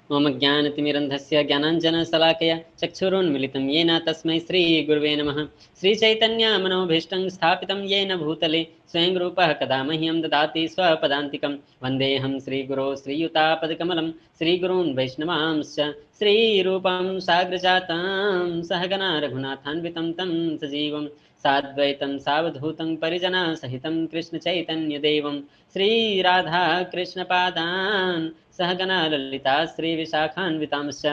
ओम ज्ञानतिमिरन्धस्य ज्ञानाञ्जनशलाकया चक्षुरुन्मिलितं येन तस्मै श्रीगुरुवे नमः। श्रीचैतन्यमनोभीष्टं स्थापितं येन भूतले स्वयं रूपः कदा मह्यं ददाति स्वपदान्तिकं। वन्देऽहं श्रीगुरो श्रीयुतापदकमलं श्रीगुरून् वैष्णवांश्च श्रीरूपं साग्रजातं सहगना रघुनाथान्वितं तं सजीवं साद्वैतं सावधूतं परिजनसहितं कृष्णचैतन्यदेवं श्रीराधाकृष्णपादान् सहगना ललिता श्रीविशाखान्वितांश्च।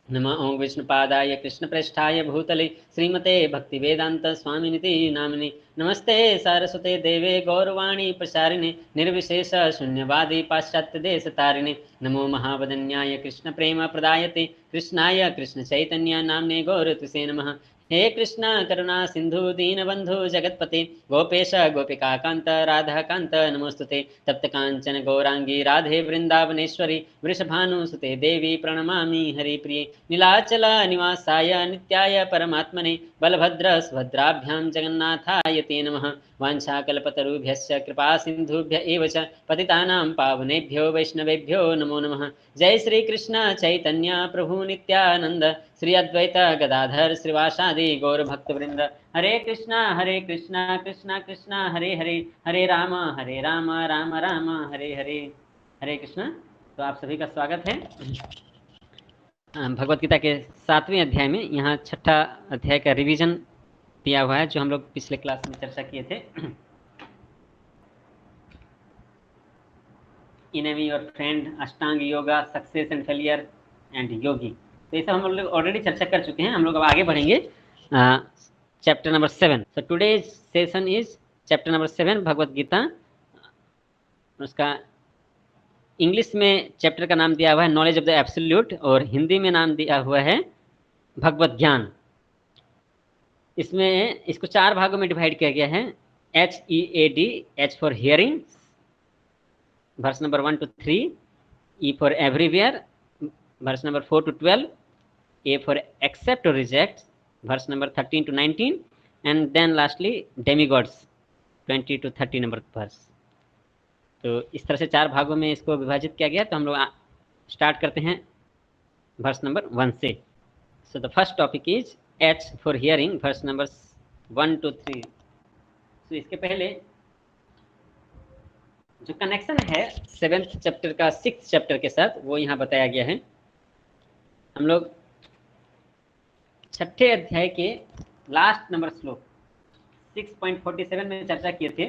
नमः ओं विष्णुपादाय कृष्णप्रेष्ठाय भूतले श्रीमते भक्तिवेदान्तस्वामिनिति नामिने। नमस्ते सारस्वते देवे गौरवाणी प्रसारिणे निर्विशेष शून्यवादी पाश्चात्यदेशतारिणे। नमो महावदन्याय कृष्णप्रेमप्रदायते कृष्णाय कृष्णचैतन्य नाम्ने गौरतुसे नमः। हे कृष्ण करुणा सिंधु दीनबंधु जगतपते गोपेश गोपिकाकांत राधाकांत नमोस्तुते। तप्त कांचन गौरांगी राधे वृंदावनेश्वरी वृषभानुसुते देवी प्रणमामि हरिप्रिये। नीलाचल निवासाय नित्याय परमात्मने बलभद्र सुभद्राभ्यां जगन्नाथाय ते नमः। वाञ्छाकल्पतरुभ्यश्च कृपा सिन्धुभ्य एव च पतितानां पावनेभ्यो वैष्णवेभ्यो नमो नमः। जय श्री कृष्ण चैतन्य प्रभु नित्यानंद श्री अद्वैत गदाधर श्रीवासादि गौरभक्तवृंद। हरे कृष्णा कृष्णा कृष्णा हरे हरे हरे राम राम राम हरे हरे। हरे कृष्णा। तो आप सभी का स्वागत है भगवत गीता के 7वें अध्याय में। यहाँ 6ठा अध्याय का रिवीजन दिया हुआ है जो हम लोग पिछले क्लास में चर्चा किए थे। Enemy your friend, Ashtanga yoga, success and failure and yogi. तो ये सब हम लोग ऑलरेडी चर्चा कर चुके हैं। हम लोग अब आगे बढ़ेंगे chapter number 7। So today's session is chapter number 7 Bhagavad Gita. उसका इंग्लिश में चैप्टर का नाम दिया हुआ है नॉलेज ऑफ द एब्सोल्यूट और हिंदी में नाम दिया हुआ है भगवत ज्ञान। इसमें इसको 4 भागों में डिवाइड किया गया है। HEAD, H for hearing, verse number 1 to 3, E for everywhere, verse number 4 to 12, A for accept or reject, verse number 13 to 19, and then lastly demigods 20 to 30 number verse। तो इस तरह से 4 भागों में इसको विभाजित किया गया। तो हम लोग स्टार्ट करते हैं वर्स नंबर 1 से। So the first topic is H for hearing, verse number 1 to 3। तो इसके पहले जो कनेक्शन है 7th चैप्टर का 6th चैप्टर के साथ वो यहाँ बताया गया है। हम लोग 6ठे अध्याय के लास्ट नंबर श्लोक 6.47 में चर्चा किए थे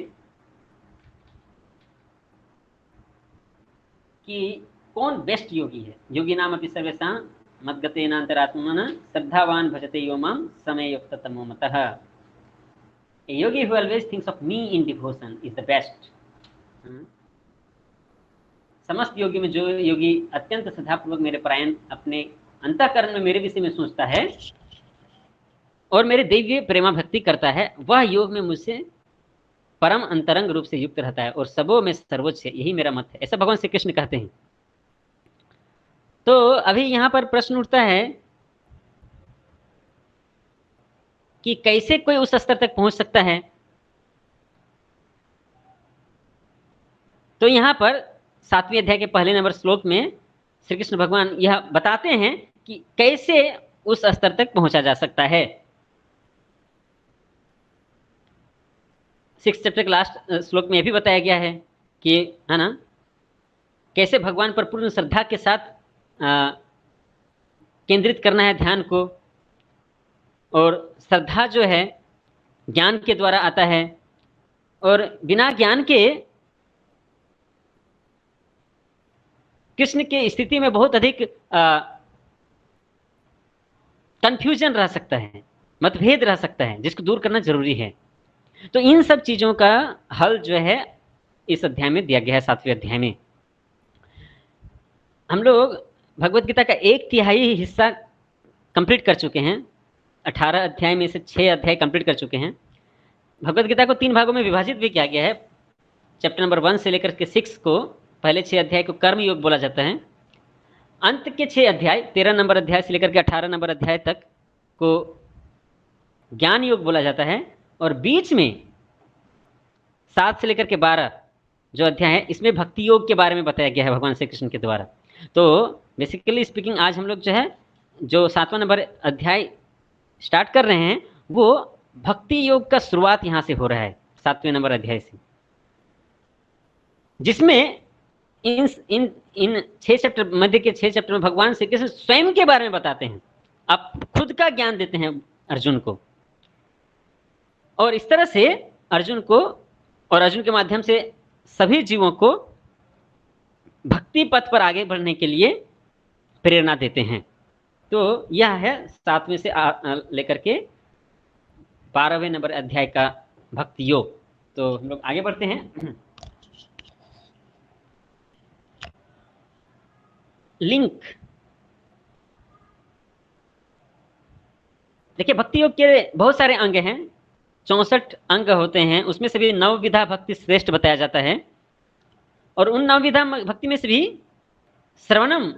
कि कौन बेस्ट योगी है। योगी नाम अपि सर्वेषां मद्गतेनान्तरात्मना श्रद्धावान भजते यो मां समयुक्ततमो मतः। A yogi who always thinks of me in devotion is the best। समस्त योगी में जो योगी अत्यंत श्रद्धापूर्वक मेरे परायण अपने अंतःकरण में मेरे विषय में सोचता है और मेरे दैवीय प्रेमा भक्ति करता है, वह योग में मुझसे परम अंतरंग रूप से युक्त रहता है और सबों में सर्वोच्च है। यही मेरा मत है, ऐसा भगवान श्री कृष्ण कहते हैं। तो अभी यहाँ पर प्रश्न उठता है कि कैसे कोई उस स्तर तक पहुंच सकता है। तो यहाँ पर 7वें अध्याय के पहले नंबर श्लोक में श्री कृष्ण भगवान यह बताते हैं कि कैसे उस स्तर तक पहुंचा जा सकता है। 6th चैप्टर के लास्ट श्लोक में यह भी बताया गया है कि है ना, कैसे भगवान पर पूर्ण श्रद्धा के साथ केंद्रित करना है ध्यान को। और श्रद्धा जो है ज्ञान के द्वारा आता है और बिना ज्ञान के कृष्ण की स्थिति में बहुत अधिक कंफ्यूजन रह सकता है, मतभेद रह सकता है, जिसको दूर करना जरूरी है। तो इन सब चीजों का हल जो है इस अध्याय में दिया गया है। 7वें अध्याय में हम लोग भगवत गीता का 1/3 हिस्सा कंप्लीट कर चुके हैं। 18 अध्याय में से 6 अध्याय कंप्लीट कर चुके हैं। भगवत गीता को 3 भागों में विभाजित भी किया गया है। चैप्टर नंबर 1 से लेकर के 6 को, पहले 6 अध्याय को कर्म योग बोला जाता है। अंत के 6 अध्याय 13 नंबर अध्याय से लेकर के 18 नंबर अध्याय तक को ज्ञान योग बोला जाता है। और बीच में 7 से लेकर के 12 जो अध्याय है इसमें भक्ति योग के बारे में बताया गया है भगवान श्री कृष्ण के द्वारा। तो बेसिकली स्पीकिंग आज हम लोग जो है जो 7वां नंबर अध्याय स्टार्ट कर रहे हैं वो भक्ति योग का शुरुआत यहाँ से हो रहा है 7वें नंबर अध्याय से, जिसमें इन इन इन 6 चैप्टर मध्य के 6 चैप्टर में भगवान श्री कृष्ण स्वयं के बारे में बताते हैं, आप खुद का ज्ञान देते हैं अर्जुन को, और इस तरह से अर्जुन को और अर्जुन के माध्यम से सभी जीवों को भक्ति पथ पर आगे बढ़ने के लिए प्रेरणा देते हैं। तो यह है 7वें से लेकर के 12वें नंबर अध्याय का भक्ति योग। तो हम लोग आगे बढ़ते हैं। लिंक देखिए, भक्ति योग के बहुत सारे अंग हैं, 64 अंग होते हैं, उसमें से भी 9 विधा भक्ति श्रेष्ठ बताया जाता है, और उन 9 विधा भक्ति में से भी श्रवणम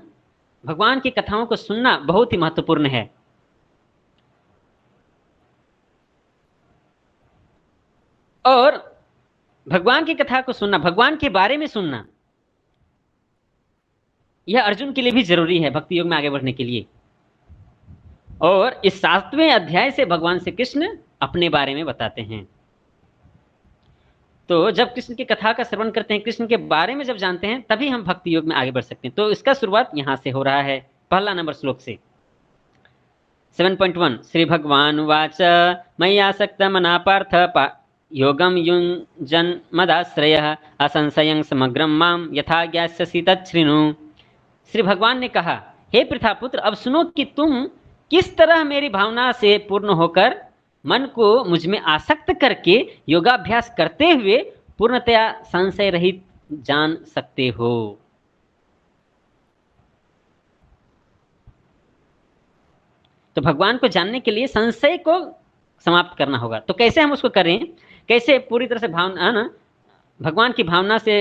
भगवान की कथाओं को सुनना बहुत ही महत्वपूर्ण है। और भगवान की कथा को सुनना, भगवान के बारे में सुनना, यह अर्जुन के लिए भी जरूरी है भक्ति योग में आगे बढ़ने के लिए। और इस 7वें अध्याय से भगवान श्री कृष्ण अपने बारे में बताते हैं। तो जब कृष्ण की कथा का श्रवण करते हैं, कृष्ण के बारे में जब जानते हैं, तभी हम भक्ति योग में आगे बढ़ सकते हैं। तो इसका शुरुआत यहां से हो रहा है, पहला नंबर श्लोक से। 7.1 श्री भगवान उवाच मय्यासक्त मना पार्थ योगम युञ्जन् मदाश्रयः असंशयं समग्रं मां यथा ज्ञास्यसि तच्छृणु। श्री भगवान ने कहा, हे पृथापुत्र, अब सुनो कि तुम किस तरह मेरी भावना से पूर्ण होकर मन को मुझ में आसक्त करके योगाभ्यास करते हुए पूर्णतया संशय रहित जान सकते हो। तो भगवान को जानने के लिए संशय को समाप्त करना होगा। तो कैसे हम उसको करें, कैसे पूरी तरह से भावना ना भगवान की भावना से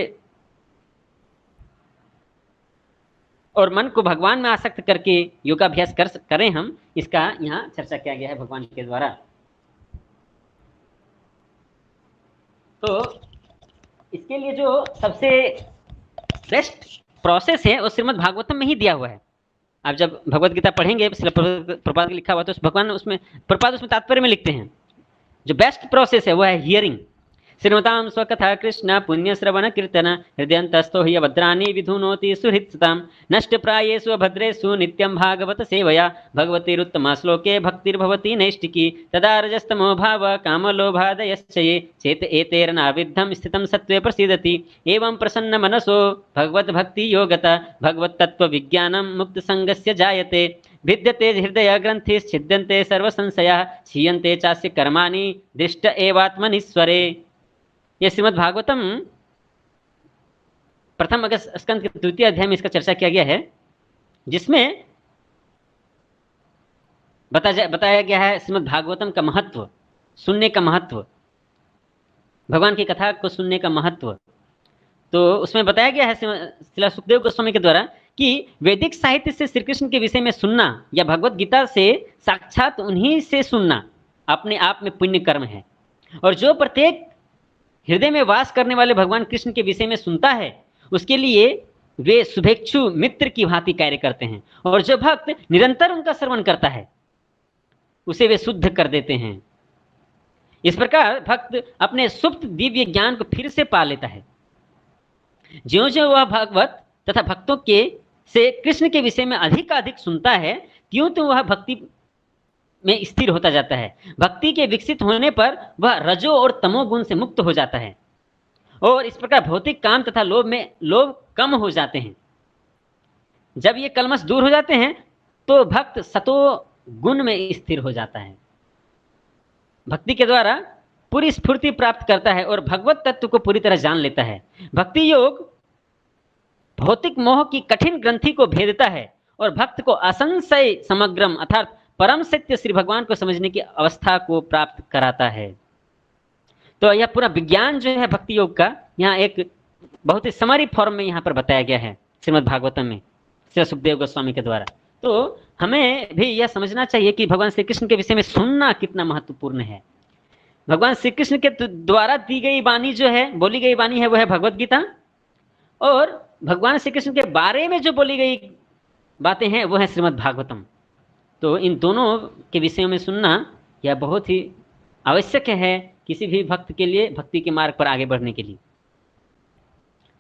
और मन को भगवान में आसक्त करके योगाभ्यास करें हम, इसका यहाँ चर्चा किया गया है भगवान के द्वारा। तो इसके लिए जो सबसे बेस्ट प्रोसेस है वो श्रीमद् भागवतम में ही दिया हुआ है। आप जब भगवत गीता पढ़ेंगे, प्रभुपाद लिखा हुआ, तो भगवान उसमें प्रभुपाद उसमें तात्पर्य में लिखते हैं जो बेस्ट प्रोसेस है वो है हियरिंग। श्रीमतां स्वकथा कृष्ण पुण्य श्रवण कीर्तन हृदयन्तस्थो हि भद्राणि विधुनोति सुहृत्सतां नष्टप्रायेषु अभद्रेषु नित्यं भागवत सेवया भगवतीरुत्तमा श्लोके भक्तिर्भवति नैष्टिकी तदा रजस्तमो भाव कामलोभादयश्च ये चेत एतेर्नाविद्धं स्थितं सत्त्वे प्रसीदति एवं प्रसन्न मनसो भगवद्भक्ति योगता भगवत्तत्त्वविज्ञानं मुक्तसंगस्य जायते भिद्यते हृदय ग्रंथिश्छिद्यन्ते सर्वसंशयाः क्षीयन्ते चास्य कर्माणि दृष्ट एवात्मनीश्वरे। यह श्रीमद् भागवतम प्रथम स्कंद के 2वें अध्याय में इसका चर्चा किया गया है, जिसमें बताया गया है श्रीमद् भागवतम का महत्व, सुनने का महत्व, भगवान की कथा को सुनने का महत्व। तो उसमें बताया गया है श्रील सुखदेव गोस्वामी के द्वारा कि वैदिक साहित्य से श्री कृष्ण के विषय में सुनना या भगवत गीता से साक्षात उन्हीं से सुनना अपने आप में पुण्य कर्म है। और जो प्रत्येक हृदय में वास करने वाले भगवान कृष्ण के विषय में सुनता है, उसके लिए वे शुभेच्छु मित्र की भांति कार्य करते हैं। और जो भक्त निरंतर उनका श्रवण करता है, उसे वे शुद्ध कर देते हैं। इस प्रकार भक्त अपने सुप्त दिव्य ज्ञान को फिर से पा लेता है। ज्यों ज्यों वह भगवत तथा भक्तों के से कृष्ण के विषय में अधिक सुनता है, त्यों तो वह भक्ति में स्थिर होता जाता है। भक्ति के विकसित होने पर वह रजो और तमो गुण से मुक्त हो जाता है, और इस प्रकार भौतिक काम तथा लोभ कम हो जाते हैं। जब ये कलमश दूर हो जाते हैं तो भक्त सतो गुण में स्थिर हो जाता है, भक्ति के द्वारा पूरी स्फूर्ति प्राप्त करता है और भगवत तत्व को पूरी तरह जान लेता है। भक्ति योग भौतिक मोह की कठिन ग्रंथि को भेदता है और भक्त को असंशय समग्रम अर्थात परम सत्य श्री भगवान को समझने की अवस्था को प्राप्त कराता है। तो यह पूरा विज्ञान जो है भक्ति योग का, यहाँ एक बहुत ही समरी फॉर्म में यहाँ पर बताया गया है श्रीमद् भागवतम में श्री सुखदेव गोस्वामी के द्वारा। तो हमें भी यह समझना चाहिए कि भगवान श्री कृष्ण के विषय में सुनना कितना महत्वपूर्ण है। भगवान श्री कृष्ण के द्वारा दी गई वाणी जो है, बोली गई वाणी है, वह है भगवत गीता, और भगवान श्री कृष्ण के बारे में जो बोली गई बातें हैं वो है श्रीमद् भागवतम। तो इन दोनों के विषयों में सुनना यह बहुत ही आवश्यक है किसी भी भक्त के लिए, भक्ति के मार्ग पर आगे बढ़ने के लिए।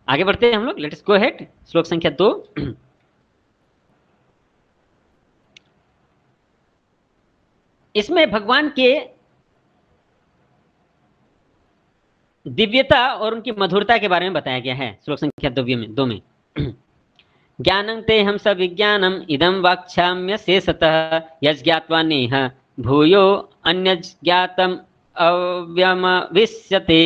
आगे बढ़ते हैं हम लोग, लेट्स गो अहेड। श्लोक संख्या 2। इसमें भगवान के दिव्यता और उनकी मधुरता के बारे में बताया गया है। श्लोक संख्या 2 में ज्ञानं ते हम सब विज्ञानम इदं वाक्ष्याम्य शेषतः यज्ञात्वा नेह भूयो अन्य ज्ञातम अव्यमविष्यते।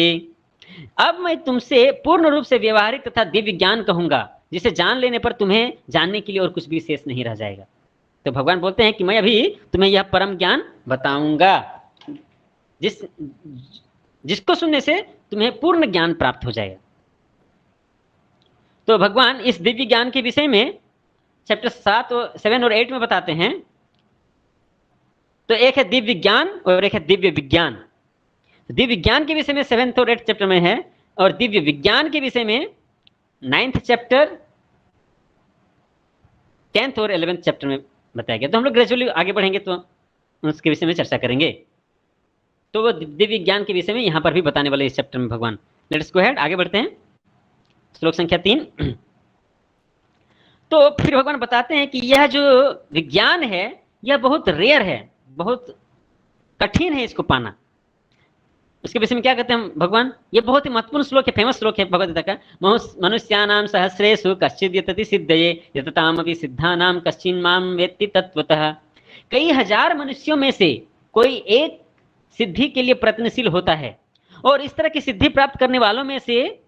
अब मैं तुमसे पूर्ण रूप से व्यवहारिक तथा दिव्य ज्ञान कहूंगा, जिसे जान लेने पर तुम्हें जानने के लिए और कुछ भी शेष नहीं रह जाएगा। तो भगवान बोलते हैं कि मैं अभी तुम्हें यह परम ज्ञान बताऊंगा जिसको सुनने से तुम्हें पूर्ण ज्ञान प्राप्त हो जाएगा। तो भगवान इस दिव्य ज्ञान के विषय में चैप्टर 7 और 8 में बताते हैं। तो एक है दिव्य ज्ञान और एक है दिव्य विज्ञान। दिव्य ज्ञान के विषय में 7th और 8th चैप्टर में है, और दिव्य विज्ञान के विषय में 9th चैप्टर, 10th और 11th चैप्टर में बताया गया। तो हम लोग ग्रेजुअली आगे बढ़ेंगे तो उसके विषय में चर्चा करेंगे। तो वो दिव्य ज्ञान के विषय में यहाँ पर भी बताने वाले इस चैप्टर में भगवान। लेट्स गो अहेड, आगे बढ़ते हैं। श्लोक संख्या 3। तो फिर भगवान बताते हैं कि यह जो विज्ञान है यह बहुत रेयर है, बहुत कठिन है इसको पाना। उसके विषय में क्या कहते हैं भगवान? ये बहुत ही महत्वपूर्ण श्लोक है, फेमस श्लोक है भगवद्गीता का। मनुष्यानां सहस्रेषु कश्चिद् यतति सिद्धये यततामपि सिद्धानां कश्चिन् मां वेत्ति तत्वतः। कई हजार मनुष्यों में से कोई एक सिद्धि के लिए प्रयत्नशील होता है, और इस तरह की सिद्धि प्राप्त करने वालों में से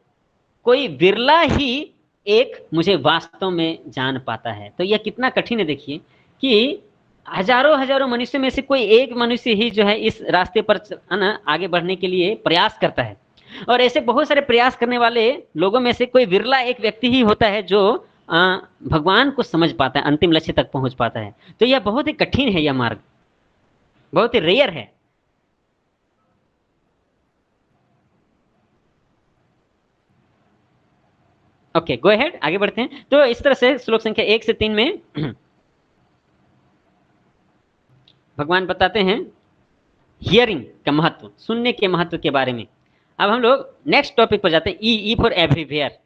कोई विरला ही एक मुझे वास्तव में जान पाता है। तो यह कितना कठिन है, देखिए कि हजारों मनुष्य में से कोई एक मनुष्य ही जो है इस रास्ते पर आगे बढ़ने के लिए प्रयास करता है, और ऐसे बहुत सारे प्रयास करने वाले लोगों में से कोई विरला एक व्यक्ति ही होता है जो भगवान को समझ पाता है, अंतिम लक्ष्य तक पहुंच पाता है। तो यह बहुत ही कठिन है, यह मार्ग बहुत ही रेयर है। ओके, गो अहेड, आगे बढ़ते हैं। तो इस तरह से श्लोक संख्या 1 से 3 में भगवान बताते हैं हियरिंग का महत्व, सुनने के महत्व के बारे में। अब हम लोग नेक्स्ट टॉपिक पर जाते हैं, ई फॉर एवरीवेयर।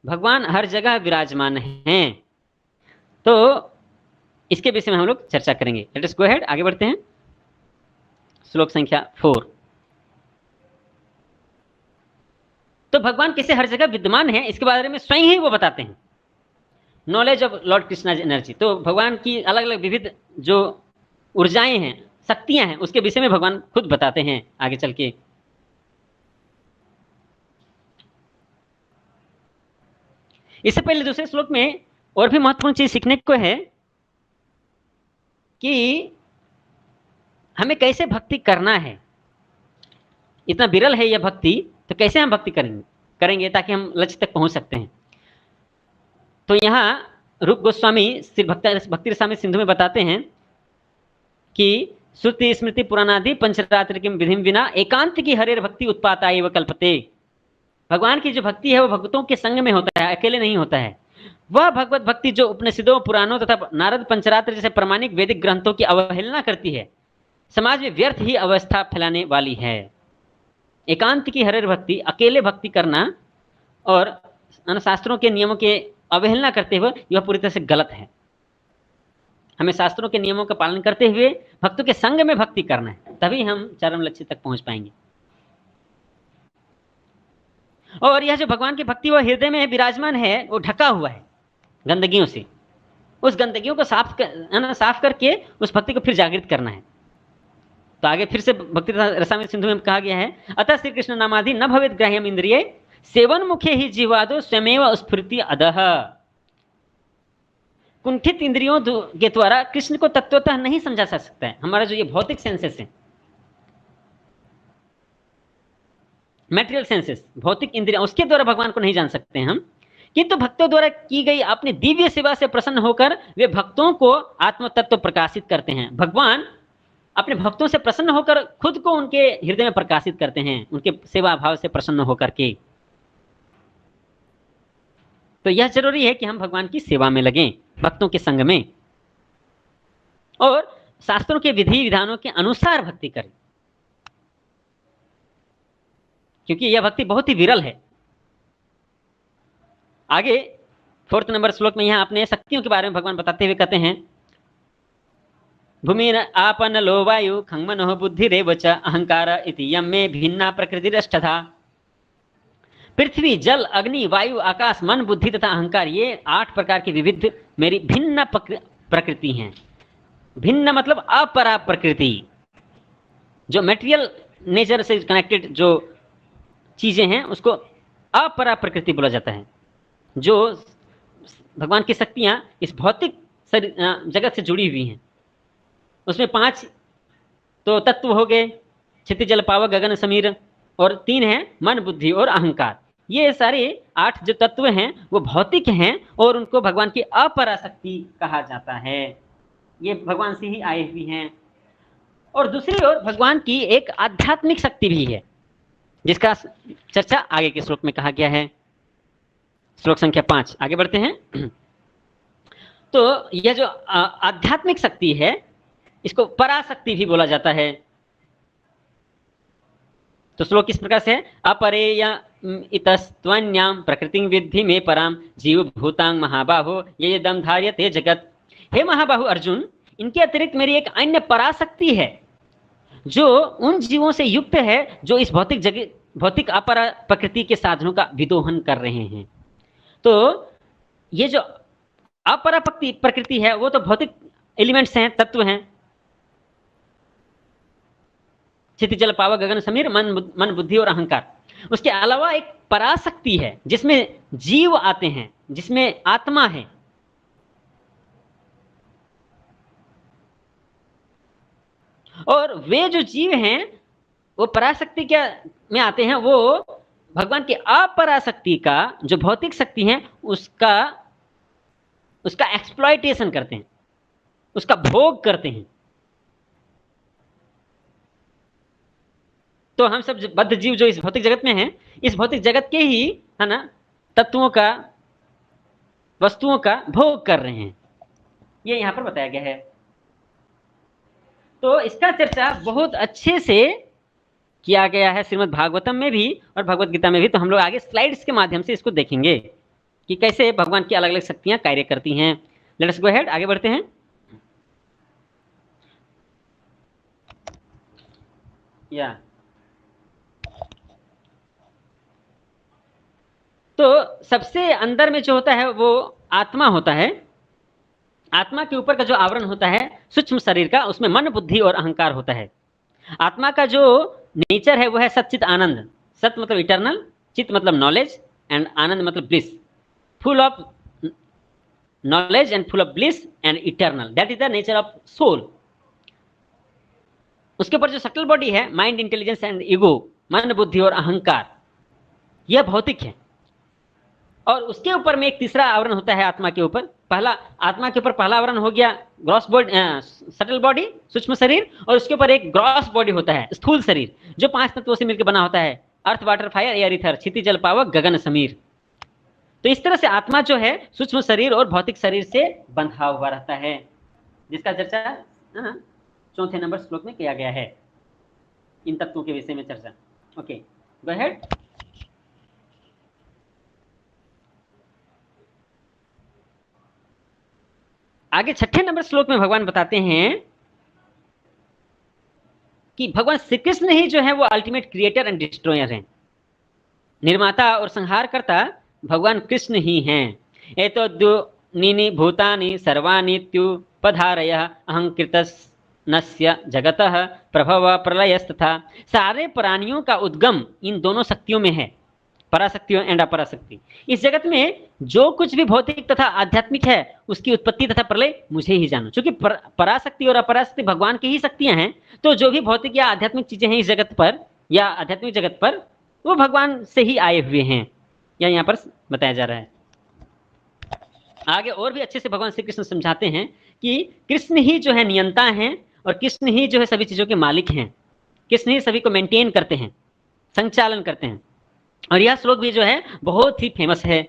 भगवान हर जगह विराजमान हैं, तो इसके विषय में हम लोग चर्चा करेंगे। लेट अस गो अहेड, आगे बढ़ते हैं। श्लोक संख्या 4। तो भगवान कैसे हर जगह विद्यमान है इसके बारे में स्वयं ही वो बताते हैं। Knowledge of Lord Krishna energy, तो भगवान की अलग अलग विविध जो ऊर्जाएं हैं, शक्तियां हैं, उसके विषय में भगवान खुद बताते हैं आगे चल के। इससे पहले दूसरे श्लोक में और भी महत्वपूर्ण चीज सीखने को है कि हमें कैसे भक्ति करना है। इतना विरल है यह भक्ति, तो कैसे हम भक्ति करेंगे ताकि हम लक्ष्य तक पहुंच सकते हैं। तो यहाँ रूप गोस्वामी श्री भक्ति रसामृत सिंधु में बताते हैं कि श्रुति स्मृति पुराणादि पंचरात्र की विधिम बिना एकांत की हरेर भक्ति उत्पाता एव कल्पते। भगवान की जो भक्ति है वो भक्तों के संग में होता है, अकेले नहीं होता है। वह भगवत भक्ति जो उपनिषदों, पुराणों तथा नारद पंचरात्र जैसे प्रमाणिक वैदिक ग्रंथों की अवहेलना करती है, समाज में व्यर्थ ही अवस्था फैलाने वाली है। एकांत की हरेर भक्ति, अकेले भक्ति करना और शास्त्रों के नियमों के अवहेलना करते हुए यह पूरी तरह से गलत है। हमें शास्त्रों के नियमों का पालन करते हुए भक्तों के संग में भक्ति करना है, तभी हम चरम लक्ष्य तक पहुंच पाएंगे। और यह जो भगवान की भक्ति वो हृदय में विराजमान है, वो ढका हुआ है गंदगियों से। उस गंदगियों को साफ करके उस भक्ति को फिर जागृत करना है। तो आगे फिर से भक्ति रसामृत सिंधु में कहा गया है, अतः श्री कृष्ण नामादि न भवेत् ग्राह्यम इंद्रिये सेवन मुखे ही जीवादो स्वयमेव स्फुरति अधः। कुंठित इंद्रियों के द्वारा कृष्ण को तत्वतः नहीं समझा जा सकता है। हमारा जो ये भौतिक सेंसेस है, मैटेरियल सेंसेस, भौतिक इंद्रियां, उसके द्वारा भगवान को नहीं जान सकते हैं हम। किंतु भक्तों द्वारा की गई अपनी दिव्य सेवा से प्रसन्न होकर वे भक्तों को आत्म तत्व प्रकाशित करते हैं। भगवान अपने भक्तों से प्रसन्न होकर खुद को उनके हृदय में प्रकाशित करते हैं, उनके सेवा भाव से प्रसन्न होकर के। तो यह जरूरी है कि हम भगवान की सेवा में लगें, भक्तों के संग में, और शास्त्रों के विधि विधानों के अनुसार भक्ति करें, क्योंकि यह भक्ति बहुत ही विरल है। आगे 4 नंबर श्लोक में यहाँ अपने शक्तियों के बारे में भगवान बताते हुए कहते हैं, भूमिर आपन लो वायु खंगमनो बुद्धिरेव च अहंकार इति यम में भिन्ना प्रकृतिरष्टधा। पृथ्वी, जल, अग्नि, वायु, आकाश, मन, बुद्धि तथा अहंकार, ये 8 प्रकार की विविध मेरी भिन्न प्रकृति हैं। भिन्न मतलब अपरा प्रकृति, जो मटेरियल नेचर से कनेक्टेड जो चीजें हैं उसको अपरा प्रकृति बोला जाता है। जो भगवान की शक्तियां इस भौतिक जगत से जुड़ी हुई हैं, उसमें 5 तो तत्व हो गए, क्षितिज जल पावक गगन समीर, और 3 हैं मन बुद्धि और अहंकार। ये सारे 8 जो तत्व हैं वो भौतिक हैं और उनको भगवान की अपराशक्ति कहा जाता है। ये भगवान से ही आए हुए हैं। और दूसरी ओर भगवान की एक आध्यात्मिक शक्ति भी है, जिसका चर्चा आगे के श्लोक में कहा गया है। श्लोक संख्या 5, आगे बढ़ते हैं। तो यह जो आध्यात्मिक शक्ति है इसको पराशक्ति भी बोला जाता है। तो श्लोक किस प्रकार से है, अपरेय इतस्त्वन्याम प्रकृतिं विद्धि में पराम जीव भूतांग महाबाहो ये दम धार्यते जगत। हे महाबाहु अर्जुन, इनके अतिरिक्त मेरी एक अन्य पराशक्ति है जो उन जीवों से युक्त है जो इस भौतिक अपरा प्रकृति के साधनों का विदोहन कर रहे हैं। तो ये जो अपरा प्रकृति है वो तो भौतिक एलिमेंट्स हैं, तत्व हैं, क्षितिज जल पावक गगन समीर, मन बुद्धि और अहंकार। उसके अलावा एक पराशक्ति है जिसमें जीव आते हैं, जिसमें आत्मा है। और वे जो जीव हैं वो पराशक्ति क्या में आते हैं, वो भगवान की अपराशक्ति का जो भौतिक शक्ति है उसका एक्सप्लॉयटेशन करते हैं, उसका भोग करते हैं। तो हम सब बद्ध जीव जो इस भौतिक जगत में हैं, इस भौतिक जगत के ही है ना तत्वों का, वस्तुओं का भोग कर रहे हैं, ये यहां पर बताया गया है। तो इसका चर्चा बहुत अच्छे से किया गया है श्रीमद् भागवतम में भी और भगवत गीता में भी। तो हम लोग आगे स्लाइड्स के माध्यम से इसको देखेंगे कि कैसे भगवान की अलग अलग शक्तियां कार्य करती हैं। लेट्स गो अहेड, आगे बढ़ते हैं। तो सबसे अंदर में जो होता है वो आत्मा होता है। आत्मा के ऊपर का जो आवरण होता है सूक्ष्म शरीर का, उसमें मन बुद्धि और अहंकार होता है। आत्मा का जो नेचर है वो है सच्चित आनंद। सत मतलब इटर्नल, चित मतलब नॉलेज, एंड आनंद मतलब bliss. Full of knowledge and full of bliss and eternal, that is the nature of soul. उसके ऊपर जो सटल बॉडी है, माइंड, इंटेलिजेंस एंड ईगो, मन बुद्धि और अहंकार, यह भौतिक है। और उसके ऊपर में एक तीसरा आवरण होता है आत्मा के ऊपर। आत्मा के ऊपर पहला आवरण हो गया ग्रॉस बॉडी, सटल बॉडी, सूक्ष्म शरीर, और उसके ऊपर एक ग्रॉस बॉडी होता है, स्थूल शरीर, जो 5 तत्वों से मिलकर बना होता है, अर्थ, वाटर, फायर, एयर, ईथर, क्षितिज जल पावक गगन समीर। तो इस तरह से आत्मा जो है सूक्ष्म शरीर और भौतिक शरीर से बंधा हुआ रहता है, जिसका चर्चा 4 नंबर श्लोक में किया गया है, इन तत्वों के विषय में चर्चा। Okay, go ahead. आगे 6 नंबर श्लोक में भगवान बताते हैं कि भगवान श्री कृष्ण ही जो है वो अल्टीमेट क्रिएटर एंड डिस्ट्रॉयर हैं। निर्माता और संहारकर्ता भगवान कृष्ण ही हैं। एतद्योनीनि भूतानि सर्वाणि त्युपधारयः अहंकृतस्य जगतः प्रभव प्रलयस्तथा। सारे प्राणियों का उद्गम इन दोनों शक्तियों में है, पराशक्ति एंड अपराशक्ति। इस जगत में जो कुछ भी भौतिक तथा आध्यात्मिक है उसकी उत्पत्ति तथा प्रलय मुझे ही जानो। क्योंकि पराशक्ति और अपराशक्ति भगवान की ही शक्तियां हैं, तो जो भी भौतिक या आध्यात्मिक चीजें हैं इस जगत पर या आध्यात्मिक जगत पर, वो भगवान से ही आए हुए हैं, या यहाँ पर बताया जा रहा है। आगे और भी अच्छे से भगवान श्री कृष्ण समझाते हैं कि कृष्ण ही जो है नियंता हैं और कृष्ण ही जो है सभी चीजों के मालिक हैं। कृष्ण ही सभी को मेंटेन करते हैं, संचालन करते हैं। और यह श्लोक भी जो है बहुत ही फेमस है।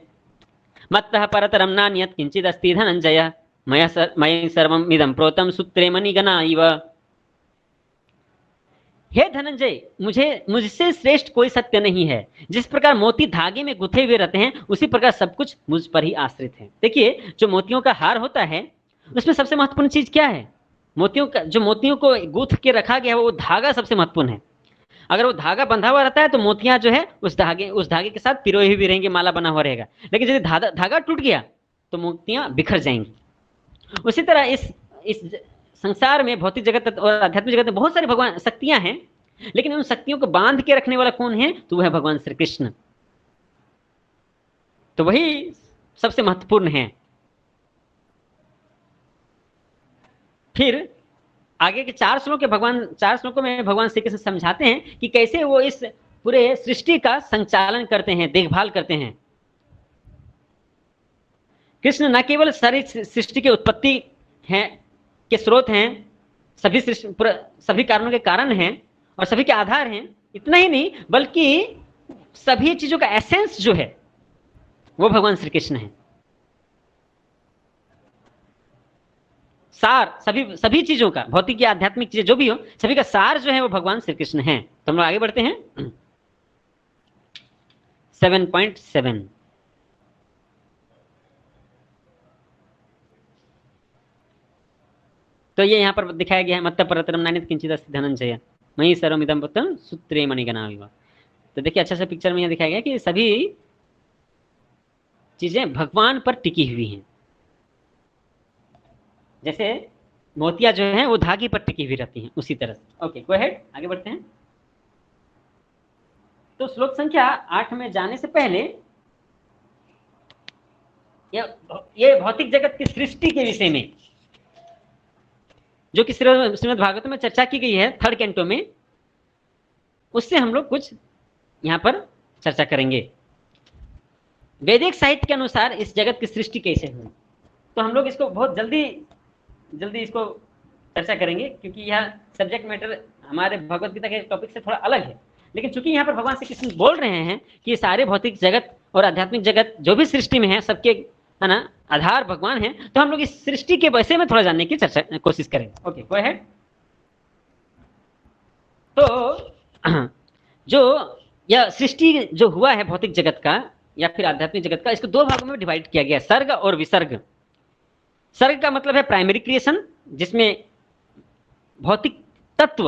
मत्तः परतरं नान्यत् किंचिदस्ति धनंजय मयि सर्वम् इदं प्रोतं सूत्रे मणिगणा इव। हे धनंजय, मुझसे श्रेष्ठ कोई सत्य नहीं है। जिस प्रकार मोती धागे में गुथे हुए रहते हैं, उसी प्रकार सब कुछ मुझ पर ही आश्रित है। देखिए, जो मोतियों का हार होता है उसमें सबसे महत्वपूर्ण चीज क्या है? मोतियों को गूंथ के रखा गया है वो धागा सबसे महत्वपूर्ण है। अगर वो धागा बंधा हुआ रहता है तो मोतियां जो है उस धागे के साथ पिरोए हुए रहेंगे, माला बना हुआ रहेगा। लेकिन यदि धागा टूट गया तो मोतियां बिखर जाएंगी। उसी तरह इस संसार में, भौतिक जगत और आध्यात्मिक जगत में बहुत सारी भगवान शक्तियां हैं, लेकिन उन शक्तियों को बांध के रखने वाला कौन है? तो वह है भगवान श्री कृष्ण। तो वही सबसे महत्वपूर्ण है। फिर आगे के 4 श्लोकों में भगवान श्री कृष्ण समझाते हैं कि कैसे वो इस पूरे सृष्टि का संचालन करते हैं, देखभाल करते हैं। कृष्ण न केवल सारी सृष्टि की उत्पत्ति के स्रोत हैं, सभी कारणों के कारण हैं और सभी के आधार हैं, इतना ही नहीं बल्कि सभी चीजों का एसेंस जो है वो भगवान श्री कृष्ण है। सार सभी चीजों का, भौतिक या आध्यात्मिक चीजें जो भी हो, सभी का सार जो है वो भगवान श्री कृष्ण है। तो हम लोग आगे बढ़ते हैं 7.7। तो ये यहाँ पर दिखाया गया है, मत्त परतरम नान्यत् किंचिदस्ति धनंजय मयि सर्वमिदं प्रोतं सूत्रे मणिगणा इव। तो देखिए, अच्छा सा पिक्चर में यहाँ दिखाया गया कि सभी चीजें भगवान पर टिकी हुई हैं। जैसे मोतियां जो हैं वो धागे पर टिकी हुई रहती हैं, उसी तरह से। ओके, गो अहेड, आगे बढ़ते हैं। तो श्लोक संख्या 8 में जाने से पहले ये भौतिक जगत की सृष्टि के विषय में जो कि श्रीमद् भागवत में चर्चा की गई है 3rd कैंटो में, उससे हम लोग कुछ यहां पर चर्चा करेंगे। वैदिक साहित्य के अनुसार इस जगत की सृष्टि कैसे हुई, तो हम लोग इसको बहुत जल्दी इसको चर्चा करेंगे, क्योंकि यह सब्जेक्ट मैटर हमारे भगवत गीता के टॉपिक से थोड़ा अलग है। लेकिन चूंकि यहाँ पर भगवान श्री कृष्ण बोल रहे हैं कि सारे भौतिक जगत और आध्यात्मिक जगत जो भी सृष्टि में है, सबके है ना आधार भगवान है, तो हम लोग इस सृष्टि के विषय में थोड़ा जानने की कोशिश करेंगे। Okay, go ahead. तो जो यह सृष्टि जो हुआ है भौतिक जगत का या फिर आध्यात्मिक जगत का, इसको 2 भागों में डिवाइड किया गया है, सर्ग और विसर्ग। सर्ग का मतलब है प्राइमरी क्रिएशन, जिसमें भौतिक तत्व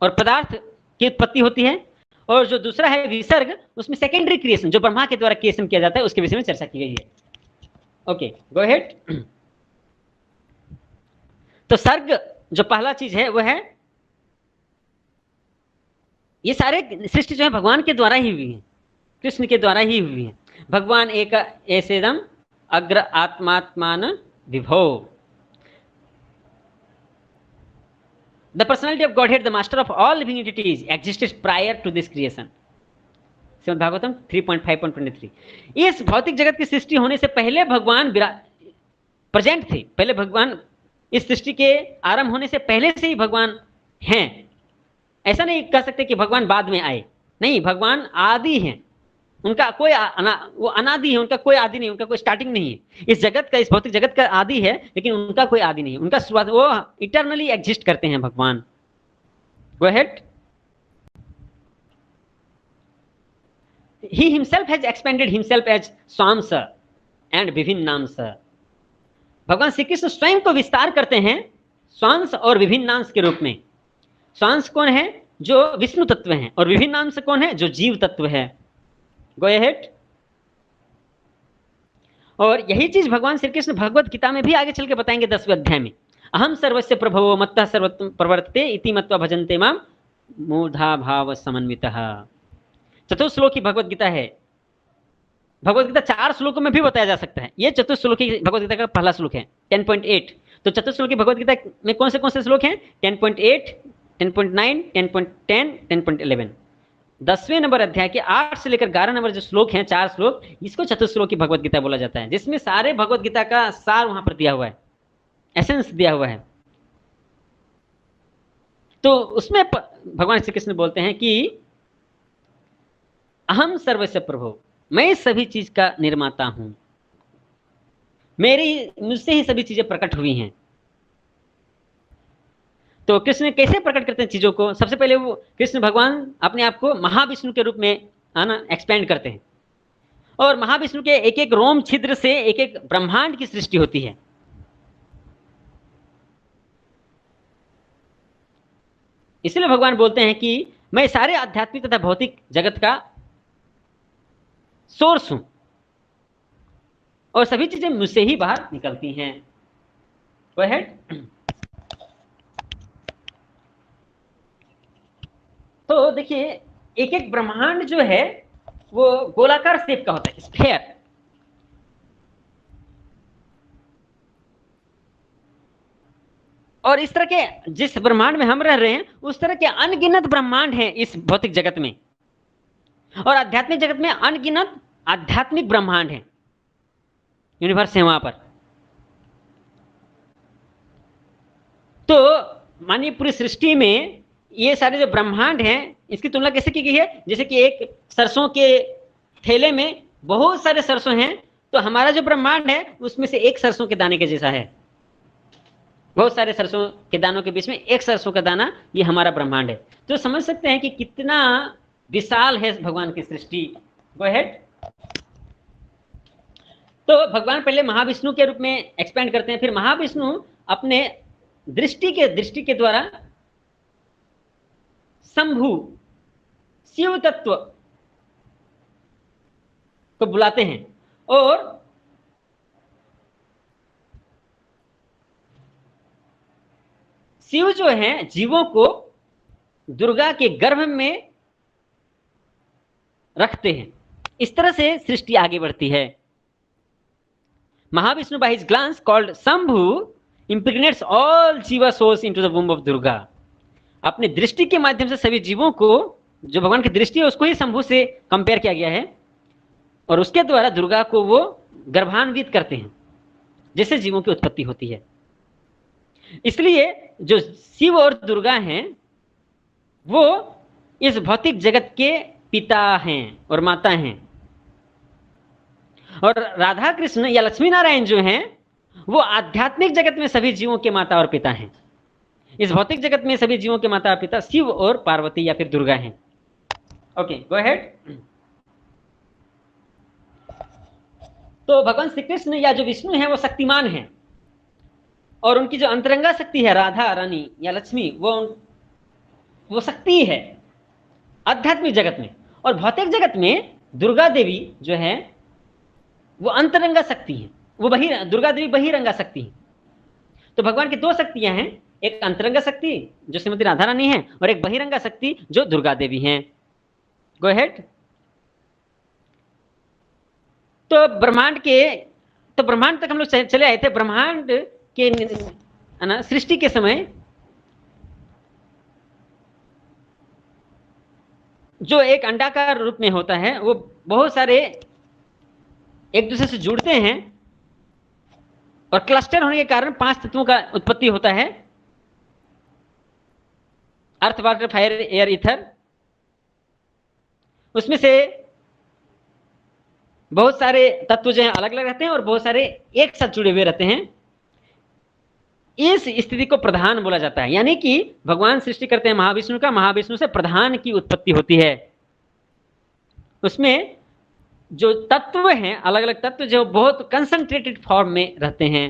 और पदार्थ की उत्पत्ति होती है, और जो दूसरा है विसर्ग, उसमें सेकेंडरी क्रिएशन, जो ब्रह्मा के द्वारा क्रिएशन किया जाता है, उसके विषय में चर्चा की गई है। Okay, go ahead. तो सर्ग जो पहला चीज है वो है, ये सारे सृष्टि जो है भगवान के द्वारा ही हुई है, कृष्ण के द्वारा ही हुई है। भगवान एक ऐसेदम अग्र आत्मात्मान विभो, the personality of Godhead, the master of all living entities, existed prior to this creation. Shrimad Bhagavatam 3.5.23। इस भौतिक जगत की सृष्टि होने से पहले भगवान प्रेजेंट थे। पहले भगवान, इस सृष्टि के आरंभ होने से पहले से ही भगवान हैं। ऐसा नहीं कह सकते कि भगवान बाद में आए, नहीं, भगवान आदि हैं। उनका कोई वो अनादि है, उनका कोई आदि नहीं, उनका कोई स्टार्टिंग नहीं है। इस जगत का, इस भौतिक जगत का आदि है, लेकिन उनका कोई आदि नहीं है, उनका शुरुआत, वो इटरनली एग्जिस्ट करते हैं भगवान। Go ahead. He himself has expanded himself as स्वांस एंड विभिन्नांश। भगवान श्री कृष्ण स्वयं को विस्तार करते हैं स्वांस और विभिन्नांश के रूप में। स्वांस कौन है? जो विष्णु तत्व हैं, और विभिन्नांश कौन है? जो जीव तत्व है। Go ahead. और यही चीज भगवान श्री कृष्ण भगवत गीता में भी आगे चल के बताएंगे 10वें अध्याय में। अहम सर्वस्य प्रभवो मत्तः सर्वत्र प्रवर्तते इति मत्वा भजन्ते माम मूढ़ा भाव समन्वितः। चतुर्श्लोकी भगवत गीता है। भगवत गीता 4 श्लोकों में भी बताया जा सकता है। ये चतुर्श्लोकी भगवत गीता का पहला श्लोक है 10.8। तो चतुर्श्लोकी भगवत गीता में कौन से श्लोक हैं? 10.8, 10.9, 10.10, 10.11। 10वें नंबर अध्याय के 8 से लेकर 11 नंबर जो श्लोक हैं, 4 श्लोक, इसको चतुर्श्लोकी भगवत गीता बोला जाता है, जिसमें सारे भगवत गीता का सार वहां पर दिया हुआ है, एसेंस दिया हुआ है। तो उसमें भगवान श्री कृष्ण बोलते हैं कि अहम सर्वस्य प्रभु, मैं सभी चीज का निर्माता हूं, मुझसे ही सभी चीजें प्रकट हुई हैं। तो कृष्ण कैसे प्रकट करते हैं चीजों को? सबसे पहले वो कृष्ण भगवान अपने आप को महाविष्णु के रूप में एक्सपेंड करते हैं, और महाविष्णु के एक एक रोम छिद्र से एक एक ब्रह्मांड की सृष्टि होती है। इसलिए भगवान बोलते हैं कि मैं सारे आध्यात्मिक तथा भौतिक जगत का सोर्स हूं, और सभी चीजें मुझसे ही बाहर निकलती हैं। गो अहेड। तो देखिए, एक एक ब्रह्मांड जो है वो गोलाकार शेप का होता है, स्फेयर। और इस तरह के जिस ब्रह्मांड में हम रह रहे हैं उस तरह के अनगिनत ब्रह्मांड हैं इस भौतिक जगत में, और आध्यात्मिक जगत में अनगिनत आध्यात्मिक ब्रह्मांड हैं, यूनिवर्स है वहां पर। तो मानिए पूरी सृष्टि में ये सारे जो ब्रह्मांड हैं इसकी तुलना कैसे की गई है? जैसे कि एक सरसों के थैले में बहुत सारे सरसों हैं, तो हमारा जो ब्रह्मांड है उसमें से एक सरसों के दाने के जैसा है। बहुत सारे सरसों के दानों के बीच में एक सरसों का दाना, ये हमारा ब्रह्मांड है। तो समझ सकते हैं कि कितना विशाल है भगवान की सृष्टि। गो अहेड। तो भगवान पहले महाविष्णु के रूप में एक्सपेंड करते हैं, फिर महाविष्णु अपने दृष्टि के द्वारा शंभु शिव तत्व को बुलाते हैं, और शिव जो है जीवों को दुर्गा के गर्भ में रखते हैं। इस तरह से सृष्टि आगे बढ़ती है। Mahavishnu by his glance called Shambhu impregnates all Jiva souls into the womb of Durga। अपने दृष्टि के माध्यम से सभी जीवों को, जो भगवान की दृष्टि है उसको ही शंभु से कंपेयर किया गया है, और उसके द्वारा दुर्गा को वो गर्भान्वित करते हैं, जिससे जीवों की उत्पत्ति होती है। इसलिए जो शिव और दुर्गा हैं वो इस भौतिक जगत के पिता हैं और माता हैं, और राधा कृष्ण या लक्ष्मी नारायण जो हैं वो आध्यात्मिक जगत में सभी जीवों के माता और पिता हैं। इस भौतिक जगत में सभी जीवों के माता और पिता शिव और पार्वती या फिर दुर्गा हैं। Okay, go ahead. तो भगवान श्री कृष्ण या जो विष्णु है वो शक्तिमान है, और उनकी जो अंतरंगा शक्ति है राधा रानी या लक्ष्मी, वो शक्ति है आध्यात्मिक जगत में। और भौतिक जगत में दुर्गा देवी जो है वो अंतरंगा शक्ति है, वो दुर्गा देवी बहिरंगा शक्ति है। तो भगवान की दो शक्तियां हैं, एक अंतरंगा शक्ति जो श्रीमती राधा रानी है, और एक बहिरंगा शक्ति जो दुर्गा देवी हैं। गो अहेड। तो ब्रह्मांड तक हम लोग चले आए थे। ब्रह्मांड के सृष्टि के समय जो एक अंडाकार रूप में होता है वो बहुत सारे एक दूसरे से जुड़ते हैं, और क्लस्टर होने के कारण 5 तत्वों का उत्पत्ति होता है, earth water fire air ether. उसमें से बहुत सारे तत्व जो हैं अलग अलग रहते हैं और बहुत सारे एक साथ जुड़े हुए रहते हैं। इस स्थिति को प्रधान बोला जाता है, यानी कि भगवान सृष्टि करते हैं महाविष्णु का, महाविष्णु से प्रधान की उत्पत्ति होती है। उसमें जो तत्व हैं, अलग अलग तत्व जो बहुत कंसंट्रेटेड फॉर्म में रहते हैं।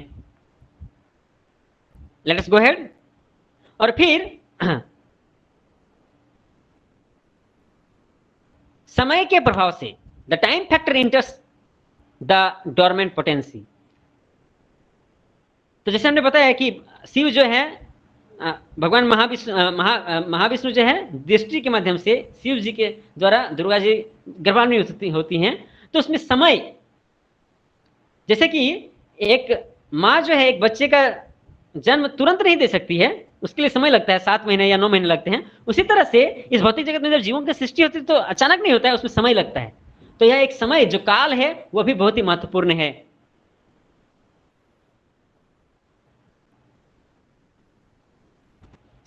Let us go ahead. और फिर समय के प्रभाव से the time factor enters the dormant potency. तो जैसे हमने बताया कि शिव जो है भगवान महाविष्णु जो है दृष्टि के माध्यम से शिव जी के द्वारा दुर्गा जी गर्भान्वित होती हैं। तो उसमें समय, जैसे कि एक माँ जो है एक बच्चे का जन्म तुरंत नहीं दे सकती है, उसके लिए समय लगता है, 7 महीने या 9 महीने लगते हैं। उसी तरह से इस भौतिक जगत में जब जीवों की सृष्टि होती है तो अचानक नहीं होता है, उसमें समय लगता है। तो यह एक समय जो काल है वो भी बहुत ही महत्वपूर्ण है।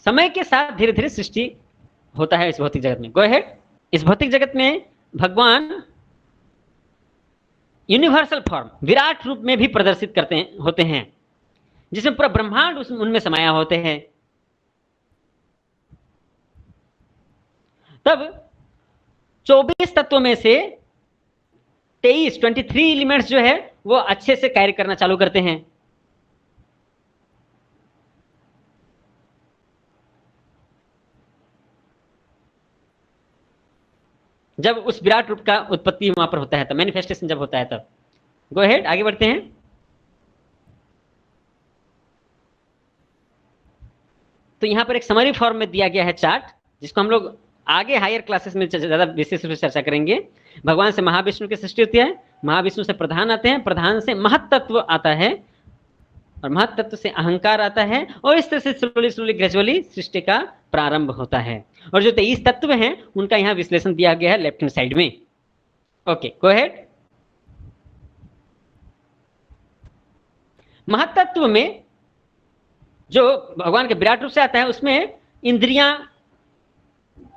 समय के साथ धीरे धीरे सृष्टि होता है इस भौतिक जगत में। Go ahead. इस भौतिक जगत में भगवान यूनिवर्सल फॉर्म, विराट रूप में भी प्रदर्शित करते होते हैं, जिसमें पूरा ब्रह्मांड उनमें समाया होते हैं। तब 24 तत्वों में से 23 एलिमेंट्स जो है वो अच्छे से कार्य करना चालू करते हैं। जब उस विराट रूप का उत्पत्ति वहां पर होता है, तब मैनिफेस्टेशन जब होता है तब। गो अहेड, आगे बढ़ते हैं। तो यहां पर एक समरी फॉर्म में दिया गया है चार्ट, जिसको हम लोग आगे हायर क्लासेस में ज्यादा विशेष रूप से चर्चा करेंगे। भगवान से महाविष्णु की सृष्टि होती है, महाविष्णु से प्रधान आते हैं, प्रधान से महत्त्व आता है, और महत्त्व से अहंकार आता है, और इस तरह से स्लोली ग्रेजुअली सृष्टि का प्रारंभ होता है। और जो 23 तत्व हैं उनका यहाँ विश्लेषण दिया गया है लेफ्ट हैंड साइड में। Okay, go ahead. महत्त्व में जो भगवान के विराट रूप से आता है, उसमें इंद्रियां,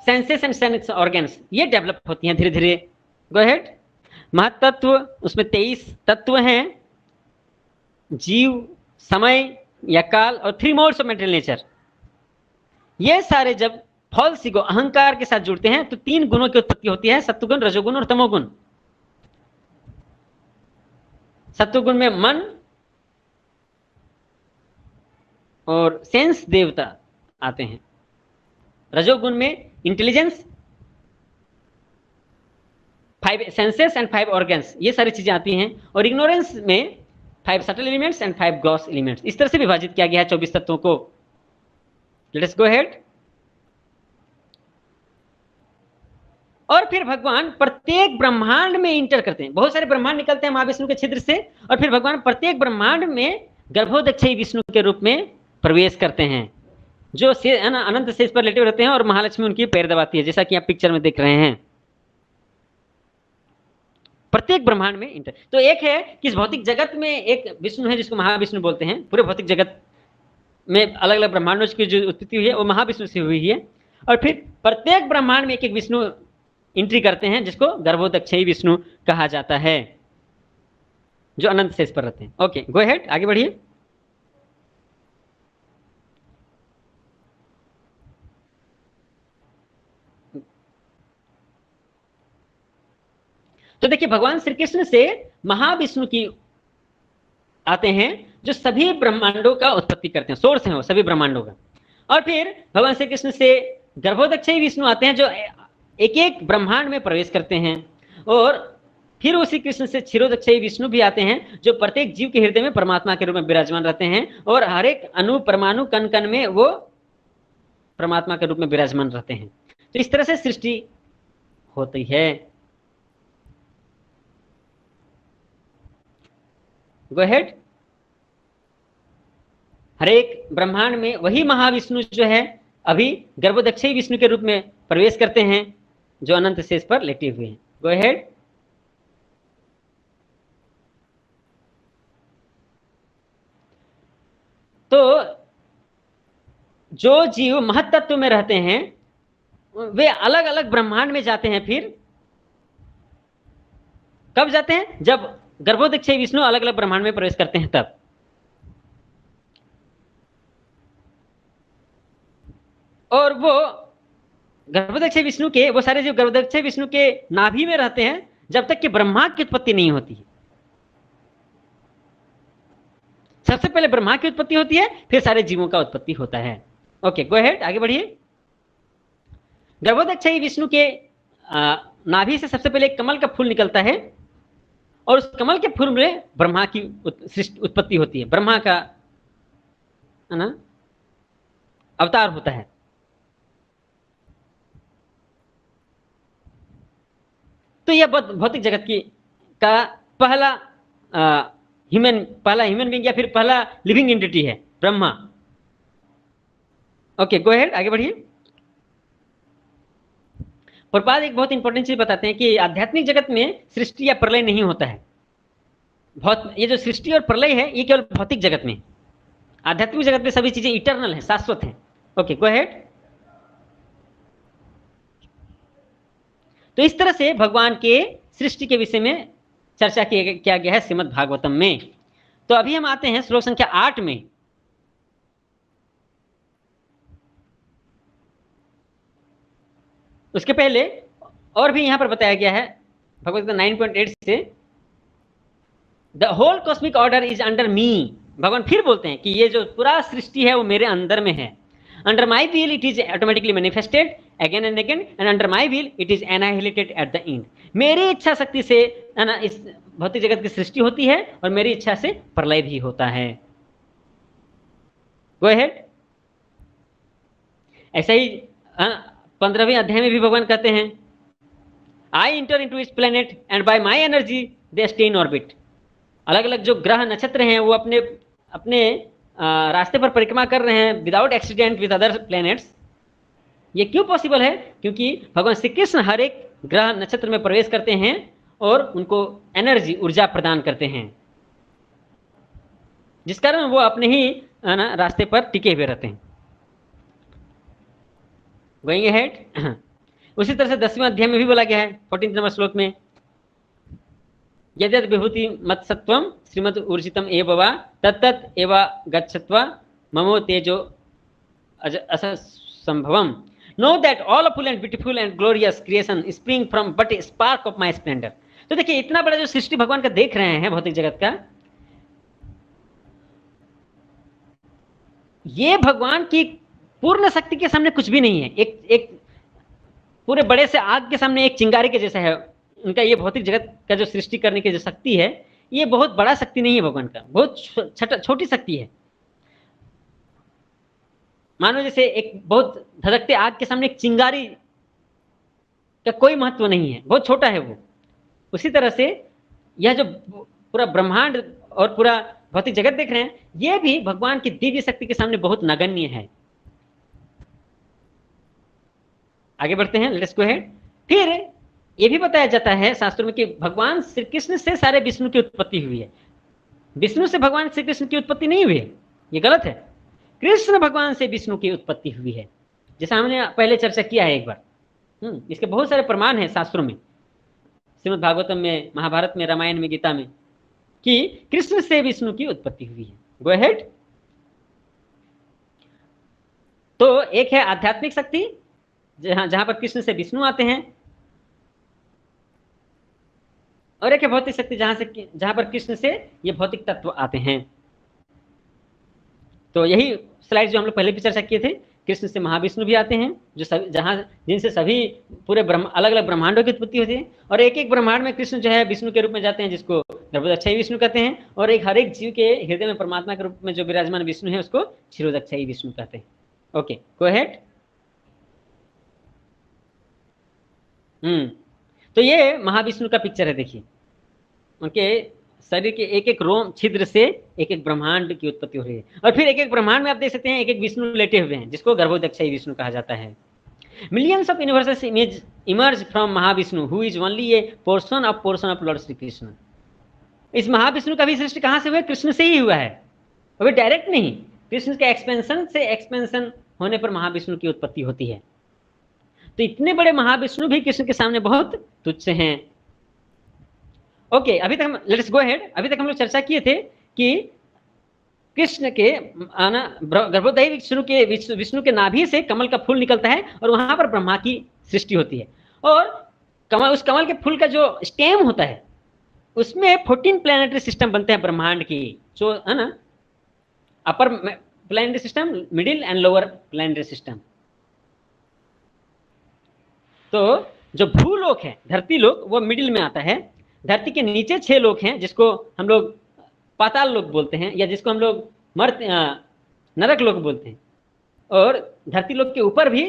सेंसेस एंड सेंस ऑर्गन्स, ये डेवलप होती हैं धीरे धीरे। Go ahead. महत्त्व, उसमें 23 तत्व हैं, जीव, समय या काल, और 3 मोड्स ऑफ मेटेरियल नेचर। ये सारे जब फॉल्स ईगो, अहंकार के साथ जुड़ते हैं तो 3 गुणों की उत्पत्ति होती है, सत्वगुण, रजोगुण और तमोगुण। सत्वगुण में मन और सेंस देवता आते हैं, रजोगुण में इंटेलिजेंस, 5 सेंसेस एंड 5 ऑर्गन्स, ये सारी चीजें आती हैं, और इग्नोरेंस में 5 subtle elements and 5 gross elements. इस तरह से विभाजित किया गया है 24 तत्वों को। Late us go ahead. और फिर भगवान प्रत्येक ब्रह्मांड में इंटर करते हैं। बहुत सारे ब्रह्मांड निकलते हैं महाविष्णु के छिद्र से, और फिर भगवान प्रत्येक ब्रह्मांड में गर्भोदक्षयी विष्णु के रूप में प्रवेश करते हैं, जो अनंत शेष पर लेटे रहते हैं, और महालक्ष्मी उनकी पैर दबाती है, जैसा कि आप पिक्चर में देख रहे हैं। प्रत्येक ब्रह्मांड में इंटर। तो एक है कि इस भौतिक जगत में एक विष्णु है जिसको महाविष्णु बोलते हैं। पूरे भौतिक जगत में अलग अलग ब्रह्मांडों की जो उत्पत्ति हुई है वो महाविष्णु से हुई है, और फिर प्रत्येक ब्रह्मांड में एक एक विष्णु एंट्री करते हैं, जिसको गर्भोदक्षयी विष्णु कहा जाता है, जो अनंत शेष पर रहते हैं। ओके, गो अहेड, आगे बढ़िए। तो देखिए, भगवान श्री कृष्ण से महाविष्णु की आते हैं, जो सभी ब्रह्मांडों का उत्पत्ति करते हैं, सोर्स हैं वो सभी ब्रह्मांडों का। और फिर भगवान श्री कृष्ण से गर्भोदक्षयी विष्णु आते हैं, जो एक एक ब्रह्मांड में प्रवेश करते हैं। और फिर उसी कृष्ण से क्षीरोदक्षयी विष्णु भी आते हैं, जो प्रत्येक जीव के हृदय में परमात्मा के रूप में विराजमान रहते हैं, और हर एक अणु, परमाणु, कण कण में वो परमात्मा के रूप में विराजमान रहते हैं। तो इस तरह से सृष्टि होती है। Go ahead. हर एक ब्रह्मांड में वही महाविष्णु जो है अभी गर्भोदक्षयी विष्णु के रूप में प्रवेश करते हैं, जो अनंत शेष पर लेटे हुए हैं। गो अहेड। तो जो जीव महत्त्व में रहते हैं वे अलग अलग ब्रह्मांड में जाते हैं। फिर कब जाते हैं? जब गर्भोदक्षयी विष्णु अलग अलग ब्रह्मांड में प्रवेश करते हैं तब। और वो गर्भोदक्षयी विष्णु के, वो सारे जीव गर्भोदक्षयी विष्णु के नाभि में रहते हैं जब तक कि ब्रह्मा की उत्पत्ति नहीं होती है। सबसे पहले ब्रह्मा की उत्पत्ति होती है, फिर सारे जीवों का उत्पत्ति होता है। ओके, गो अहेड, आगे बढ़िए। गर्भोदक्षयी विष्णु के नाभि से सबसे पहले एक कमल का फूल निकलता है, और उस कमल के फूल में ब्रह्मा की उत्पत्ति होती है। ब्रह्मा का है ना अवतार होता है। तो यह भौतिक जगत की का पहला ह्यूमन बीइंग या फिर पहला लिविंग एंटिटी है ब्रह्मा। ओके, गो अहेड, आगे बढ़िए। प्रभुपाद एक बहुत इंपॉर्टेंट चीज बताते हैं कि आध्यात्मिक जगत में सृष्टि या प्रलय नहीं होता है। ये जो सृष्टि और प्रलय है ये केवल भौतिक जगत में। आध्यात्मिक जगत में सभी चीजें इटर्नल है, शाश्वत है। Okay, go ahead. तो इस तरह से भगवान के सृष्टि के विषय में चर्चा किया गया है श्रीमद् भागवतम में। तो अभी हम आते हैं श्लोक संख्या 8 में। उसके पहले और भी यहां पर बताया गया है भगवत गीता 9.8 से, the whole cosmic order is under me. भगवान फिर बोलते हैं कि ये जो पूरा सृष्टि है वो मेरे अंदर में है। Under my will it is automatically manifested again and again, and under my will it is annihilated at the end. मेरी इच्छा शक्ति से है ना इस भौतिक जगत की सृष्टि होती है और मेरी इच्छा से प्रलय भी होता है। Go ahead. ऐसा ही 15वें अध्याय में भी भगवान कहते हैं, आई इंटर इनटू इस planet and by my energy they stay in orbit. अलग अलग जो ग्रह नक्षत्र हैं वो अपने अपने रास्ते पर परिक्रमा कर रहे हैं without accident with other planets. ये क्यों पॉसिबल है? क्योंकि भगवान श्री कृष्ण हर एक ग्रह नक्षत्र में प्रवेश करते हैं और उनको एनर्जी, ऊर्जा प्रदान करते हैं, जिस कारण वो अपने ही रास्ते पर टिके हुए रहते हैं। Going ahead. उसी तरह से 10वें अध्याय में भी बोला गया है 14 नंबर श्लोक में, यद्यद् विभूति मत्सत्वम श्रीमद् ऊर्जितम एव वा तत्तत् एव गच्छत्वा ममो तेजो असंभवम। Know that all awful and beautiful and glorious creation spring from but a spark of my splendour. तो देखिए इतना बड़ा जो सृष्टि भगवान का देख रहे हैं भौतिक जगत का, ये भगवान की पूर्ण शक्ति के सामने कुछ भी नहीं है। एक पूरे बड़े से आग के सामने एक चिंगारी के जैसा है उनका ये भौतिक जगत का जो सृष्टि करने की जो शक्ति है, ये बहुत बड़ा शक्ति नहीं है भगवान का, बहुत छोटी शक्ति है। मानो जैसे एक बहुत धधकते आग के सामने एक चिंगारी का कोई महत्व नहीं है, बहुत छोटा है वो। उसी तरह से यह जो पूरा ब्रह्मांड और पूरा भौतिक जगत देख रहे हैं, ये भी भगवान की दिव्य शक्ति के सामने बहुत नगण्य है। आगे बढ़ते हैं, लेट्स गो अहेड। फिर ये भी बताया जाता है शास्त्रों में कि भगवान श्री कृष्ण से सारे विष्णु की उत्पत्ति हुई है। विष्णु से भगवान श्री कृष्ण की उत्पत्ति नहीं हुई है, ये गलत है। कृष्ण भगवान से विष्णु की उत्पत्ति हुई है, जैसा हमने पहले चर्चा किया है एक बार। इसके बहुत सारे प्रमाण हैं शास्त्रों में, श्रीमद् भागवतम में, महाभारत में, रामायण में, गीता में, कि कृष्ण से विष्णु की उत्पत्ति हुई है। Go ahead. तो एक है आध्यात्मिक शक्ति जहां पर कृष्ण से विष्णु आते हैं, और एक है भौतिक शक्ति जहां पर कृष्ण से ये भौतिक तत्व आते हैं। तो यही स्लाइड जो हम लोग पहले भी चर्चा किए थे, कृष्ण से महाविष्णु भी आते हैं जो जिनसे सभी पूरे अलग अलग ब्रह्मांडों की उत्पत्ति होती है। और एक एक ब्रह्मांड में कृष्ण जो है विष्णु के रूप में जाते हैं, जिसको गर्भोदक्षायी विष्णु कहते हैं। और हर एक जीव के हृदय में परमात्मा के रूप में जो विराजमान विष्णु है उसको क्षीरोदक्षायी विष्णु कहते हैं। Okay, go ahead. तो ये महाविष्णु का पिक्चर है। देखिए उनके शरीर के एक एक रोम छिद्र से एक एक ब्रह्मांड की उत्पत्ति हो रही है। और फिर एक एक ब्रह्मांड में आप देख सकते हैं एक एक विष्णु लेटे हुए हैं, जिसको गर्भोदक्षायी विष्णु कहा जाता है। Millions of universes emerge from Mahavishnu who is only A portion of Lord Shri Krishna. इस महाविष्णु का भी सृष्टि कहां से हुआ? कृष्ण से ही हुआ है, अभी डायरेक्ट नहीं। कृष्ण के एक्सपेंशन होने पर महाविष्णु की उत्पत्ति होती है। तो इतने बड़े महाविष्णु भी कृष्ण के सामने बहुत तुच्छ हैं। ओके, अभी तक हम लेट्स गो अहेड। अभी तक हम लोग चर्चा किए थे कि कृष्ण के गर्भोदयी विष्णु के नाभि से कमल का फूल निकलता है और वहां पर ब्रह्मा की सृष्टि होती है। और उस कमल के फूल का जो स्टेम होता है उसमें 14 प्लैनेटरी सिस्टम बनते हैं ब्रह्मांड की, जो है ना upper planetary system, middle and lower planetary system. तो जो भूलोक है, धरती लोक, वो मिडिल में आता है। धरती के नीचे 6 लोक हैं जिसको हम लोग पाताल लोक बोलते हैं, या जिसको हम लोग नरक लोक बोलते हैं। और धरती लोक के ऊपर भी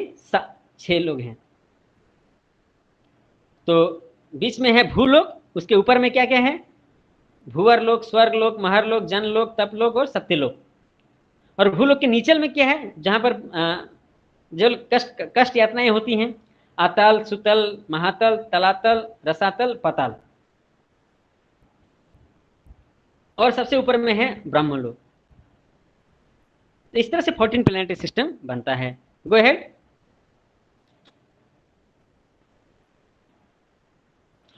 6 लोग हैं। तो बीच में है भूलोक, उसके ऊपर में क्या क्या है? भूवर लोक, स्वर्ग लोक, महर लोक, जन लोक, तप लोक और सत्य लोक। और भूलोक के नीचे में क्या है? जहां पर जो कष्ट यातनाएं होती हैं, आतल, सुतल, महातल, तलातल, रसातल, पताल। और सबसे ऊपर में है ब्रह्मलोक। तो इस तरह से 14 प्लैनेटरी सिस्टम बनता है। Go ahead.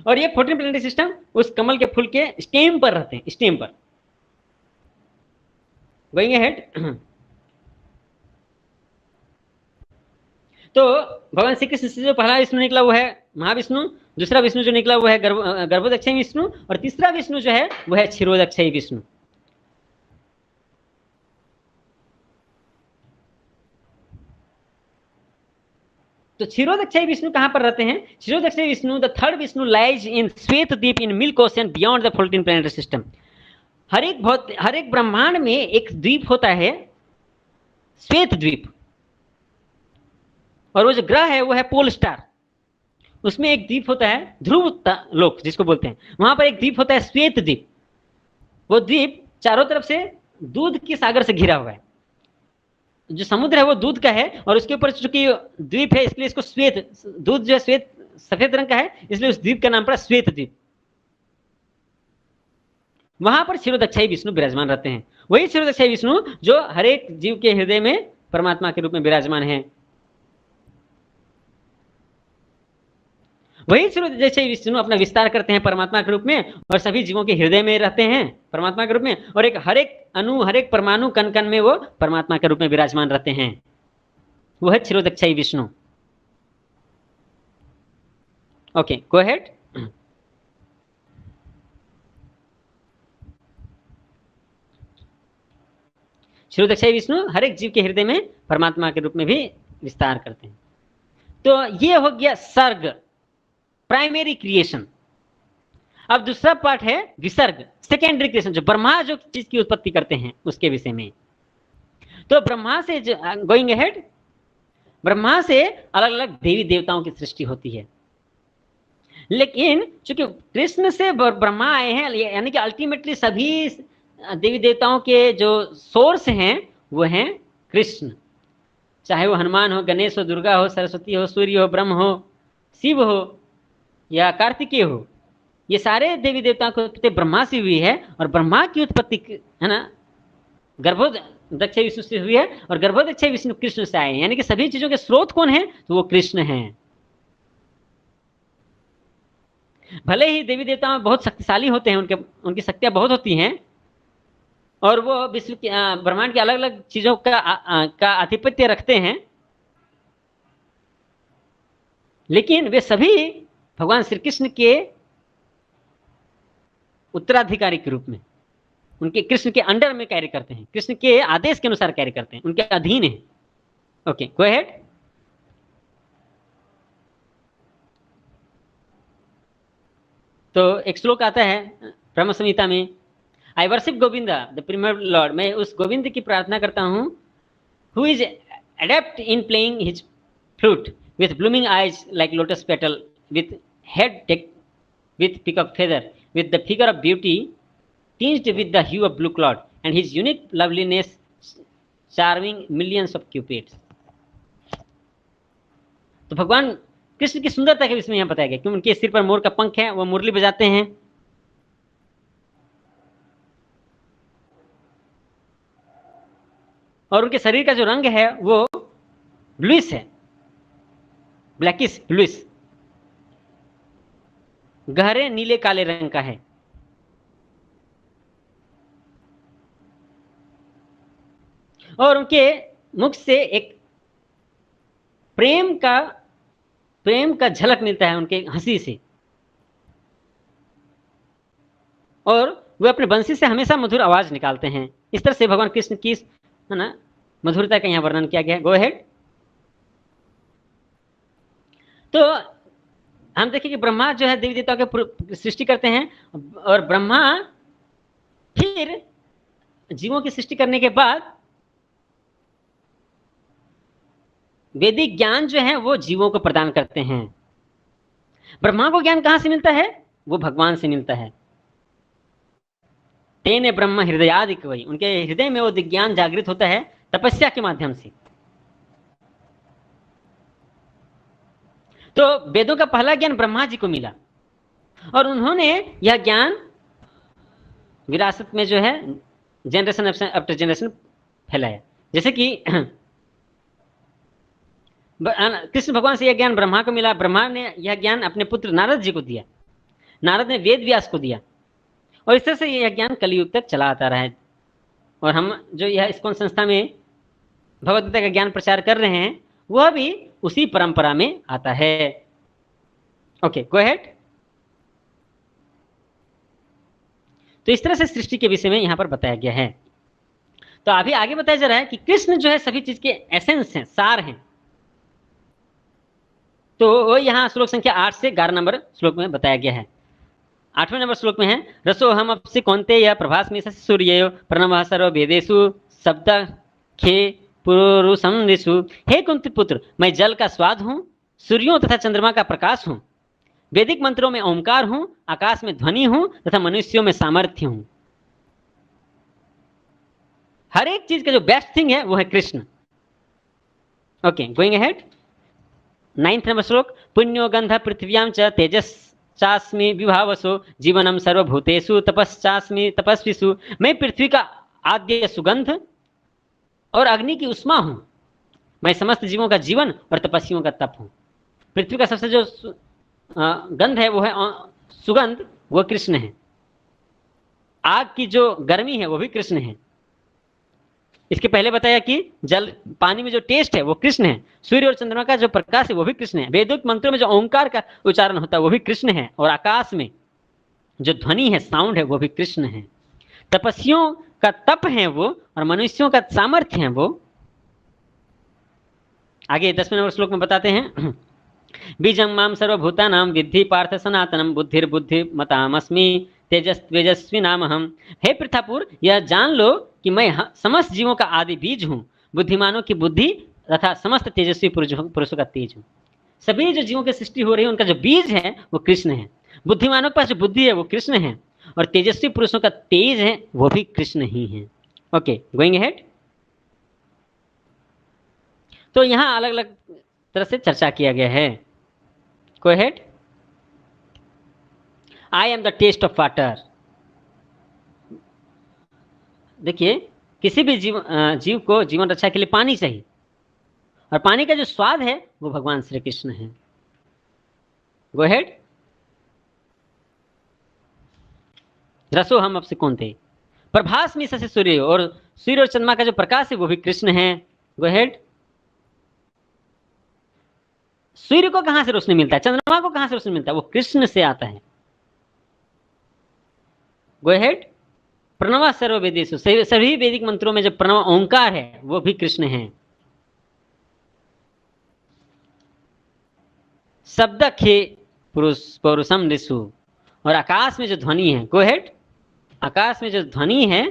और ये 14 प्लैनेटरी सिस्टम उस कमल के फूल के स्टेम पर रहते हैं, स्टेम पर। गोइंग अहेड, तो भगवान श्री कृष्ण से जो पहला विष्णु निकला वो है महाविष्णु, दूसरा विष्णु जो निकला वो है गर्भोदक्षयी विष्णु, और तीसरा विष्णु जो है वो है क्षीरोदक्षयी विष्णु। तो क्षीरोदक्षयी विष्णु कहां पर रहते हैं? Kshirodakshayi Vishnu, the third Vishnu lies in Shweta Dweep in milk ocean beyond the 14 planetary system. हर एक ब्रह्मांड में एक द्वीप होता है, श्वेत द्वीप, और वो जो ग्रह है वो है पोल स्टार। उसमें एक द्वीप होता है ध्रुव लोक जिसको बोलते हैं, वहां पर एक द्वीप होता है श्वेत द्वीप। वो द्वीप चारों तरफ से दूध के सागर से घिरा हुआ है, जो समुद्र है वो दूध का है, और उसके ऊपर चूंकि द्वीप है इसलिए इसको श्वेत, दूध जो है श्वेत सफेद रंग का है, इसलिए उस द्वीप का नाम पड़ा श्वेत द्वीप। वहां पर क्षीरोदक्षयी विष्णु विराजमान रहते हैं। वही क्षीरोदक्षयी विष्णु जो हर एक जीव के हृदय में परमात्मा के रूप में विराजमान है। वही क्षीरोदक्षयी विष्णु अपना विस्तार करते हैं परमात्मा के रूप में, और सभी जीवों के हृदय में रहते हैं परमात्मा के रूप में, और एक हर एक अणु, हर एक परमाणु, कण कण में वो परमात्मा के रूप में विराजमान रहते हैं। वो है Kshirodakshayi Vishnu. Okay, go ahead. Kshirodakshayi Vishnu हर एक जीव के हृदय में परमात्मा के रूप में भी विस्तार करते हैं। तो ये हो गया सर्ग, प्राइमरी क्रिएशन। अब दूसरा पार्ट है विसर्ग, सेकेंडरी क्रिएशन, जो ब्रह्मा जो चीज की उत्पत्ति करते हैं उसके विषय में। तो ब्रह्मा से, गोइंग अहेड, ब्रह्मा से अलग अलग देवी देवताओं की सृष्टि होती है। लेकिन चूंकि कृष्ण से ब्रह्मा आए हैं, यानी कि अल्टीमेटली सभी देवी देवताओं के जो सोर्स हैं वो हैं कृष्ण। चाहे वो हनुमान हो, गणेश हो, दुर्गा हो, सरस्वती हो, सूर्य हो, ब्रह्म हो, शिव हो या कार्तिकेय हो, ये सारे देवी देवताओं की उत्पत्ति ब्रह्मा से हुई है। और ब्रह्मा की उत्पत्ति है ना गर्भोदक्षयी विष्णु से हुई है, और गर्भोदक्षयी विष्णु कृष्ण से आए हैं। यानी कि सभी चीजों के स्रोत कौन है? तो वो कृष्ण हैं। भले ही देवी देवता बहुत शक्तिशाली होते हैं, उनकी शक्तियां बहुत होती हैं, और वो विश्व ब्रह्मांड की अलग अलग चीजों का आधिपत्य रखते हैं, लेकिन वे सभी भगवान श्री कृष्ण के उत्तराधिकारी के रूप में, उनके कृष्ण के अंडर में कार्य करते हैं, कृष्ण के आदेश के अनुसार कार्य करते हैं, उनके अधीन है। Okay, go ahead. तो एक श्लोक आता है ब्रह्म संहिता में, I worship Govinda the premier lord, मैं उस गोविंद की प्रार्थना करता हूं, who is adept in playing his flute with blooming eyes like lotus petal, with head decked with peacock feather, with the figure of beauty tinged with the hue of blue cloud, and his unique loveliness charming millions of cupids। तो भगवान कृष्ण की सुंदरता के विषय में यहाँ बताया गया, क्यों उनके सिर पर मोर का पंख है, वो मुरली बजाते हैं, और उनके शरीर का जो रंग है वो ब्लूइश है, ब्लैकिश ब्लूइश, गहरे नीले काले रंग का है। और उनके मुख से एक प्रेम का झलक मिलता है उनके हंसी से, और वे अपने बंसी से हमेशा मधुर आवाज निकालते हैं। इस तरह से भगवान कृष्ण की है ना मधुरता का यहाँ वर्णन किया गया है। Go ahead. तो हम देखिए कि ब्रह्मा जो है देवी देवताओं की सृष्टि करते हैं, और ब्रह्मा फिर जीवों की सृष्टि करने के बाद वैदिक ज्ञान जो है वो जीवों को प्रदान करते हैं। ब्रह्मा को ज्ञान कहां से मिलता है? वो भगवान से मिलता है। तेने ब्रह्म हृदयादिक वही, उनके हृदय में वो ज्ञान जागृत होता है तपस्या के माध्यम से। तो वेदों का पहला ज्ञान ब्रह्मा जी को मिला, और उन्होंने यह ज्ञान विरासत में जो है जनरेशन आफ्टर जनरेशन फैलाया। जैसे कि कृष्ण भगवान से यह ज्ञान ब्रह्मा को मिला, ब्रह्मा ने यह ज्ञान अपने पुत्र नारद जी को दिया, नारद ने वेद व्यास को दिया, और इस तरह से यह ज्ञान कलयुग तक चला आता रहा है। और हम जो यह इस्कॉन संस्था में भगवद गीता का ज्ञान प्रचार कर रहे हैं, वह भी उसी परंपरा में आता है। Okay, go ahead. तो इस तरह से सृष्टि के विषय में यहां पर बताया गया है। तो अभी आगे बताया जा रहा है कि कृष्ण जो है सभी चीज के एसेंस हैं, सार हैं। तो वो यहाँ श्लोक संख्या 8 से 11 नंबर श्लोक में बताया गया है। 8वें नंबर श्लोक में है, रसो हम अपसि कौन्तेय प्रभास्मि सूर्य प्रणव सर्व वेदेषु शब्द खे पुरुषम ऋषु। हे कुंती पुत्र, मैं जल का स्वाद हूं, सूर्यों तथा चंद्रमा का प्रकाश हूं, वैदिक मंत्रों में ओंकार हूं, आकाश में ध्वनि हूं तथा मनुष्यों में सामर्थ्य हूं। हर एक चीज का जो बेस्ट थिंग है वो है Krishna. Okay, going ahead. 9th number श्लोक, पुण्यो गंध पृथ्व्याम च तेजश्चास्मि विभावसो जीवनम सर्वभूतेषु तपश्चास्मि तपस्विषु। मैं पृथ्वी का आद्य सुगंध और अग्नि की उष्मा हूं। मैं समस्त जीवों का जीवन और तपस्वियों का तप हूं। पृथ्वी का सबसे जो गंध है वो है सुगंध, वो कृष्ण है। आग की जो गर्मी है वो भी कृष्ण है। इसके पहले बताया कि जल पानी में जो टेस्ट है वो कृष्ण है। सूर्य और चंद्रमा का जो प्रकाश है वो भी कृष्ण है। वैदिक मंत्रों में जो ओंकार का उच्चारण होता है वो भी कृष्ण है। और आकाश में जो ध्वनि है, साउंड है, वो भी कृष्ण है। तपस्वियों का तप है वो, और मनुष्यों का सामर्थ्य है वो। आगे 10वें नंबर श्लोक में बताते हैं, बीजं माम सर्वभूतानां विद्धि पार्थ सनातनम बुद्धिर्बुद्धिमतामस्मि तेजस्वी नाम हम। हे पृथापुर, यह जान लो कि मैं समस्त जीवों का आदि बीज हूं, बुद्धिमानों की बुद्धि तथा समस्त तेजस्वी पुरुषों का तेज हूं। सभी जो जीवों की सृष्टि हो रही है उनका जो बीज है वो कृष्ण है। बुद्धिमानों के पास जो बुद्धि है वो कृष्ण है, और तेजस्वी पुरुषों का तेज है वो भी कृष्ण ही है। Okay, going ahead. तो यहां अलग अलग तरह से चर्चा किया गया है। Go ahead. I am the taste of water. देखिए, किसी भी जीव को जीवन रक्षा के लिए पानी चाहिए, और पानी का जो स्वाद है वो भगवान श्री कृष्ण है। Go ahead. रसो हम अपसि कौन्तेय प्रभास्मि शशि सूर्य, और सूर्य और चंद्रमा का जो प्रकाश है वो भी कृष्ण है। Go ahead. सूर्य को कहां से रोशनी मिलता है, चंद्रमा को कहां से रोशनी मिलता है, वो कृष्ण से आता है। Go ahead. प्रणव सर्व वेदेषु, सभी वैदिक मंत्रों में जो प्रणव ओंकार है वो भी कृष्ण है। शब्द खे पुरुषम ऋषु, और आकाश में जो ध्वनि है, गो अहेड, आकाश में जो ध्वनि है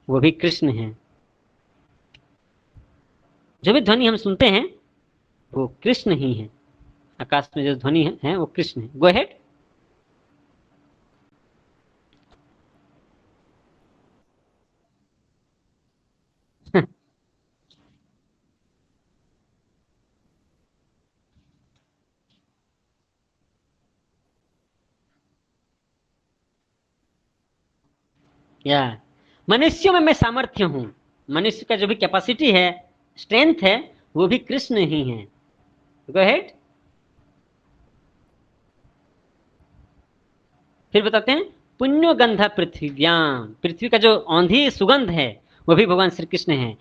वो भी कृष्ण है। जो भी ध्वनि हम सुनते हैं वो कृष्ण ही है। आकाश में जो ध्वनि है वो कृष्ण है। Go ahead. या मनुष्यों में मैं सामर्थ्य हूं। मनुष्य का जो भी कैपेसिटी है, स्ट्रेंथ है, वो भी कृष्ण ही है। Go ahead. फिर बताते हैं, पुण्यो गंधा पृथ्व्याम, पृथ्वी का जो औंधी सुगंध है वो भी भगवान श्री कृष्ण है।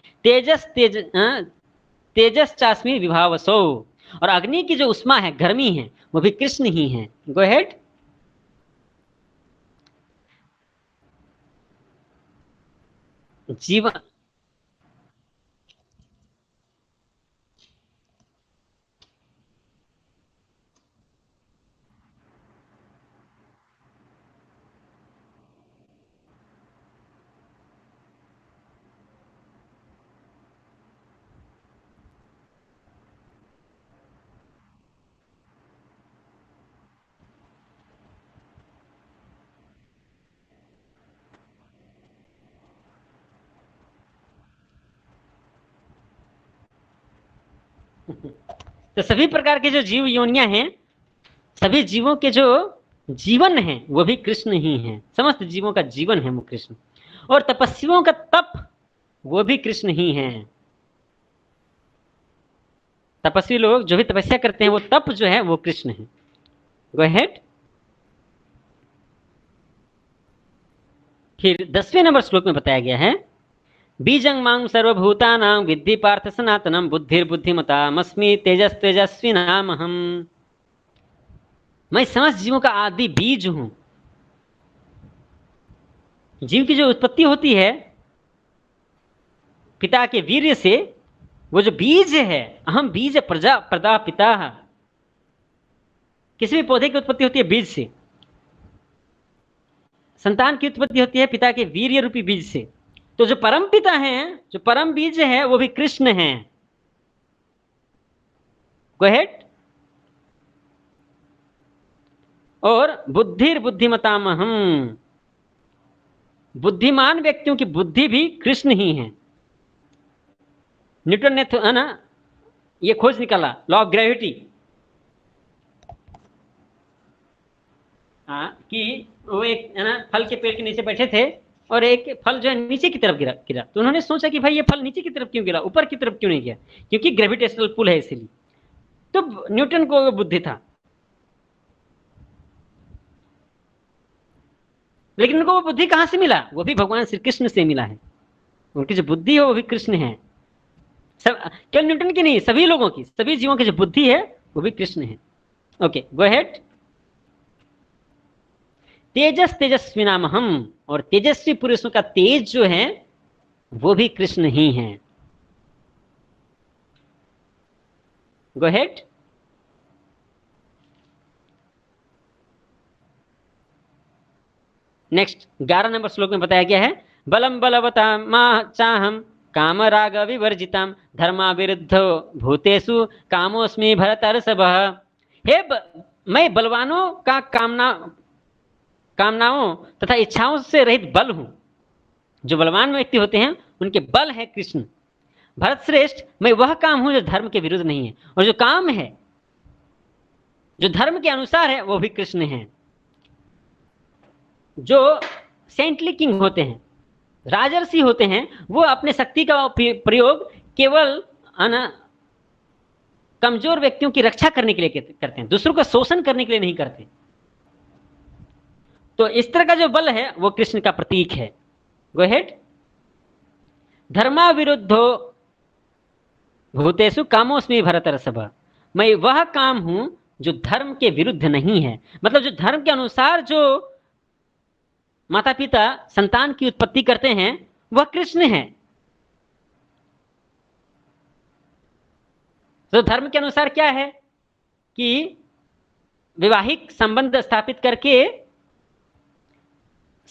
तेजस चास्मी विभावसो, और अग्नि की जो उष्मा है, गर्मी है, वो भी कृष्ण ही है। Go ahead. जीवन तो सभी प्रकार के जो जीव योनियां हैं, सभी जीवों के जो जीवन है वो भी कृष्ण ही है। समस्त जीवों का जीवन है वो कृष्ण, और तपस्वियों का तप वो भी कृष्ण ही है। तपस्वी लोग जो भी तपस्या करते हैं वो तप जो है वो कृष्ण है। Go ahead. फिर 10वें नंबर श्लोक में बताया गया है, बीजं मां सर्वभूतानां विद्धि पार्थ सनातनम बुद्धिर्बुद्धिमतामस्मि तेजस्तेजस्विनामहम। मैं समस्त जीवों का आदि बीज हूं। जीव की जो उत्पत्ति होती है पिता के वीर्य से, वो जो बीज है, अहम बीज प्रजा प्रदा पिता। किसी भी पौधे की उत्पत्ति होती है बीज से, संतान की उत्पत्ति होती है पिता के वीर्य रूपी बीज से। तो जो परम पिता हैं, जो परम बीज है, वो भी कृष्ण हैं। गो अहेड। और बुद्धिर्बुद्धिमतामहम, बुद्धिमान व्यक्तियों की बुद्धि भी कृष्ण ही है। न्यूटन ने है ना ये खोज निकाला, लॉ ऑफ ग्रेविटी, कि वो एक है ना फल के पेड़ के नीचे बैठे थे और एक फल जो है नीचे की तरफ गिरा। तो उन्होंने सोचा कि भाई ये फल नीचे की तरफ क्यों गिरा, ऊपर की तरफ क्यों नहीं गया, क्योंकि ग्रेविटेशनल पुल है इसीलिए। तो न्यूटन को बुद्धि था, लेकिन उनको वो बुद्धि कहां से मिला, वो भी भगवान श्री कृष्ण से मिला है। उनकी जो बुद्धि है वो भी कृष्ण है। सब केवल न्यूटन की नहीं, सभी लोगों की, सभी जीवों की जो बुद्धि है वो भी कृष्ण है। Okay, go ahead. तेजस तेजस्विनामहम, और तेजस्वी पुरुषों का तेज जो है वो भी कृष्ण ही है। Go ahead. Next 11 number shloka में बताया गया है, बलम बलवता चाहम काम राग विवर्जिताम धर्मा विरुद्ध भूतेषु कामोस्मि भरतर्षभः। हे मैं बलवानों का कामनाओं तथा इच्छाओं से रहित बल हूं। जो बलवान व्यक्ति होते हैं उनके बल है कृष्ण। भरत श्रेष्ठ, मैं वह काम हूं जो धर्म के विरुद्ध नहीं है, और जो काम है जो धर्म के अनुसार है वो भी कृष्ण है। जो सेंटली किंग होते हैं, राजर्षि होते हैं, वो अपने शक्ति का प्रयोग केवल कमजोर व्यक्तियों की रक्षा करने के लिए करते हैं, दूसरों का शोषण करने के लिए नहीं करते। तो इस तरह का जो बल है वो कृष्ण का प्रतीक है। Go ahead. धर्मा विरुद्धो भूतेषु कामोस्मि भरतर्षभ, मैं वह काम हूं जो धर्म के विरुद्ध नहीं है। मतलब जो धर्म के अनुसार जो माता पिता संतान की उत्पत्ति करते हैं वह कृष्ण है। तो धर्म के अनुसार क्या है कि वैवाहिक संबंध स्थापित करके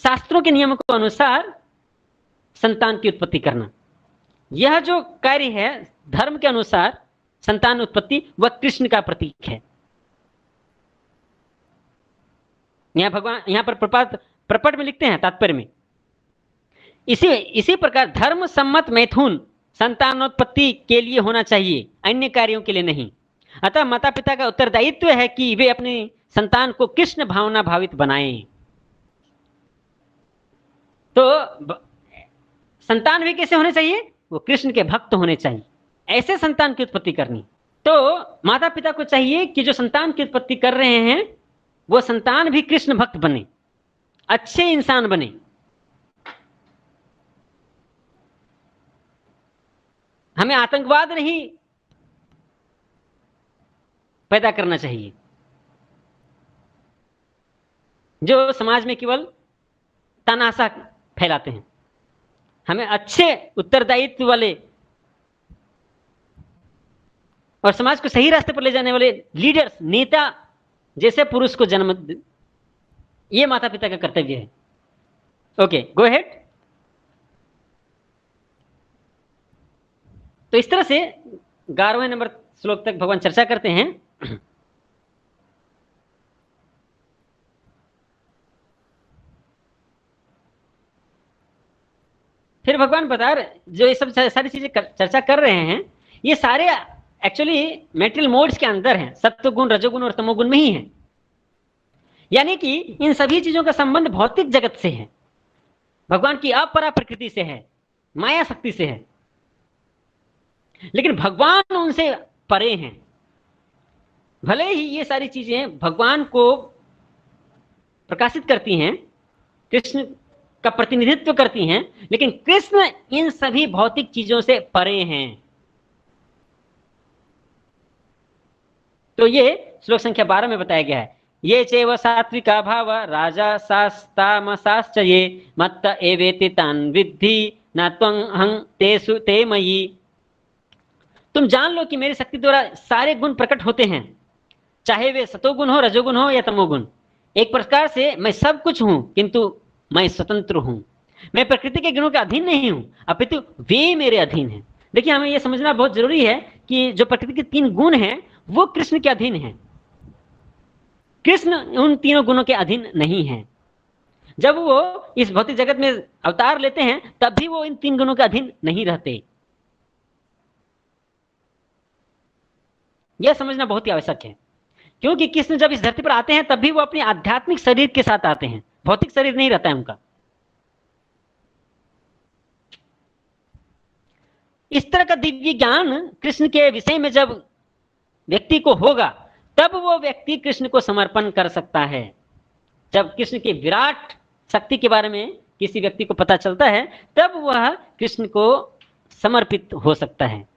शास्त्रों के नियमों के अनुसार संतान की उत्पत्ति करना, यह जो कार्य है धर्म के अनुसार संतान उत्पत्ति, वह कृष्ण का प्रतीक है। यहां भगवान यहां पर प्रपट में लिखते हैं तात्पर्य में, इसी प्रकार धर्म सम्मत मैथुन संतानोत्पत्ति के लिए होना चाहिए, अन्य कार्यों के लिए नहीं। अतः माता पिता का उत्तरदायित्व है कि वे अपनी संतान को कृष्ण भावना भावित बनाएं। तो संतान भी कैसे होने चाहिए, वो कृष्ण के भक्त होने चाहिए, ऐसे संतान की उत्पत्ति करनी। तो माता पिता को चाहिए कि जो संतान की उत्पत्ति कर रहे हैं वो संतान भी कृष्ण भक्त बने, अच्छे इंसान बने। हमें आतंकवाद नहीं पैदा करना चाहिए जो समाज में केवल तनाशा फैलाते हैं। हमें अच्छे उत्तरदायित्व वाले और समाज को सही रास्ते पर ले जाने वाले लीडर्स, नेता जैसे पुरुष को जन्म, ये माता पिता का कर्तव्य है। Okay, go ahead. तो इस तरह से 11वें नंबर श्लोक तक भगवान चर्चा करते हैं। फिर भगवान बता रहे, जो ये सब सारी चीजें चर्चा कर रहे हैं, ये सारे एक्चुअली मेटेरियल मोड्स के अंदर हैं, सत्व गुण, रजोगुण और तमोगुण में ही है। यानी कि इन सभी चीजों का संबंध भौतिक जगत से है, भगवान की अपरा प्रकृति से है, माया शक्ति से है। लेकिन भगवान उनसे परे हैं। भले ही ये सारी चीजें भगवान को प्रकाशित करती हैं, कृष्ण का प्रतिनिधित्व करती हैं, लेकिन कृष्ण इन सभी भौतिक चीजों से परे हैं। तो ये श्लोक संख्या 12 में बताया गया है, ये चैव सात्विका भाव राजा सास्तामसाश्च ये मत्त एवेति तान् विद्धि न त्वं हं तेषु ते मयि। तुम जान लो कि मेरी शक्ति द्वारा सारे गुण प्रकट होते हैं, चाहे वे सतोगुण हो, रजोगुण हो या तमोगुण। एक प्रकार से मैं सब कुछ हूं, किंतु मैं स्वतंत्र हूं। मैं प्रकृति के गुणों के अधीन नहीं हूं, अपितु वे मेरे अधीन हैं। देखिए, हमें यह समझना बहुत जरूरी है कि जो प्रकृति के 3 गुण हैं वो कृष्ण के अधीन हैं। कृष्ण उन तीनों गुणों के अधीन नहीं है। जब वो इस भौतिक जगत में अवतार लेते हैं तब भी वो इन 3 गुणों के अधीन नहीं रहते। यह समझना बहुत ही आवश्यक है, क्योंकि कृष्ण जब इस धरती पर आते हैं तब भी वो अपने आध्यात्मिक शरीर के साथ आते हैं, भौतिक शरीर नहीं रहता है उनका। इस तरह का दिव्य ज्ञान कृष्ण के विषय में जब व्यक्ति को होगा तब वो व्यक्ति कृष्ण को समर्पण कर सकता है। जब कृष्ण की विराट शक्ति के बारे में किसी व्यक्ति को पता चलता है तब वह कृष्ण को समर्पित हो सकता है।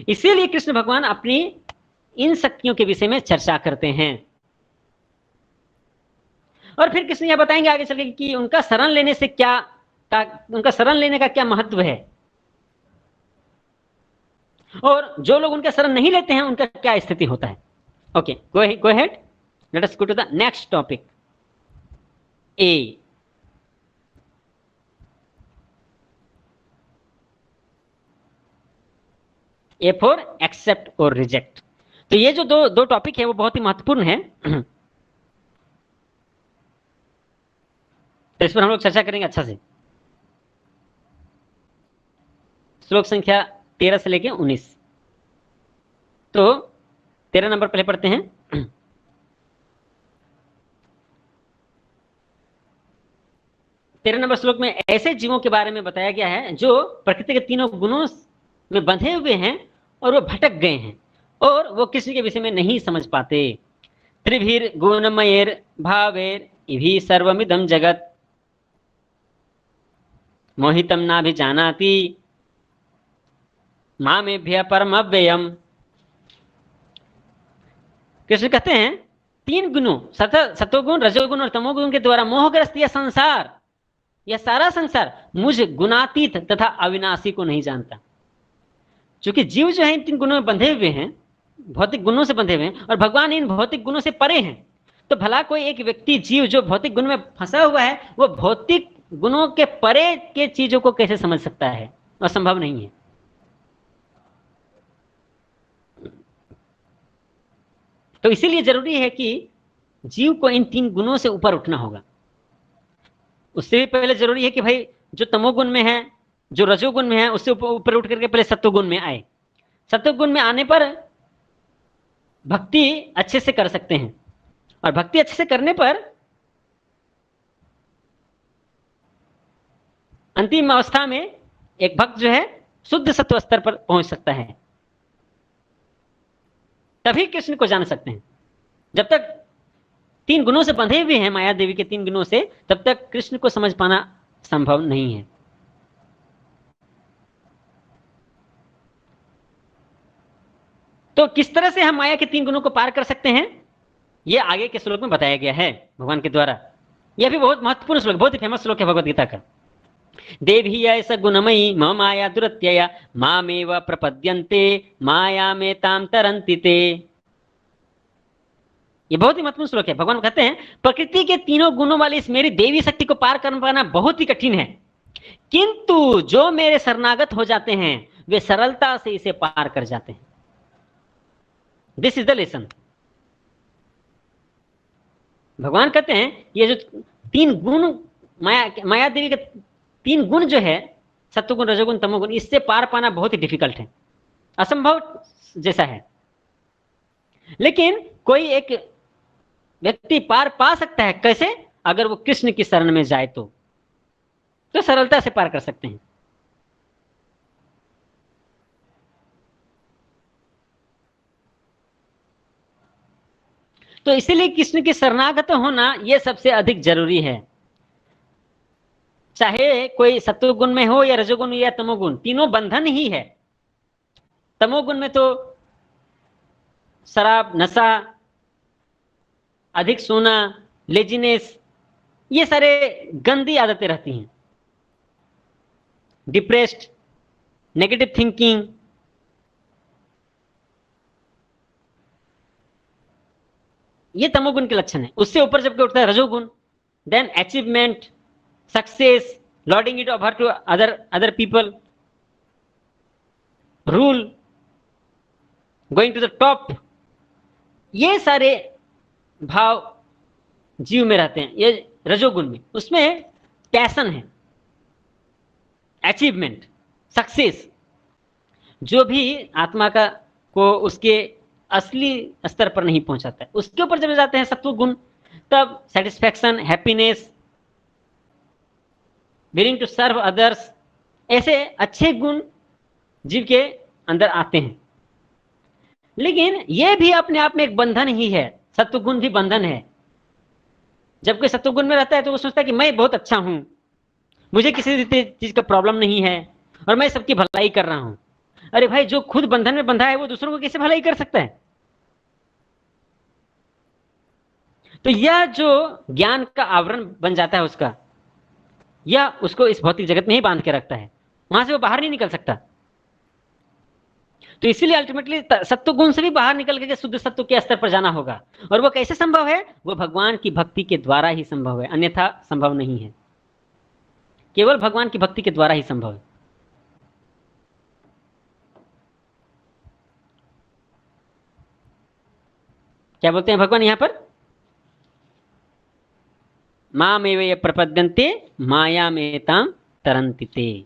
इसीलिए कृष्ण भगवान अपनी इन शक्तियों के विषय में चर्चा करते हैं। और फिर कृष्ण यह बताएंगे आगे चल के कि उनका शरण लेने से क्या, उनका शरण लेने का क्या महत्व है, और जो लोग उनका शरण नहीं लेते हैं उनका क्या स्थिति होता है। Okay, go ahead, let us go to the next topic. A for accept और रिजेक्ट। तो ये जो दो टॉपिक है वो बहुत ही महत्वपूर्ण है, तो इस पर हम लोग चर्चा करेंगे अच्छा से। श्लोक संख्या 13 से लेके 19। तो 13 नंबर पहले पढ़ते हैं। 13 नंबर श्लोक में ऐसे जीवों के बारे में बताया गया है जो प्रकृति के तीनों गुणों में बंधे हुए हैं और वो भटक गए हैं और वो किसी के विषय में नहीं समझ पाते। त्रिभिर गुणमयेर भावेर इभि सर्वमिदं जगत मोहितम नाभिजानाति मामेभ्य परमव्ययम्। कृष्ण कहते हैं 3 गुणों सतोगुण, रजोगुण और तमोगुण के द्वारा मोहग्रस्त यह संसार, यह सारा संसार मुझ गुणातीत तथा अविनाशी को नहीं जानता। क्योंकि जीव जो है इन 3 गुणों में बंधे हुए हैं, भौतिक गुणों से बंधे हुए हैं, और भगवान इन भौतिक गुणों से परे हैं। तो भला कोई एक व्यक्ति जीव जो भौतिक गुण में फंसा हुआ है वो भौतिक गुणों के परे के चीजों को कैसे समझ सकता है? असंभव नहीं है। तो इसीलिए जरूरी है कि जीव को इन 3 गुणों से ऊपर उठना होगा। उससे भी पहले जरूरी है कि भाई जो तमोगुण में है, जो रजोगुण में है, उससे ऊपर उठ करके पहले सत्वगुण में आए। सत्वगुण में आने पर भक्ति अच्छे से कर सकते हैं, और भक्ति अच्छे से करने पर अंतिम अवस्था में एक भक्त जो है शुद्ध सत्व स्तर पर पहुंच सकता है, तभी कृष्ण को जान सकते हैं। जब तक 3 गुणों से बंधे हुए हैं, माया देवी के 3 गुणों से, तब तक कृष्ण को समझ पाना संभव नहीं है। तो किस तरह से हम माया के 3 गुणों को पार कर सकते हैं, यह आगे के श्लोक में बताया गया है भगवान के द्वारा। यह भी बहुत महत्वपूर्ण श्लोक, बहुत ही फेमस श्लोक है भगवद गीता का। देवी ऐसा गुणमयी मम माया दुरत्यया मामेव प्रपद्यन्ते माया में ताम तरन्ति ते। ये बहुत ही महत्वपूर्ण श्लोक है। भगवान कहते हैं प्रकृति के 3 गुणों वाली इस मेरी देवी शक्ति को पार कर पाना बहुत ही कठिन है, किंतु जो मेरे शरणागत हो जाते हैं वे सरलता से इसे पार कर जाते हैं। This is the lesson. भगवान कहते हैं ये जो 3 गुण माया देवी के 3 गुण जो है, सत्वगुण, रजोगुण, तमोगुण, इससे पार पाना बहुत ही डिफिकल्ट है, असंभव जैसा है। लेकिन कोई एक व्यक्ति पार पा सकता है। कैसे? अगर वो कृष्ण की शरण में जाए तो सरलता से पार कर सकते हैं। तो इसीलिए कृष्ण की शरणागत होना यह सबसे अधिक जरूरी है। चाहे कोई सत्वगुण में हो या रजोगुण या तमोगुण, तीनों बंधन ही है। तमोगुण में तो शराब, नशा, अधिक सोना, लेजीनेस, ये सारे गंदी आदतें रहती हैं। डिप्रेस्ड, नेगेटिव थिंकिंग, ये तमोगुण के लक्षण है। उससे ऊपर जब उठता है रजोगुण, then achievement, success, lording it over to other people, rule, going to the top, ये सारे भाव जीव में रहते हैं, ये रजोगुण में। उसमें पैशन है, अचीवमेंट, सक्सेस, जो भी आत्मा का को उसके असली स्तर पर नहीं पहुंचाता है। उसके ऊपर जब जाते हैं सत्व गुण, तब satisfaction, happiness, willing to serve others, ऐसे अच्छे गुण जीव के अंदर आते हैं। लेकिन यह भी अपने आप में एक बंधन ही है, सत्व गुण भी बंधन है। जब कोई सत्व गुण में रहता है तो वो सोचता है कि मैं बहुत अच्छा हूं, मुझे किसी चीज का प्रॉब्लम नहीं है और मैं सबकी भलाई कर रहा हूं। अरे भाई, जो खुद बंधन में बंधा है वो दूसरों को कैसे भलाई कर सकता है? तो यह जो ज्ञान का आवरण बन जाता है उसका, यह उसको इस भौतिक जगत में ही बांध के रखता है, वहां से वो बाहर नहीं निकल सकता। तो इसीलिए अल्टीमेटली सत्व गुण से भी बाहर निकल के शुद्ध सत्व के स्तर पर जाना होगा। और वो कैसे संभव है? वो भगवान की भक्ति के द्वारा ही संभव है, अन्यथा संभव नहीं है। केवल भगवान की भक्ति के द्वारा ही संभव है। क्या बोलते हैं भगवान यहां पर? मामेव ये प्रपद्यन्ते मायामेतां तरन्ति ते।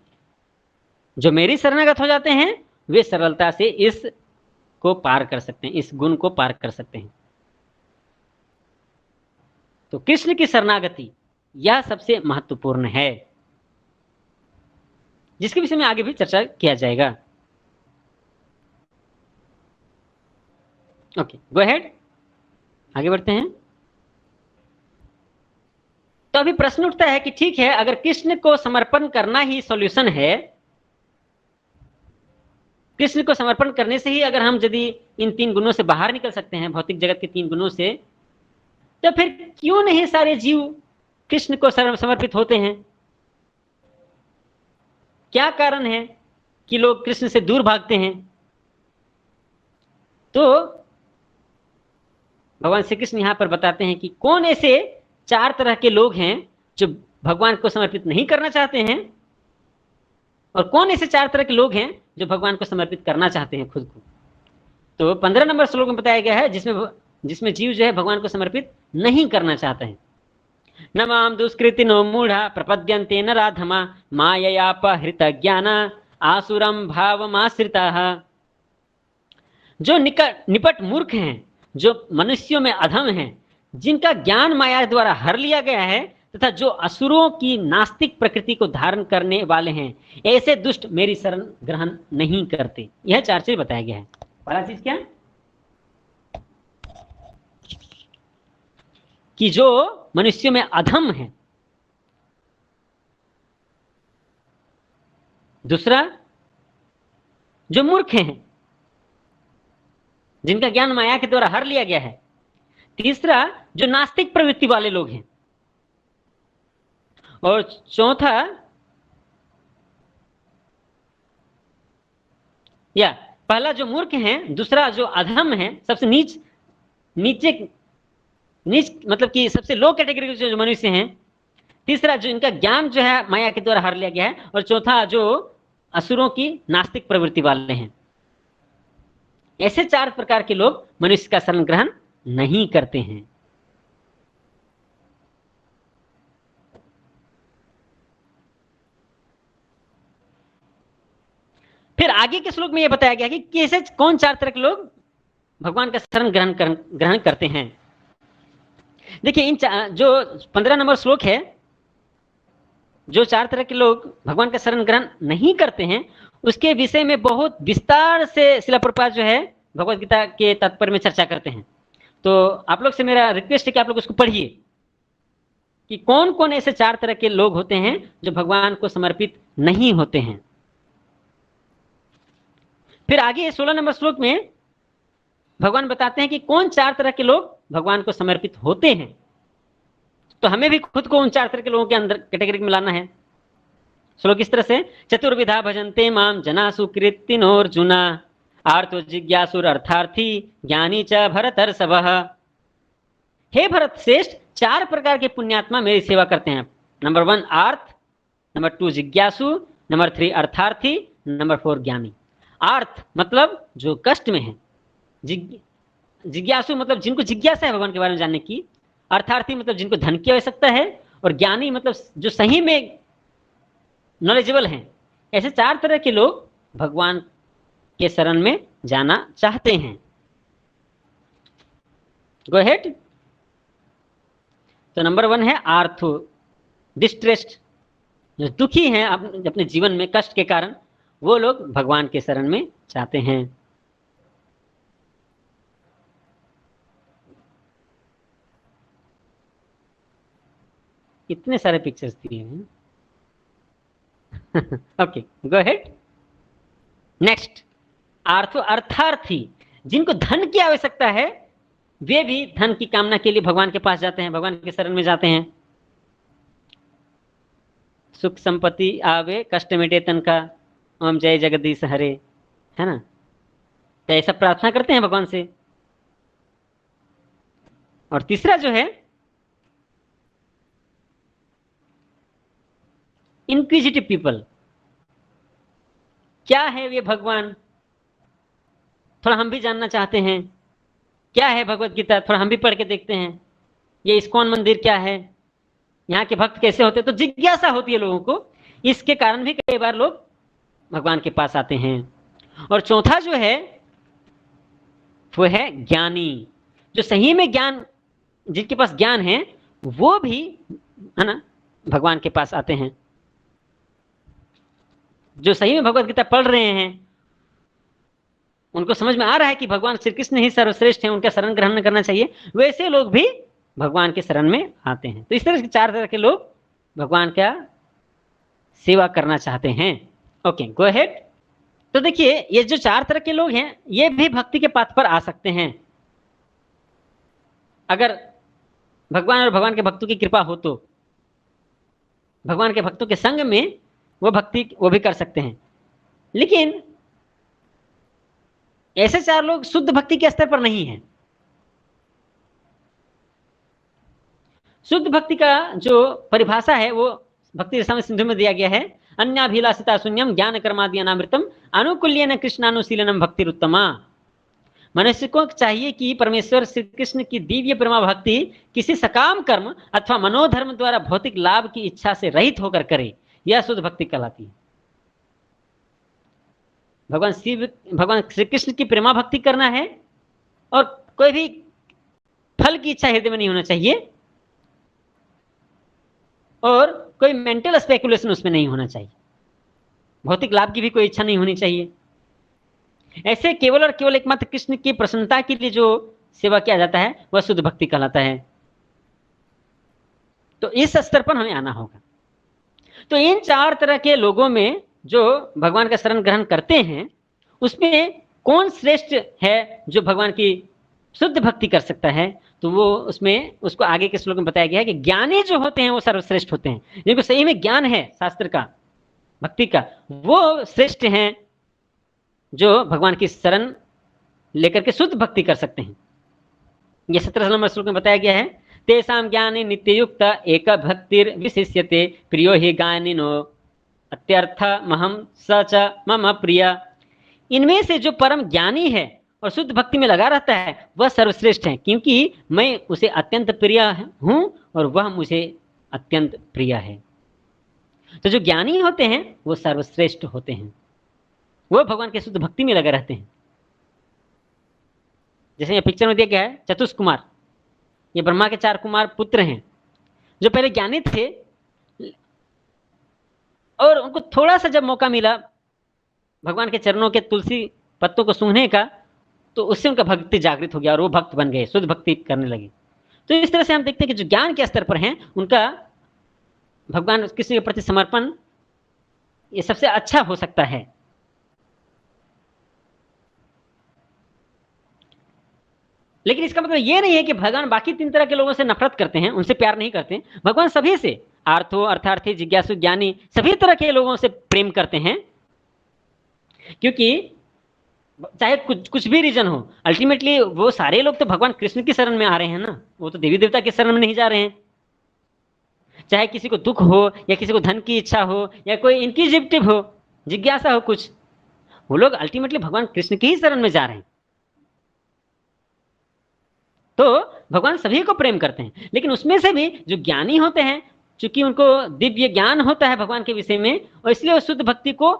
जो मेरी शरणागत हो जाते हैं वे सरलता से इस को पार कर सकते हैं, इस गुण को पार कर सकते हैं। तो कृष्ण की शरणागति यह सबसे महत्वपूर्ण है, जिसके विषय में आगे भी चर्चा किया जाएगा। ओके, गो अहेड, आगे बढ़ते हैं। तो अभी प्रश्न उठता है कि ठीक है, अगर कृष्ण को समर्पण करना ही सॉल्यूशन है, कृष्ण को समर्पण करने से ही अगर हम यदि इन तीन गुणों से बाहर निकल सकते हैं, भौतिक जगत के तीन गुणों से, तो फिर क्यों नहीं सारे जीव कृष्ण को समर्पित होते हैं? क्या कारण है कि लोग कृष्ण से दूर भागते हैं? तो भगवान श्री कृष्ण यहां पर बताते हैं कि कौन ऐसे चार तरह के लोग हैं जो भगवान को समर्पित नहीं करना चाहते हैं, और कौन ऐसे चार तरह के लोग हैं जो भगवान को समर्पित करना चाहते हैं खुद को। तो 15 नंबर श्लोक में बताया गया है जिसमें जीव जो है भगवान को समर्पित नहीं करना चाहते हैं। न माम दुष्कृतिनो मूढ़ा प्रपद्यन्ते नराधमा माययापहृत ज्ञाना आसुरम भावमाश्रिताः। जो निपट मूर्ख हैं, जो मनुष्यों में अधम हैं, जिनका ज्ञान माया द्वारा हर लिया गया है, तथा जो असुरों की नास्तिक प्रकृति को धारण करने वाले हैं, ऐसे दुष्ट मेरी शरण ग्रहण नहीं करते। यह चार चीज बताया गया है। पहला चीज क्या? कि जो मनुष्यों में अधम है। दूसरा, जो मूर्ख हैं, जिनका ज्ञान माया के द्वारा हर लिया गया है। तीसरा, जो नास्तिक प्रवृत्ति वाले लोग हैं। और चौथा, या पहला जो मूर्ख हैं, दूसरा जो अधम है, सबसे नीच मतलब कि सबसे लो कैटेगरी के जो मनुष्य हैं। तीसरा, जो इनका ज्ञान जो है माया के द्वारा हर लिया गया है। और चौथा, जो असुरों की नास्तिक प्रवृत्ति वाले हैं। ऐसे चार प्रकार के लोग मनुष्य का शरण ग्रहण नहीं करते हैं। फिर आगे के श्लोक में यह बताया गया कि कैसे कौन चार तरह के लोग भगवान का शरण ग्रहण करते हैं। देखिए, इन जो 15 नंबर श्लोक है, जो चार तरह के लोग भगवान का शरण ग्रहण नहीं करते हैं, उसके विषय में बहुत विस्तार से श्रील प्रभुपाद जो है भगवद गीता के तात्पर्य में चर्चा करते हैं। तो आप लोग से मेरा रिक्वेस्ट है कि आप लोग उसको पढ़िए। कि कौन कौन ऐसे 4 तरह के लोग होते हैं जो भगवान को समर्पित नहीं होते हैं। फिर आगे 16 नंबर श्लोक में भगवान बताते हैं कि कौन 4 तरह के लोग भगवान को समर्पित होते हैं। तो हमें भी खुद को उन 4 तरह के लोगों के अंदर कैटेगरी में लाना है। श्लोक इस तरह से, चतुर्विधा भजन्ते माम जना सुकृतिनोर्जुना आर्तो जिज्ञासुर अर्थार्थी ज्ञानी च भरतर्षभः। हे भरत श्रेष्ठ, 4 प्रकार के पुण्यात्मा मेरी सेवा करते हैं। नंबर 1 आर्थ, नंबर 2 जिज्ञासु, नंबर 3 अर्थार्थी, नंबर 4 ज्ञानी। आर्थ मतलब जो कष्ट में है, जिज्ञासु मतलब जिनको जिज्ञासा है भगवान के बारे में जानने की, अर्थार्थी मतलब जिनको धन की आवश्यकता है, और ज्ञानी मतलब जो सही में नॉलेजेबल हैं। ऐसे 4 तरह के लोग भगवान के शरण में जाना चाहते हैं। गो अहेड। तो नंबर 1 है आर्थो, डिस्ट्रेस्ड, जो दुखी हैं अपने जीवन में कष्ट के कारण, वो लोग भगवान के शरण में चाहते हैं। इतने सारे पिक्चर्स दिए हैं। Okay, go ahead. नेक्स्ट, आर्थो अर्थार्थी, जिनको धन की आवश्यकता है, वे भी धन की कामना के लिए भगवान के पास जाते हैं, भगवान के शरण में जाते हैं। सुख संपत्ति आवे कष्ट मिटे तन का, ओम जय जगदीश हरे, है ना। तो ऐसा प्रार्थना करते हैं भगवान से। और तीसरा जो है इंक्विजिटिव पीपल, क्या है वे भगवान, थोड़ा हम भी जानना चाहते हैं। क्या है भगवत गीता, थोड़ा हम भी पढ़ के देखते हैं। ये इस्कॉन मंदिर क्या है, यहाँ के भक्त कैसे होते, तो जिज्ञासा होती है लोगों को। इसके कारण भी कई बार लोग भगवान के पास आते हैं। और चौथा जो है वो है ज्ञानी, जो सही में ज्ञान, जिनके पास ज्ञान है, वो भी, है ना, भगवान के पास आते हैं। जो सही में भगवत गीता पढ़ रहे हैं, उनको समझ में आ रहा है कि भगवान श्री कृष्ण ही सर्वश्रेष्ठ हैं, उनका शरण ग्रहण करना चाहिए, वैसे लोग भी भगवान के शरण में आते हैं। तो इस तरह से 4 तरह के लोग भगवान का सेवा करना चाहते हैं। Okay, go ahead. तो देखिए, ये जो 4 तरह के लोग हैं, ये भी भक्ति के पाथ पर आ सकते हैं। अगर भगवान और भगवान के भक्तों की कृपा हो, तो भगवान के भक्तों के संग में वो भक्ति वो भी कर सकते हैं। लेकिन ऐसे 4 लोग शुद्ध भक्ति के स्तर पर नहीं है। शुद्ध भक्ति का जो परिभाषा है वो भक्ति रसायन सिंधु में दिया गया है, अन्याभिलाषिता शून्यम ज्ञान कर्मादि अनामृतम अनुकूल्येन कृष्णानुशीलनम भक्तिरुत्तमा। मनुष्य को चाहिए कि परमेश्वर श्री कृष्ण की दिव्य प्रेमा भक्ति किसी सकाम कर्म अथवा मनोधर्म द्वारा भौतिक लाभ की इच्छा से रहित होकर करे, यह शुद्ध भक्ति कहलाती है। भगवान श्री कृष्ण की प्रेमा भक्ति करना है, और कोई भी फल की इच्छा हृदय में नहीं होना चाहिए, और कोई मेंटल स्पेकुलेशन उसमें नहीं होना चाहिए, भौतिक लाभ की भी कोई इच्छा नहीं होनी चाहिए। ऐसे केवल और केवल एकमात्र कृष्ण की प्रसन्नता के लिए जो सेवा किया जाता है वह शुद्ध भक्ति कहलाता है। तो इस स्तर पर हमें आना होगा। तो इन 4 तरह के लोगों में जो भगवान का शरण ग्रहण करते हैं, उसमें कौन श्रेष्ठ है जो भगवान की शुद्ध भक्ति कर सकता है, तो वो उसमें उसको आगे के श्लोक में बताया गया है कि ज्ञानी जो होते हैं वो सर्वश्रेष्ठ होते हैं। जिनको सही में ज्ञान है शास्त्र का, भक्ति का, वो श्रेष्ठ हैं जो भगवान की शरण लेकर के शुद्ध भक्ति कर सकते हैं। ये 17 नंबर श्लोक में बताया गया है, तेषां ज्ञाने नित्ययुक्त एक भक्तिर विशिष्यते प्रियो हि ज्ञानिनो अत्यर्थ महम स च मम प्रिय। इनमें से जो परम ज्ञानी है और शुद्ध भक्ति में लगा रहता है वह सर्वश्रेष्ठ है, क्योंकि मैं उसे अत्यंत प्रिय हूं और वह मुझे अत्यंत प्रिय है। तो जो ज्ञानी होते हैं वो सर्वश्रेष्ठ होते हैं, वो भगवान के शुद्ध भक्ति में लगे रहते हैं। जैसे ये पिक्चर में दिया गया है चतुष्कुमार, ये ब्रह्मा के 4 कुमार पुत्र हैं जो पहले ज्ञानी थे, और उनको थोड़ा सा जब मौका मिला भगवान के चरणों के तुलसी पत्तों को सूंघने का, तो उससे उनका भक्ति जागृत हो गया और वो भक्त बन गए, शुद्ध भक्ति करने लगे। तो इस तरह से हम देखते हैं कि जो ज्ञान के स्तर पर हैं उनका भगवान कृष्ण के प्रति समर्पण ये सबसे अच्छा हो सकता है। लेकिन इसका मतलब ये नहीं है कि भगवान बाकी 3 तरह के लोगों से नफरत करते हैं, उनसे प्यार नहीं करते। भगवान सभी से, आर्थो, अर्थार्थी, जिज्ञासु, ज्ञानी, सभी तरह के लोगों से प्रेम करते हैं, क्योंकि चाहे कुछ भी रीजन हो, अल्टीमेटली वो सारे लोग तो भगवान कृष्ण की शरण में आ रहे हैं ना, वो तो देवी देवता की शरण में नहीं जा रहे हैं। चाहे किसी को दुख हो या किसी को धन की इच्छा हो या कोई इंक्विजिटिव हो, जिज्ञासा हो कुछ, वो लोग अल्टीमेटली भगवान कृष्ण की ही शरण में जा रहे हैं। तो भगवान सभी को प्रेम करते हैं, लेकिन उसमें से भी जो ज्ञानी होते हैं, चूंकि उनको दिव्य ज्ञान होता है भगवान के विषय में, और इसलिए वो शुद्ध भक्ति को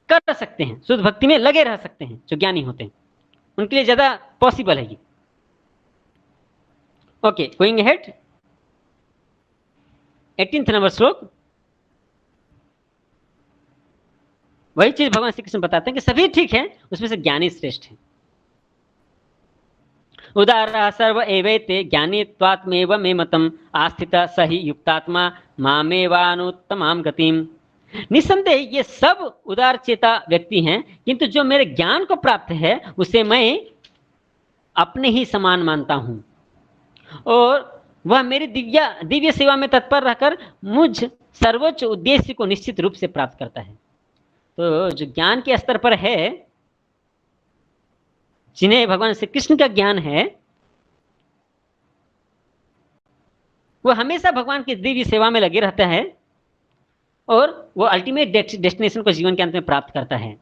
कर सकते हैं, शुद्ध भक्ति में लगे रह सकते हैं। जो ज्ञानी होते हैं उनके लिए ज्यादा पॉसिबल है ये। Okay, going ahead, 18th number श्लोक। वही चीज भगवान श्री कृष्ण बताते हैं कि सभी ठीक है, उसमें से ज्ञानी श्रेष्ठ है। उदारः सर्व एवैते ज्ञानीत्वात्मेव मे मतम् आस्थितः स हि युक्तात्मा मामेवानुत्तमां गतिम्। निस्संदेह ये सब उदार चेता व्यक्ति हैं, किंतु जो मेरे ज्ञान को प्राप्त है उसे मैं अपने ही समान मानता हूं, और वह मेरी दिव्य सेवा में तत्पर रहकर मुझ सर्वोच्च उद्देश्य को निश्चित रूप से प्राप्त करता है। तो जो ज्ञान के स्तर पर है, जिन्हें भगवान श्री कृष्ण का ज्ञान है, वो हमेशा भगवान की दिव्य सेवा में लगे रहता है, और वो अल्टीमेट डेस्टिनेशन को जीवन के अंत में प्राप्त करता है।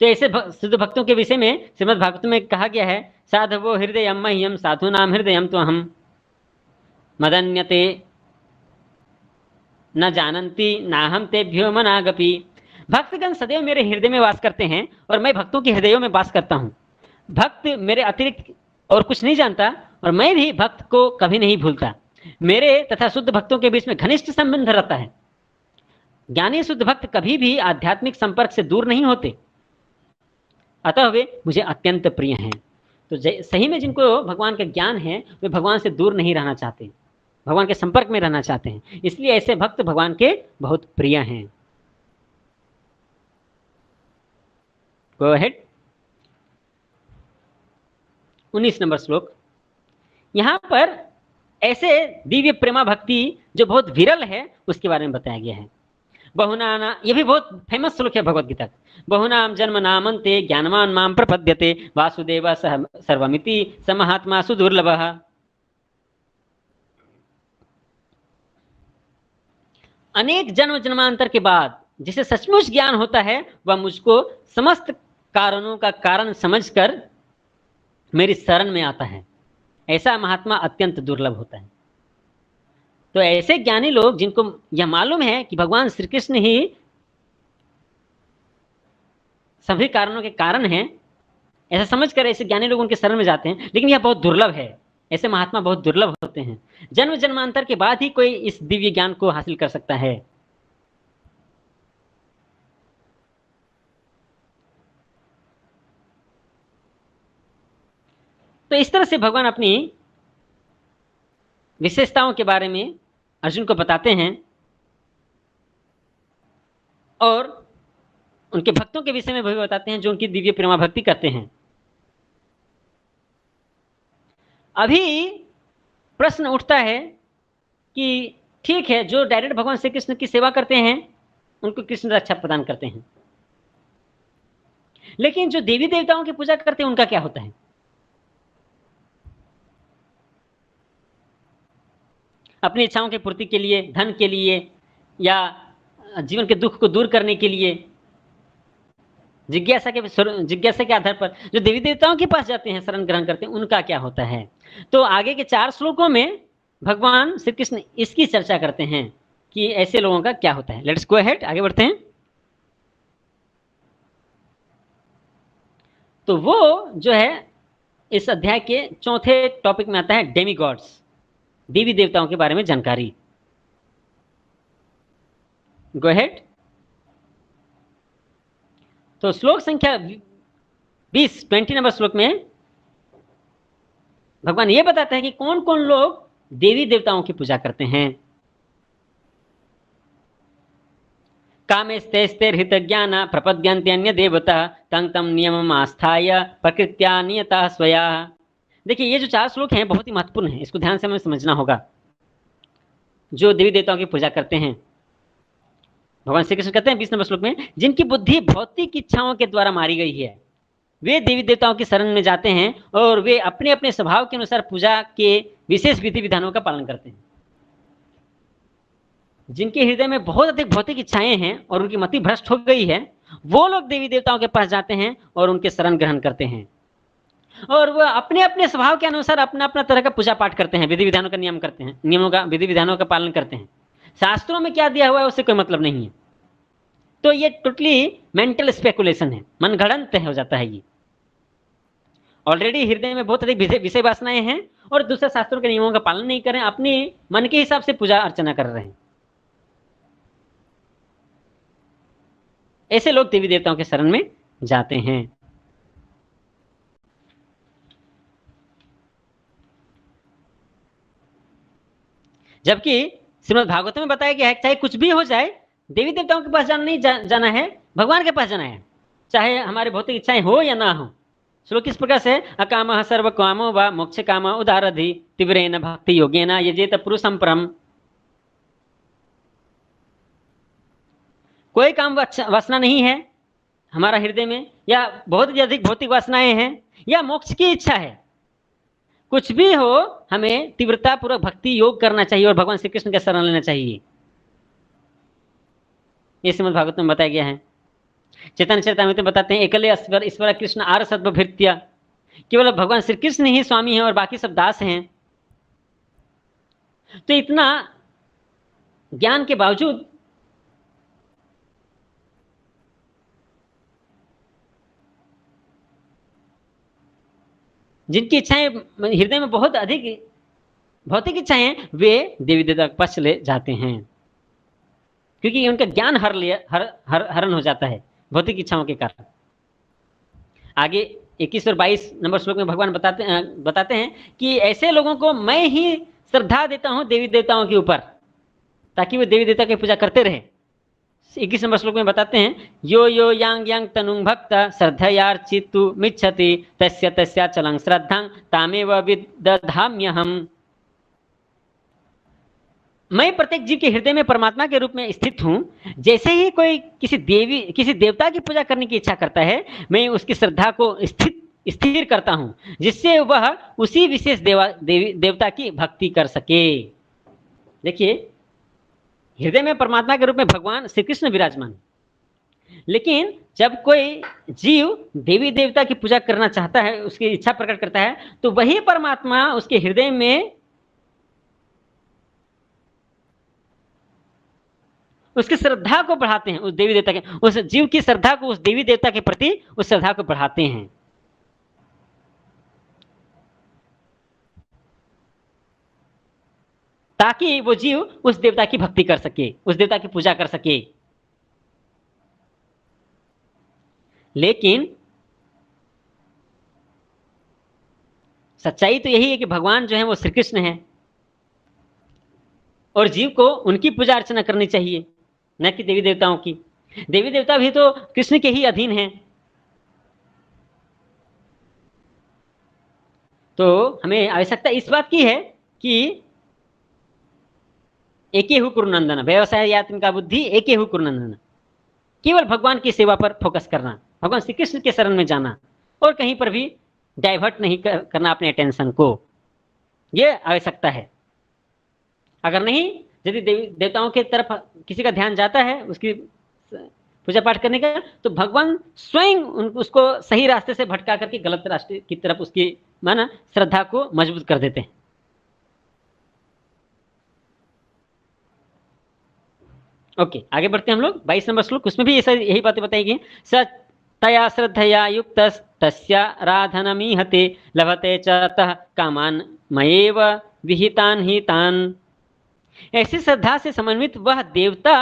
तो ऐसे शुद्ध भक्तों के विषय में श्रीमद् भागवत में कहा गया है, साधवो हृदयम मह्यम साधूनाम हृदयम तो हम मदन्यते न जानन्ति नाहम तेभ्यो मनागपि। भक्तगण सदैव मेरे हृदय में वास करते हैं और मैं भक्तों के हृदयों में वास करता हूँ। भक्त मेरे अतिरिक्त और कुछ नहीं जानता, और मैं भी भक्त को कभी नहीं भूलता। मेरे तथा शुद्ध भक्तों के बीच में घनिष्ठ संबंध रहता है। ज्ञानी शुद्ध भक्त कभी भी आध्यात्मिक संपर्क से दूर नहीं होते, अतः वे मुझे अत्यंत प्रिय हैं। तो सही में जिनको भगवान का ज्ञान है, वे भगवान से दूर नहीं रहना चाहते, भगवान के संपर्क में रहना चाहते हैं, इसलिए ऐसे भक्त भगवान के बहुत प्रिय हैं। गो अहेड, 19 नंबर श्लोक। यहां पर ऐसे दिव्य प्रेमा भक्ति जो बहुत विरल है उसके बारे में बताया गया है। बहुनाना, ये भी बहुत फेमस श्लोक है भगवद गीता का। बहुनाम जन्म नामन्ते ज्ञानवान माम प्रपद्यते वासुदेव सर्वमिति स महात्मा सुदुर्लभः। अनेक जन्म जन्मांतर के बाद जिसे सचमुच ज्ञान होता है, वह मुझको समस्त कारणों का कारण समझकर मेरी शरण में आता है। ऐसा महात्मा अत्यंत दुर्लभ होता है। तो ऐसे ज्ञानी लोग जिनको यह मालूम है कि भगवान श्री कृष्ण ही सभी कारणों के कारण हैं, ऐसा समझकर ऐसे ज्ञानी लोग उनके शरण में जाते हैं। लेकिन यह बहुत दुर्लभ है, ऐसे महात्मा बहुत दुर्लभ होते हैं। जन्म जन्मांतर के बाद ही कोई इस दिव्य ज्ञान को हासिल कर सकता है। तो इस तरह से भगवान अपनी विशेषताओं के बारे में अर्जुन को बताते हैं, और उनके भक्तों के विषय में भी बताते हैं जो उनकी दिव्य प्रेमा भक्ति करते हैं। अभी प्रश्न उठता है कि ठीक है, जो डायरेक्ट भगवान श्री कृष्ण की सेवा करते हैं उनको कृष्ण रक्षा प्रदान करते हैं, लेकिन जो देवी देवताओं की पूजा करते हैं उनका क्या होता है? अपनी इच्छाओं की पूर्ति के लिए, धन के लिए, या जीवन के दुख को दूर करने के लिए, जिज्ञासा के आधार पर जो देवी देवताओं के पास जाते हैं, शरण ग्रहण करते हैं, उनका क्या होता है? तो आगे के 4 श्लोकों में भगवान श्री कृष्ण इसकी चर्चा करते हैं कि ऐसे लोगों का क्या होता है। लेट्स गो अहेड, आगे बढ़ते हैं। तो वो जो है इस अध्याय के 4थे टॉपिक में आता है डेमी गॉड्स, देवी देवताओं के बारे में जानकारी। गो अहेड। तो श्लोक संख्या 20 नंबर श्लोक में भगवान ये बताते हैं कि कौन कौन लोग देवी देवताओं की पूजा करते हैं। कामेस्तेस्तेर्हित ज्ञान प्रपद्यन्त्यन्य देवता तं तं नियमम् आस्थाय प्रकृत्या नियता स्वया। देखिए ये जो 4 श्लोक हैं बहुत ही महत्वपूर्ण हैं, इसको ध्यान से हमें समझना होगा। जो देवी देवताओं की पूजा करते हैं, भगवान श्री कृष्ण कहते हैं 20 नंबर श्लोक में, जिनकी बुद्धि भौतिक इच्छाओं के द्वारा मारी गई है वे देवी देवताओं की शरण में जाते हैं और वे अपने अपने स्वभाव के अनुसार पूजा के विशेष विधि विधानों का पालन करते हैं। जिनके हृदय में बहुत अधिक भौतिक इच्छाएं हैं और उनकी मति भ्रष्ट हो गई है, वो लोग देवी देवताओं के पास जाते हैं और उनके शरण ग्रहण करते हैं और वह अपने अपने स्वभाव के अनुसार अपना अपना तरह का पूजा पाठ करते हैं, विधि विधानों का नियम करते हैं, नियमों का विधि विधानों का पालन करते हैं। शास्त्रों में क्या दिया हुआ है उससे कोई मतलब नहीं है। तो ये टोटली मेंटल स्पेकुलेशन है, मनगढ़ंत हो जाता है। ये ऑलरेडी हृदय में बहुत अधिक विषय वासनाएं हैं और दूसरे शास्त्रों के नियमों का पालन नहीं कर रहे हैं, अपने मन के हिसाब से पूजा अर्चना कर रहे हैं। ऐसे लोग देवी देवताओं के शरण में जाते हैं। जबकि श्रीमद् भागवत में बताया गया है चाहे कुछ भी हो जाए देवी देवताओं के पास जाना है, भगवान के पास जाना है, चाहे हमारे भौतिक इच्छाएं हो या ना हो। श्लोक किस प्रकार से, अकामः सर्व कामो वा मोक्ष काम उदारधि तीव्रेण भक्ति योगेन यजेत पुरुषं परम। कोई काम वासना नहीं है हमारा हृदय में, या बहुत ही अधिक भौतिक वासनाएं हैं, या मोक्ष की इच्छा है, कुछ भी हो हमें तीव्रता पूर्वक भक्ति योग करना चाहिए और भगवान श्री कृष्ण का शरण लेना चाहिए। ये श्रीमद् भागवत में बताया गया है। चैतन्य चरितामृत में बताते हैं एकले ईश्वर कृष्ण आर सद्भृत्या, केवल भगवान श्री कृष्ण ही स्वामी हैं और बाकी सब दास हैं। तो इतना ज्ञान के बावजूद जिनकी इच्छाएं हृदय में बहुत अधिक भौतिक इच्छाएं हैं, वे देवी देवता के पास चले जाते हैं, क्योंकि उनका ज्ञान हरण हो जाता है भौतिक इच्छाओं के कारण। आगे 21 और 22 नंबर श्लोक में भगवान बताते हैं कि ऐसे लोगों को मैं ही श्रद्धा देता हूं देवी देवताओं के ऊपर, ताकि वो देवी देवता की पूजा करते रहे। 21 नंबर श्लोक में बताते हैं, यो यो यांग यांग तनुंग भक्त श्रद्धयार्चितु मिच्छति तस्य तस्या चलं श्रद्धां तामेव विदधाम्यहम्। मैं प्रत्येक जीव के हृदय में परमात्मा के रूप में स्थित हूं। जैसे ही कोई किसी देवता की पूजा करने की इच्छा करता है, मैं उसकी श्रद्धा को स्थिर करता हूं, जिससे वह उसी विशेष देवता की भक्ति कर सके। देखिए हृदय में परमात्मा के रूप में भगवान श्री कृष्ण विराजमान, लेकिन जब कोई जीव देवी देवता की पूजा करना चाहता है, उसकी इच्छा प्रकट करता है, तो वही परमात्मा उसके हृदय में उसकी श्रद्धा को बढ़ाते हैं। उस देवी देवता के, उस जीव की श्रद्धा को उस देवी देवता के प्रति उस श्रद्धा को बढ़ाते हैं, ताकि वो जीव उस देवता की भक्ति कर सके, उस देवता की पूजा कर सके। लेकिन सच्चाई तो यही है कि भगवान जो है वो श्री कृष्ण है और जीव को उनकी पूजा अर्चना करनी चाहिए, न कि देवी देवताओं की। देवी देवता भी तो कृष्ण के ही अधीन हैं। तो हमें आवश्यकता इस बात की है कि एके हु कुरुनंदन, व्यवसाय यात्रिका बुद्धि एके हु कुरुनंदन, केवल भगवान की सेवा पर फोकस करना, भगवान श्री कृष्ण के शरण में जाना और कहीं पर भी डाइवर्ट नहीं करना अपने अटेंशन को। यह आवश्यकता है। अगर नहीं, यदि देवताओं की तरफ किसी का ध्यान जाता है उसकी पूजा पाठ करने का, तो भगवान स्वयं उसको सही रास्ते से भटका करके गलत रास्ते की तरफ उसकी माना श्रद्धा को मजबूत कर देते हैं। ओके, आगे बढ़ते हैं हम लोग। 22 नंबर श्लोक, उसमें भी यही बातें बताई गई। स तया श्रद्धया युक्त तस्या राधनमीहते लभते च तः कामान मयेव विहितान ही तान। ऐसी श्रद्धा से समन्वित वह देवता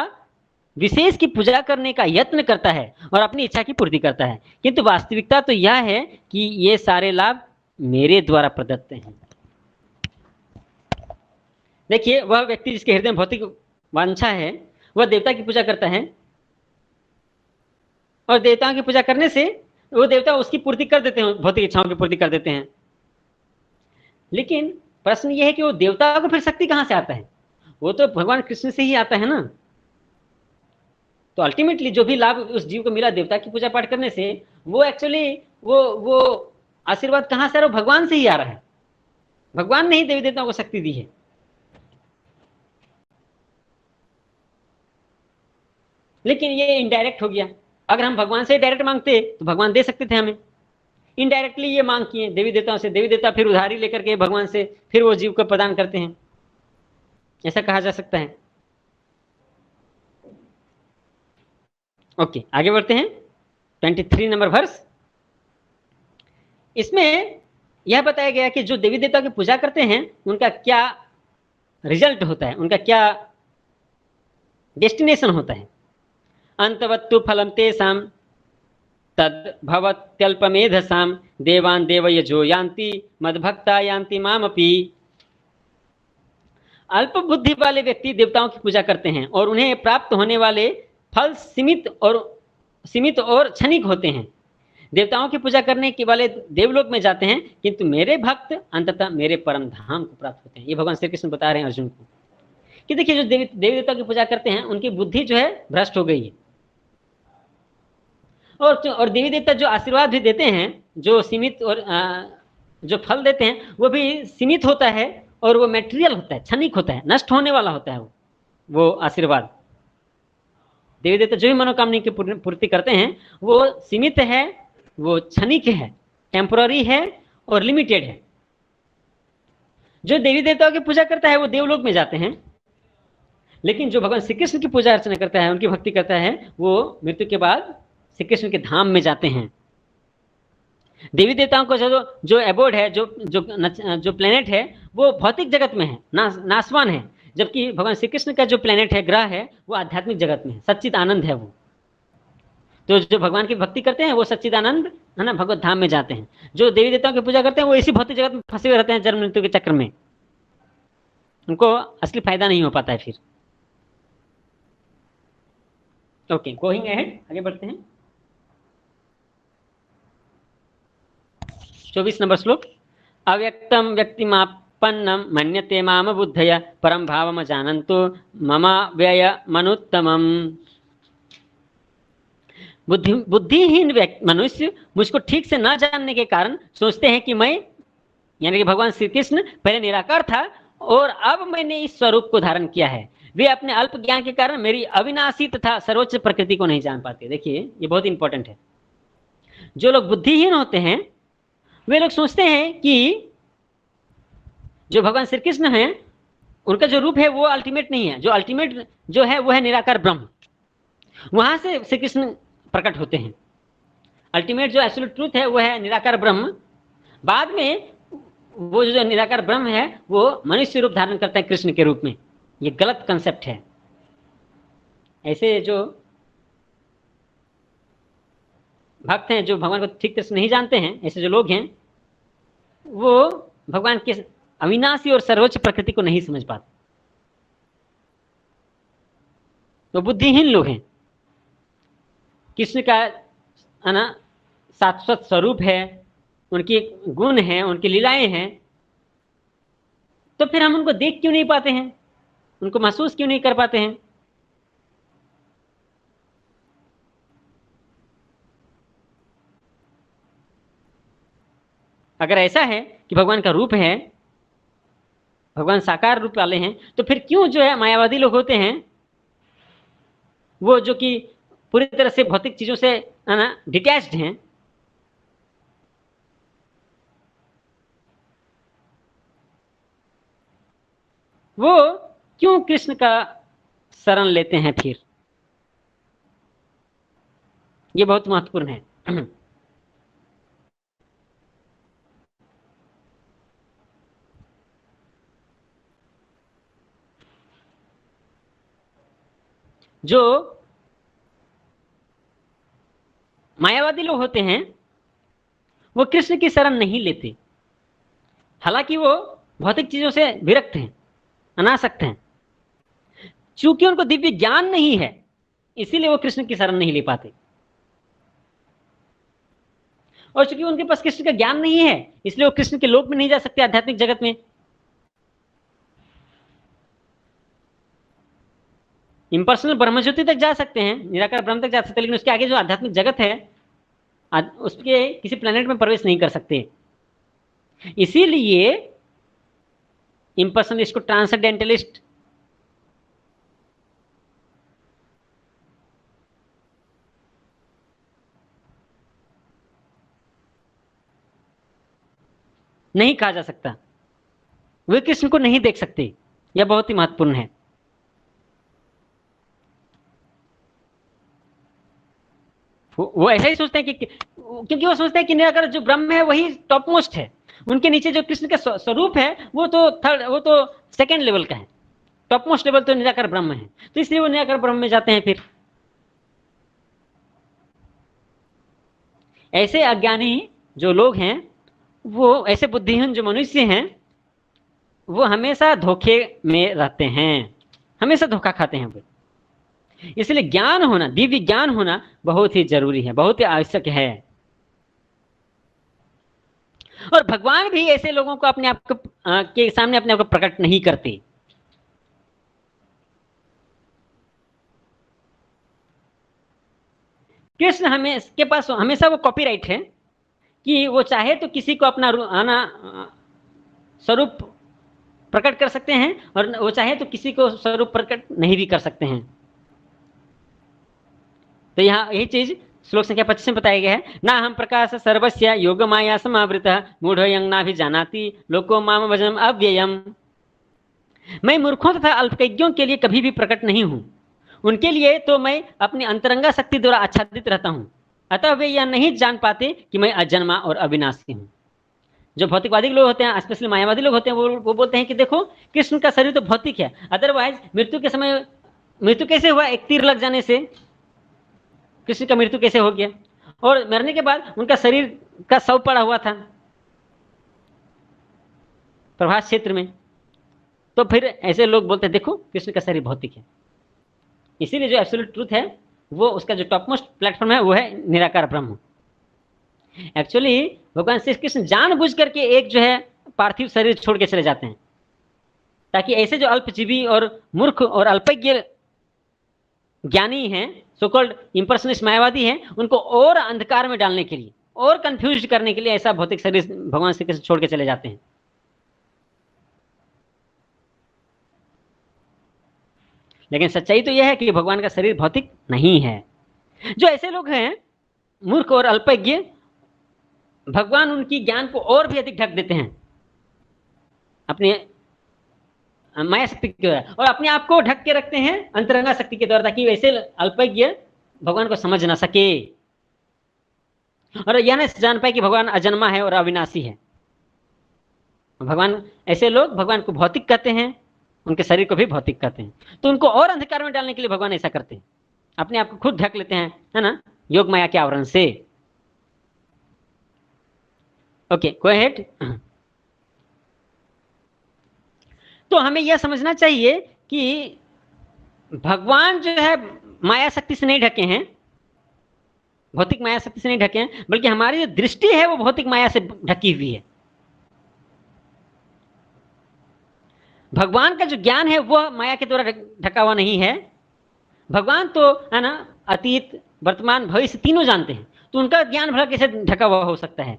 विशेष की पूजा करने का यत्न करता है और अपनी इच्छा की पूर्ति करता है, किंतु वास्तविकता तो यह है कि ये सारे लाभ मेरे द्वारा प्रदत्त हैं। देखिए, वह व्यक्ति जिसके हृदय में भौतिक वांछा है, वह देवता की पूजा करता है, और देवताओं की पूजा करने से वो देवता उसकी पूर्ति कर देते हैं, भौतिक इच्छाओं की पूर्ति कर देते हैं। लेकिन प्रश्न ये है कि वो देवता को फिर शक्ति कहां से आता है? वो तो भगवान कृष्ण से ही आता है ना। तो अल्टीमेटली जो भी लाभ उस जीव को मिला देवता की पूजा पाठ करने से, वो एक्चुअली वो आशीर्वाद कहां से आ रहा है? भगवान से ही आ रहा है। भगवान ने ही देवी देवताओं को शक्ति दी है। लेकिन ये इनडायरेक्ट हो गया। अगर हम भगवान से डायरेक्ट मांगते तो भगवान दे सकते थे हमें। इनडायरेक्टली ये मांग किए देवी देवताओं से, देवी देवता फिर उधारी लेकर के भगवान से फिर वो जीव को प्रदान करते हैं, ऐसा कहा जा सकता है। ओके, आगे बढ़ते हैं। 23 नंबर वर्स। इसमें यह बताया गया कि जो देवी देवता की पूजा करते हैं उनका क्या रिजल्ट होता है, उनका क्या डेस्टिनेशन होता है। अंतवत्तु फलम तेषां तद भवत्यल्पमेधसां देवान् देवयजो यान्ति मद्भक्ता यान्ति मामपि। अल्प बुद्धि वाले व्यक्ति देवताओं की पूजा करते हैं और उन्हें प्राप्त होने वाले फल सीमित और क्षणिक होते हैं। देवताओं की पूजा करने के वाले देवलोक में जाते हैं, किंतु मेरे भक्त अंततः मेरे परम धाम को प्राप्त होते हैं। ये भगवान श्री कृष्ण बता रहे हैं अर्जुन को कि देखिए, जो देवी देवता की पूजा करते हैं उनकी बुद्धि जो है भ्रष्ट हो गई है, और देवी देवता जो आशीर्वाद भी देते हैं, जो सीमित और जो फल देते हैं वो भी सीमित होता है, और वो मेटेरियल होता है, क्षणिक होता है, नष्ट होने वाला होता है। वो आशीर्वाद देवी देवता जो भी मनोकामना की पूर्ति करते हैं वो सीमित है, वो क्षणिक है, टेम्पोररी है और लिमिटेड है। जो देवी देवताओं की पूजा करता है वो देवलोक में जाते हैं, लेकिन जो भगवान श्री कृष्ण की पूजा अर्चना करता है, उनकी भक्ति करता है, वो मृत्यु के बाद श्री कृष्ण के धाम में जाते हैं। देवी देवताओं को जो एबोर्ड है, जो प्लेनेट है, वो भौतिक जगत में है, नासवान है, जबकि भगवान श्री कृष्ण का जो प्लेनेट है, ग्रह है, वो आध्यात्मिक जगत में है, सच्चिद आनंद है वो। तो जो भगवान की भक्ति करते हैं वो सच्चिद आनंद है ना, भगवत धाम में जाते हैं। जो देवी देवताओं की पूजा करते हैं वो इसी भौतिक जगत में फंसे हुए रहते हैं, जन्म मृत्यु के चक्र में, उनको असली फायदा नहीं हो पाता है फिर। ओके, गोइंग अहेड, आगे बढ़ते हैं। 24 नंबर श्लोक। अव्यक्तम व्यक्तिमापन्नम मन्यते माम बुद्धया परम भावम जानन्तु मम व्यय मनुत्तमम। बुद्धिहीन मनुष्य मुझको ठीक से न जानने के कारण सोचते हैं कि मैं, यानी कि भगवान श्री कृष्ण पहले निराकार था और अब मैंने इस स्वरूप को धारण किया है। वे अपने अल्प ज्ञान के कारण मेरी अविनाशी तथा सर्वोच्च प्रकृति को नहीं जान पाते। देखिए, ये बहुत इंपॉर्टेंट है। जो लोग बुद्धिहीन होते हैं वे लोग सोचते हैं कि जो भगवान श्री कृष्ण है उनका जो रूप है वो अल्टीमेट नहीं है। जो अल्टीमेट जो है वो है निराकार ब्रह्म, वहां से श्री कृष्ण प्रकट होते हैं। अल्टीमेट जो एब्सोल्यूट ट्रूथ है वो है निराकार ब्रह्म। बाद में वो जो निराकार ब्रह्म है वो मनुष्य रूप धारण करता है कृष्ण के रूप में। ये गलत कंसेप्ट है। ऐसे जो भक्त हैं जो भगवान को ठीक तरह से नहीं जानते हैं, ऐसे जो लोग हैं, वो भगवान के अविनाशी और सर्वोच्च प्रकृति को नहीं समझ पाते, तो बुद्धिहीन लोग हैं। कृष्ण का शाश्वत स्वरूप है, उनकी गुण है, उनकी लीलाएं हैं, तो फिर हम उनको देख क्यों नहीं पाते हैं, उनको महसूस क्यों नहीं कर पाते हैं? अगर ऐसा है कि भगवान का रूप है, भगवान साकार रूप वाले हैं, तो फिर क्यों जो है मायावादी लोग होते हैं, वो जो कि पूरी तरह से भौतिक चीजों से डिटैच्ड हैं, वो क्यों कृष्ण का शरण लेते हैं फिर? ये बहुत महत्वपूर्ण है। जो मायावादी लोग होते हैं वो कृष्ण की शरण नहीं लेते, हालांकि वो भौतिक चीजों से विरक्त हैं, अनासक्त हैं। चूंकि उनको दिव्य ज्ञान नहीं है इसीलिए वो कृष्ण की शरण नहीं ले पाते, और चूंकि उनके पास कृष्ण का ज्ञान नहीं है इसलिए वो कृष्ण के लोक में नहीं जा सकते, आध्यात्मिक जगत में। इंपर्सनल ब्रह्मज्योति तक जा सकते हैं, निराकार ब्रह्म तक जा सकते हैं, लेकिन उसके आगे जो आध्यात्मिक जगत है उसके किसी प्लेनेट में प्रवेश नहीं कर सकते। इसीलिए इंपर्सनलिस्ट को ट्रांसेंडेंटलिस्ट नहीं कहा जा सकता, वे कृष्ण को नहीं देख सकते। यह बहुत ही महत्वपूर्ण है। वो ऐसा ही सोचते हैं कि क्योंकि वो सोचते हैं कि निराकार जो ब्रह्म है वही टॉप मोस्ट है, उनके नीचे जो कृष्ण का स्वरूप है वो तो सेकेंड लेवल का है, टॉप मोस्ट लेवल तो निराकार ब्रह्म है, तो इसलिए वो निराकार ब्रह्म में जाते हैं। फिर ऐसे अज्ञानी जो लोग हैं, वो ऐसे बुद्धिहीन जो मनुष्य हैं, वो हमेशा धोखे में रहते हैं, हमेशा धोखा खाते हैं वो। इसलिए ज्ञान होना, दिव्य ज्ञान होना बहुत ही जरूरी है, बहुत ही आवश्यक है। और भगवान भी ऐसे लोगों को अपने आप के सामने अपने आप को प्रकट नहीं करते। कृष्ण हमें के पास हमेशा वो कॉपीराइट है कि वो चाहे तो किसी को अपना स्वरूप प्रकट कर सकते हैं, और वो चाहे तो किसी को स्वरूप प्रकट नहीं भी कर सकते हैं। तो यहाँ यही चीज श्लोक संख्या 25 में बताया गया है। ना हम प्रकाश सर्वस्य योग माया समावृतः मूढ़ोऽयं नाभि जानाति लोको माम भजनम अव्ययम। मैं मूर्खों तथा अल्पज्ञों के लिए कभी भी प्रकट नहीं हूं, उनके लिए तो मैं अपनी अंतरंगा शक्ति द्वारा आच्छादित रहता हूं, अतः वे यह नहीं जान पाते कि मैं अजन्मा और अविनाशी हूं। जो भौतिकवादी लोग होते हैं, स्पेशली मायावादी लोग होते हैं, वो बोलते हैं कि देखो कृष्ण का शरीर तो भौतिक है, अदरवाइज मृत्यु के समय मृत्यु कैसे हुआ, एक तीर लग जाने से कृष्ण का मृत्यु कैसे हो गया, और मरने के बाद उनका शरीर का शव पड़ा हुआ था प्रभास क्षेत्र में। तो फिर ऐसे लोग बोलते हैं देखो कृष्ण का शरीर भौतिक है। इसीलिए जो एब्सोल्यूट ट्रूथ है, वो उसका जो टॉप मोस्ट प्लेटफॉर्म है वो है निराकार ब्रह्म। एक्चुअली भगवान श्री कृष्ण जानबूझ करके एक जो है पार्थिव शरीर छोड़ के चले जाते हैं, ताकि ऐसे जो अल्पजीवी और मूर्ख और अल्पज्ञ ज्ञानी हैं, सो कॉल्ड इंपर्सनिस्ट मायावादी हैं, उनको और अंधकार में डालने के लिए और कंफ्यूज करने के लिए ऐसा भौतिक शरीर भगवान श्री कृष्ण छोड़ के चले जाते हैं। लेकिन सच्चाई तो यह है कि भगवान का शरीर भौतिक नहीं है। जो ऐसे लोग हैं मूर्ख और अल्पज्ञ, भगवान उनकी ज्ञान को और भी अधिक ढक देते हैं अपने माया शक्ति के द्वारा, और अपने आप को ढक के रखते हैं अंतरंगा शक्ति के द्वारा, ताकि वैसे अल्पज्ञ भगवान को समझ ना सके और यह न जान पाए कि भगवान अजन्मा है और अविनाशी है। भगवान ऐसे लोग भगवान को भौतिक कहते हैं, उनके शरीर को भी भौतिक कहते हैं, तो उनको और अंधकार में डालने के लिए भगवान ऐसा करते हैं, अपने आप को खुद ढक लेते हैं, है ना, योग माया के आवरण से। Okay, go ahead. तो हमें यह समझना चाहिए कि भगवान जो है माया शक्ति से नहीं ढके हैं, भौतिक माया शक्ति से नहीं ढके हैं, बल्कि हमारी जो दृष्टि है वो भौतिक माया से ढकी हुई है। भगवान का जो ज्ञान है वह माया के द्वारा ढका हुआ नहीं है। भगवान तो है ना अतीत वर्तमान भविष्य तीनों जानते हैं, तो उनका ज्ञान भला कैसे ढका हुआ हो सकता है।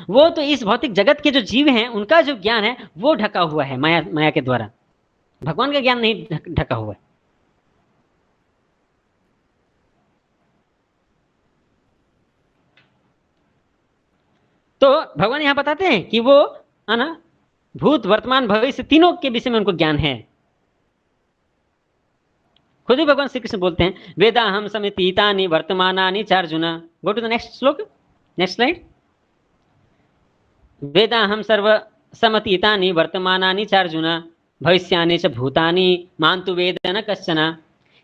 वो तो इस भौतिक जगत के जो जीव हैं उनका जो ज्ञान है वो ढका हुआ है माया के द्वारा, भगवान का ज्ञान नहीं ढका हुआ है। तो भगवान यहां बताते हैं कि वो है ना भूत वर्तमान भविष्य तीनों के विषय में उनको ज्ञान है। खुद ही भगवान श्री कृष्ण बोलते हैं वेदाहम समितीतानि वर्तमानानि च Arjun. Go to the next shloka, next slide. वेदाहम सर्व समतीतानि वर्तमानानि च अर्जुन भविष्यानि च भूतानि मां तु वेद न कश्चन।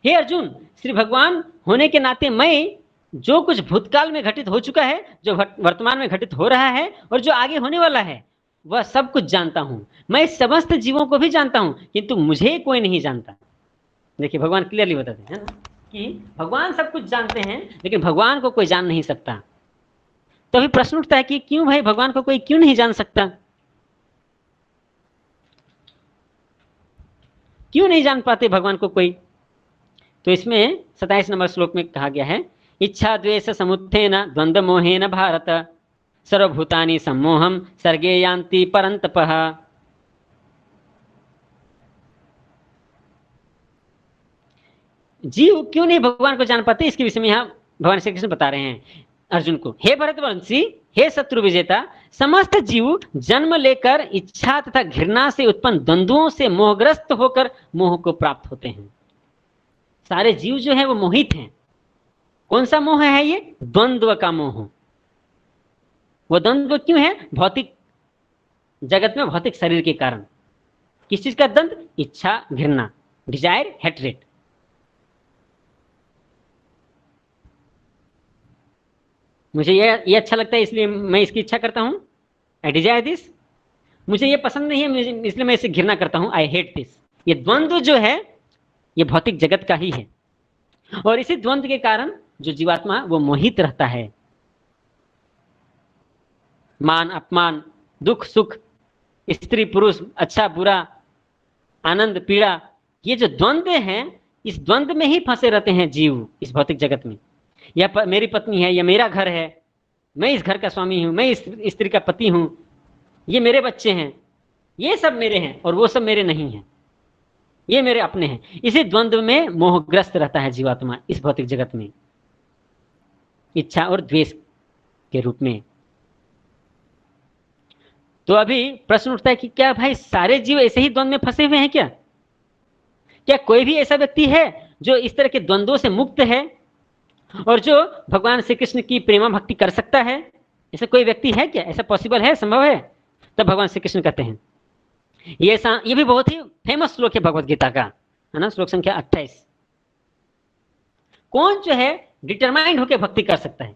हे अर्जुन, श्री भगवान होने के नाते मैं जो कुछ भूतकाल में घटित हो चुका है, जो वर्तमान में घटित हो रहा है और जो आगे होने वाला है, वह सब कुछ जानता हूं। मैं समस्त जीवों को भी जानता हूं, किंतु मुझे कोई नहीं जानता। देखिए भगवान क्लियरली बताते हैं ना कि भगवान सब कुछ जानते हैं, लेकिन भगवान को कोई जान नहीं सकता। तो अभी प्रश्न उठता है कि क्यों भाई भगवान को कोई क्यों नहीं जान सकता, क्यों नहीं जान पाते भगवान को कोई। तो इसमें 27 नंबर श्लोक में कहा गया है, इच्छा द्वेष समुत्थेन द्वंद्व मोहेन भारत सर्वभूतानि सम्मोहम सर्गे यान्ति परन्तपः। जीव क्यों नहीं भगवान को जान पाते, इसके विषय में यहाँ भगवान श्री कृष्ण बता रहे हैं अर्जुन को। हे भरतवंशी, हे शत्रु विजेता, समस्त जीव जन्म लेकर इच्छा तथा घृणा से उत्पन्न द्वंद्वों से मोहग्रस्त होकर मोह को प्राप्त होते हैं। सारे जीव जो है वो मोहित हैं। कौन सा मोह है ये? द्वंद्व का मोह। वो द्वंद्व क्यों है? भौतिक जगत में, भौतिक शरीर के कारण। किस चीज का द्वंद्व? इच्छा घृणा, डिजायर हेट्रेट। मुझे ये अच्छा लगता है इसलिए मैं इसकी इच्छा करता हूं, आई डिजायर दिस। मुझे ये पसंद नहीं है इसलिए मैं इसे घृणा करता हूं, आई हेट दिस। ये द्वंद्व जो है ये भौतिक जगत का ही है, और इसी द्वंद्व के कारण जो जीवात्मा वो मोहित रहता है। मान अपमान, दुख सुख, स्त्री पुरुष, अच्छा बुरा, आनंद पीड़ा, ये जो द्वंद्व हैं, इस द्वंद्व में ही फंसे रहते हैं जीव इस भौतिक जगत में। यह मेरी पत्नी है, यह मेरा घर है, मैं इस घर का स्वामी हूं, मैं इस स्त्री का पति हूं, ये मेरे बच्चे हैं, ये सब मेरे हैं और वो सब मेरे नहीं हैं, ये मेरे अपने हैं। इसी द्वंद्व में मोहग्रस्त रहता है जीवात्मा इस भौतिक जगत में, इच्छा और द्वेष के रूप में। तो अभी प्रश्न उठता है कि क्या भाई सारे जीव ऐसे ही द्वंद्व में फंसे हुए हैं क्या? क्या कोई भी ऐसा व्यक्ति है जो इस तरह के द्वंद्वों से मुक्त है और जो भगवान श्री कृष्ण की प्रेमा भक्ति कर सकता है? ऐसा कोई व्यक्ति है क्या? ऐसा पॉसिबल है, संभव है? तब भगवान श्री कृष्ण कहते हैं, ये भी बहुत ही फेमस श्लोक है भगवत गीता का, है ना, श्लोक संख्या 28। कौन जो है डिटरमाइंड होकर भक्ति कर सकता है,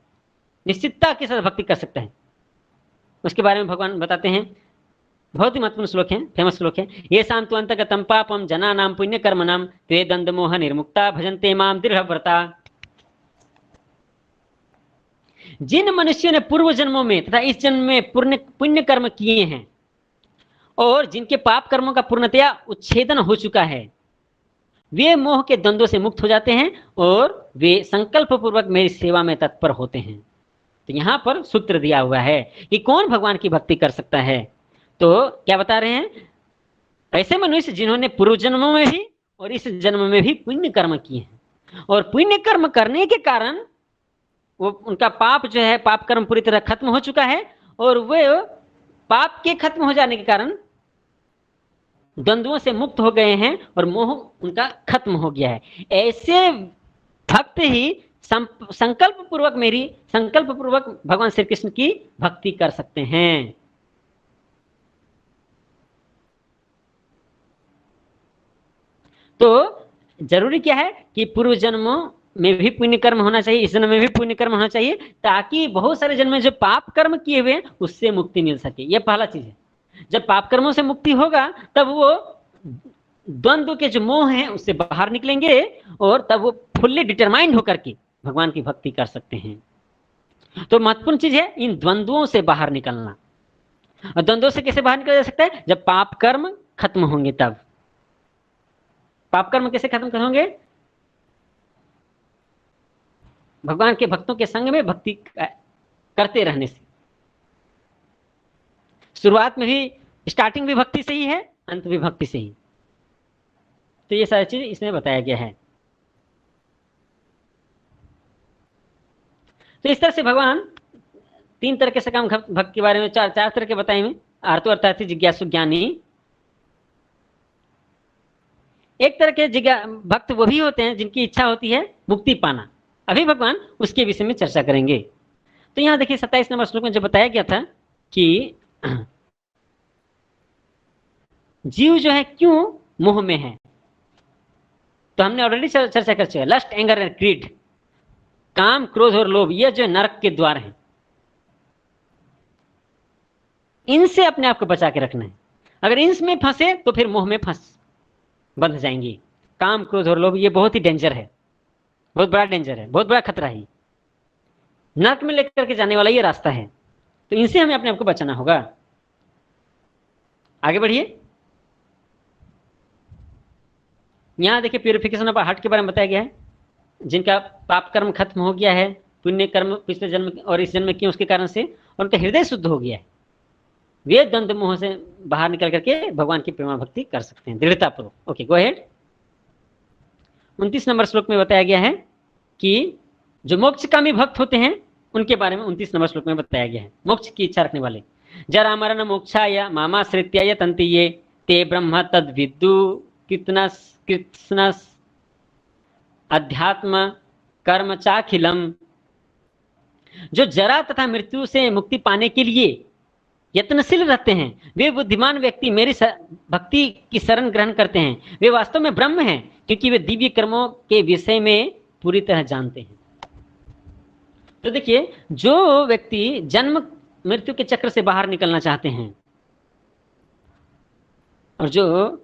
निश्चितता के साथ भक्ति कर सकता है, उसके बारे में भगवान बताते हैं। बहुत ही महत्वपूर्ण श्लोक है, फेमस श्लोक है। ये शांतु अंतगतम पापम जनानां पुण्य कर्मणां ते द्वंद्व मोह निर्मुक्ता भजन्ते मां दृढ़व्रता। जिन मनुष्यों ने पूर्व जन्मों में तथा इस जन्म में पुण्य कर्म किए हैं और जिनके पाप कर्मों का पूर्णतया उच्छेदन हो चुका है, वे मोह के द्वंद्वों से मुक्त हो जाते हैं और वे संकल्प पूर्वक मेरी सेवा में तत्पर होते हैं। तो यहां पर सूत्र दिया हुआ है कि कौन भगवान की भक्ति कर सकता है। तो क्या बता रहे हैं? ऐसे मनुष्य जिन्होंने पूर्व जन्मों में भी और इस जन्म में भी पुण्य कर्म किए हैं, और पुण्य कर्म करने के कारण वो उनका पाप जो है, पाप कर्म पूरी तरह खत्म हो चुका है, और वे पाप के खत्म हो जाने के कारण द्वंद्वों से मुक्त हो गए हैं और मोह उनका खत्म हो गया है। ऐसे भक्त ही संकल्प पूर्वक भगवान श्री कृष्ण की भक्ति कर सकते हैं। तो जरूरी क्या है कि पूर्व जन्मों में भी पुण्य कर्म होना चाहिए, इस जन्म में भी पुण्य कर्म होना चाहिए, ताकि बहुत सारे जन्म में जो पाप कर्म किए हुए उससे मुक्ति मिल सके। यह पहला चीज है। जब पाप कर्मों से मुक्ति होगा तब वो द्वंद्व के जो मोह हैं उससे बाहर निकलेंगे, और तब वो फुल्ली डिटरमाइंड होकर के भगवान की भक्ति कर सकते हैं। तो महत्वपूर्ण चीज है इन द्वंद्वों से बाहर निकलना। और द्वंद्वों से कैसे बाहर निकला जा सकता है? जब पाप कर्म खत्म होंगे तब। पाप कर्म कैसे खत्म होंगे? भगवान के भक्तों के संग में भक्ति करते रहने से। शुरुआत में भी, स्टार्टिंग भी भक्ति से ही है, अंत भी भक्ति से ही। तो ये सारी चीज इसमें बताया गया है। तो इस तरह से भगवान 3 तरह के सकाम भक्त के बारे में 4 तरह के बताए हैं। आर्तो अर्थार्थी, जिज्ञासु, ज्ञानी। एक तरह के भक्त वो भी होते हैं जिनकी इच्छा होती है मुक्ति पाना। अभी भगवान उसके विषय में चर्चा करेंगे। तो यहाँ देखिए 27 नंबर श्लोक में जो बताया गया था कि जीव जो है क्यों मोह में है, तो हमने ऑलरेडी चर्चा कर चुके, लस्ट, एंगर एंड ग्रीड। काम, क्रोध और लोभ, ये जो नरक के द्वार हैं, इनसे अपने आप को बचा के रखना है। अगर इनमें फंसे तो फिर मोह में बंध जाएंगी। काम, क्रोध और लोभ, ये बहुत ही डेंजर है, बहुत बड़ा डेंजर है, बहुत बड़ा खतरा है। नरक में लेकर के जाने वाला ये रास्ता है, तो इनसे हमें अपने आप को बचाना होगा। आगे बढ़िए। यहां देखिए प्यूरिफिकेशन ऑफ हार्ट के बारे में बताया गया है। जिनका पाप कर्म खत्म हो गया है, पुण्य कर्म पिछले जन्म और इस जन्म में किए उसके कारण से, और उनका हृदय शुद्ध हो गया है, वे द्वंद्व मोह से बाहर निकल करके भगवान की प्रेमा भक्ति कर सकते हैं दृढ़तापूर्वक। Okay, go ahead. 29 number shloka में बताया गया है कि जो मोक्षकामी भक्त होते हैं उनके बारे में 29 नंबर श्लोक में बताया गया है। मोक्ष की इच्छा रखने वाले, जरा मरण मोक्षाय मामाश्रित्य यतन्ति ये ते ब्रह्म तद विद्दु कृत्स्नस् अध्यात्म कर्म चाखिलम। जो जरा तथा मृत्यु से मुक्ति पाने के लिए यत्नशील रहते हैं, वे बुद्धिमान व्यक्ति मेरी भक्ति की शरण ग्रहण करते हैं। वे वास्तव में ब्रह्म हैं, क्योंकि वे दिव्य कर्मों के विषय में पूरी तरह जानते हैं। तो देखिए, जो व्यक्ति जन्म मृत्यु के चक्र से बाहर निकलना चाहते हैं, और जो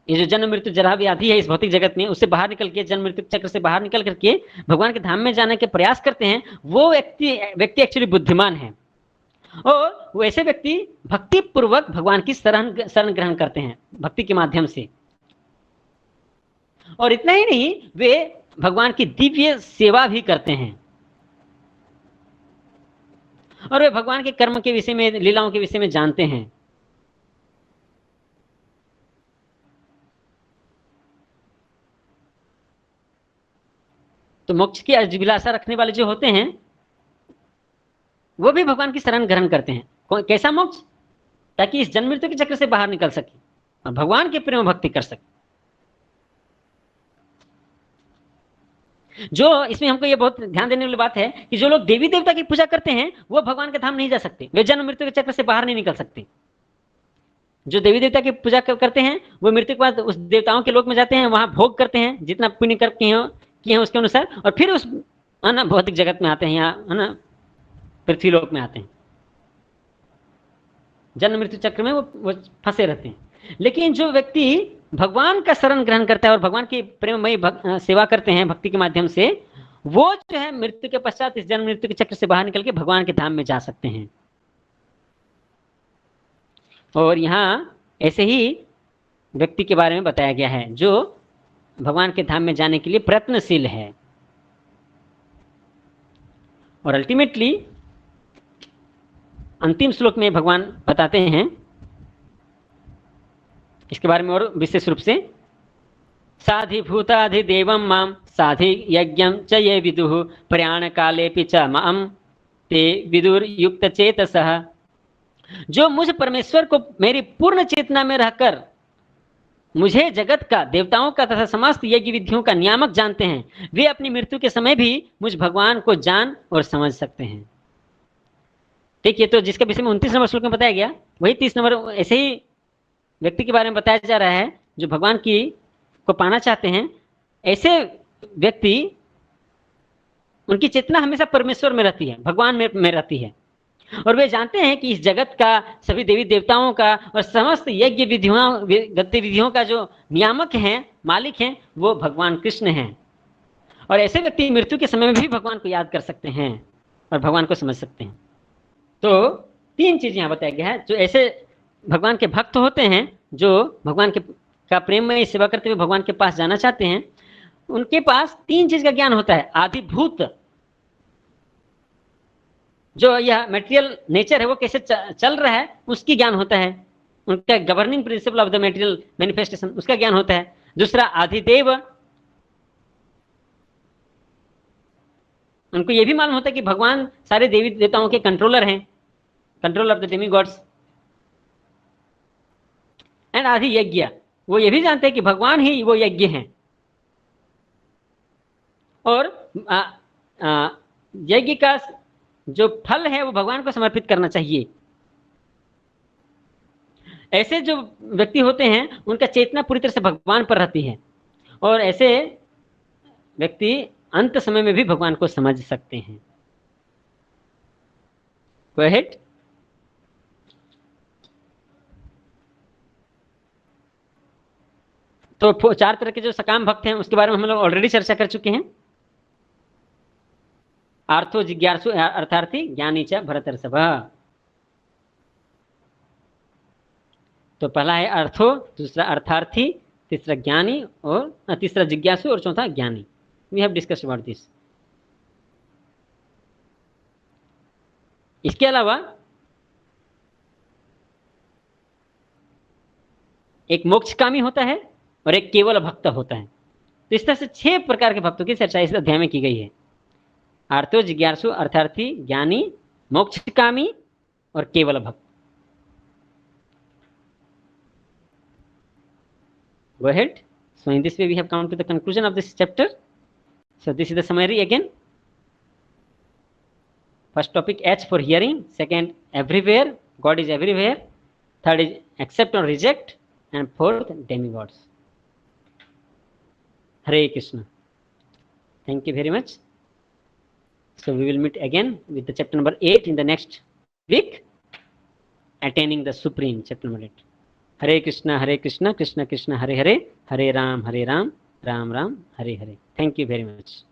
ये जो जन्म मृत्यु जरा व्याधि है इस भौतिक जगत में, उससे बाहर निकल के, जन्म मृत्यु चक्र से बाहर निकल करके भगवान के धाम में जाने के प्रयास करते हैं, वो व्यक्ति एक्चुअली बुद्धिमान है। और वैसे व्यक्ति भक्ति पूर्वक भगवान की शरण ग्रहण करते हैं भक्ति के माध्यम से। और इतना ही नहीं, वे भगवान की दिव्य सेवा भी करते हैं, और वे भगवान के कर्म के विषय में, लीलाओं के विषय में जानते हैं। तो मोक्ष की अभिलाषा रखने वाले जो होते हैं, वो भी भगवान की शरण ग्रहण करते हैं। कैसा मोक्ष? ताकि इस जन्म मृत्यु के चक्र से बाहर निकल सके और भगवान के प्रेम भक्ति कर सके। जो इसमें हमको ये बहुत ध्यान देने वाली बात है कि जो लोग देवी देवता की पूजा करते हैं, वो भगवान के धाम नहीं जा सकते, वे जन्म मृत्यु के चक्र से बाहर नहीं निकल सकते। जो देवी देवता की पूजा करते हैं, वो मृत्यु के बाद उस देवताओं के लोक में जाते हैं, वहां भोग करते हैं जितना पुण्य करके किए हैं उसके अनुसार, और फिर उस भौतिक जगत में आते हैं, यहाँ पृथ्वी लोक में आते हैं। जन्म मृत्यु चक्र में वो फंसे रहते हैं। लेकिन जो व्यक्ति भगवान का शरण ग्रहण करता है और भगवान की प्रेममयी सेवा करते हैं भक्ति के माध्यम से, वो जो है मृत्यु के पश्चात इस जन्म मृत्यु के चक्र से बाहर निकल के भगवान के धाम में जा सकते हैं। और यहाँ ऐसे ही व्यक्ति के बारे में बताया गया है जो भगवान के धाम में जाने के लिए प्रयत्नशील है। और अल्टीमेटली अंतिम श्लोक में भगवान बताते हैं इसके बारे में और विशेष रूप से, साधिभूताधिदेवं मां साधि यज्ञं च ये विदुः प्रयाण कालेपि च मां ते विदुर्युक्त चेतसः। जो मुझ परमेश्वर को मेरी पूर्ण चेतना में रहकर मुझे जगत का, देवताओं का तथा समस्त यज्ञ विधियों का नियामक जानते हैं, वे अपनी मृत्यु के समय भी मुझ भगवान को जान और समझ सकते हैं। ठीक है, तो जिसके विषय में 29 नंबर श्लोक में बताया गया, वही 30 नंबर ऐसे ही व्यक्ति के बारे में बताया जा रहा है जो भगवान की को पाना चाहते हैं। ऐसे व्यक्ति, उनकी चेतना हमेशा परमेश्वर में रहती है, भगवान में रहती है, और वे जानते हैं कि इस जगत का, सभी देवी देवताओं का और समस्त यज्ञ विधियों गतिविधियों का जो नियामक हैं, मालिक हैं, वो भगवान कृष्ण हैं। और ऐसे व्यक्ति मृत्यु के समय में भी भगवान को याद कर सकते हैं और भगवान को समझ सकते हैं। तो 3 चीज यहाँ बताया गया है। जो ऐसे भगवान के भक्त होते हैं, जो भगवान का प्रेम में सेवा करते हुए भगवान के पास जाना चाहते हैं, उनके पास 3 चीज का ज्ञान होता है। आदिभूत, जो यह मटेरियल नेचर है वो कैसे चल रहा है उसकी ज्ञान होता है, उनका governing principle of the material manifestation उसका ज्ञान होता है। दूसरा आदिदेव, उनको ये भी मालूम होता है कि भगवान सारे देवी देवताओं के कंट्रोलर हैं, control of the Demi God's. And आदि यज्ञ, वो ये भी जानते हैं कि भगवान ही वो यज्ञ हैं, और यज्ञ का जो फल है वो भगवान को समर्पित करना चाहिए। ऐसे जो व्यक्ति होते हैं उनका चेतना पूरी तरह से भगवान पर रहती है, और ऐसे व्यक्ति अंत समय में भी भगवान को समझ सकते हैं। गो अहेड। तो 4 तरह के जो सकाम भक्त हैं उसके बारे में हम लोग ऑलरेडी चर्चा कर चुके हैं। आर्थो जिज्ञासु अर्थार्थी ज्ञानी च भरतर्षभ। तो पहला है अर्थो, दूसरा अर्थार्थी, तीसरा ज्ञानी और तीसरा जिज्ञासु और चौथा ज्ञानी। We have discussed about this. इसके अलावा एक मोक्षकामी होता है और एक केवल भक्त होता है। तो इस तरह से 6 प्रकार के भक्तों की चर्चा इस अध्याय में की गई है। आर्थो, जिज्ञासु, अर्थार्थी, ज्ञानी, मोक्षकामी और केवल भक्त। Go ahead. So in this way we have come to the conclusion of this chapter. So this is the summary again. First topic, H for hearing. Second, everywhere. God is everywhere. Third is accept or reject. And fourth, demigods. Hare Krishna. Thank you very much. So we will meet again with the chapter number 8 in the next week. Attaining the Supreme, chapter number 8. Hare Krishna, Krishna Krishna, Hare Hare, Hare Ram, Ram Ram, Hare Hare. Thank you very much.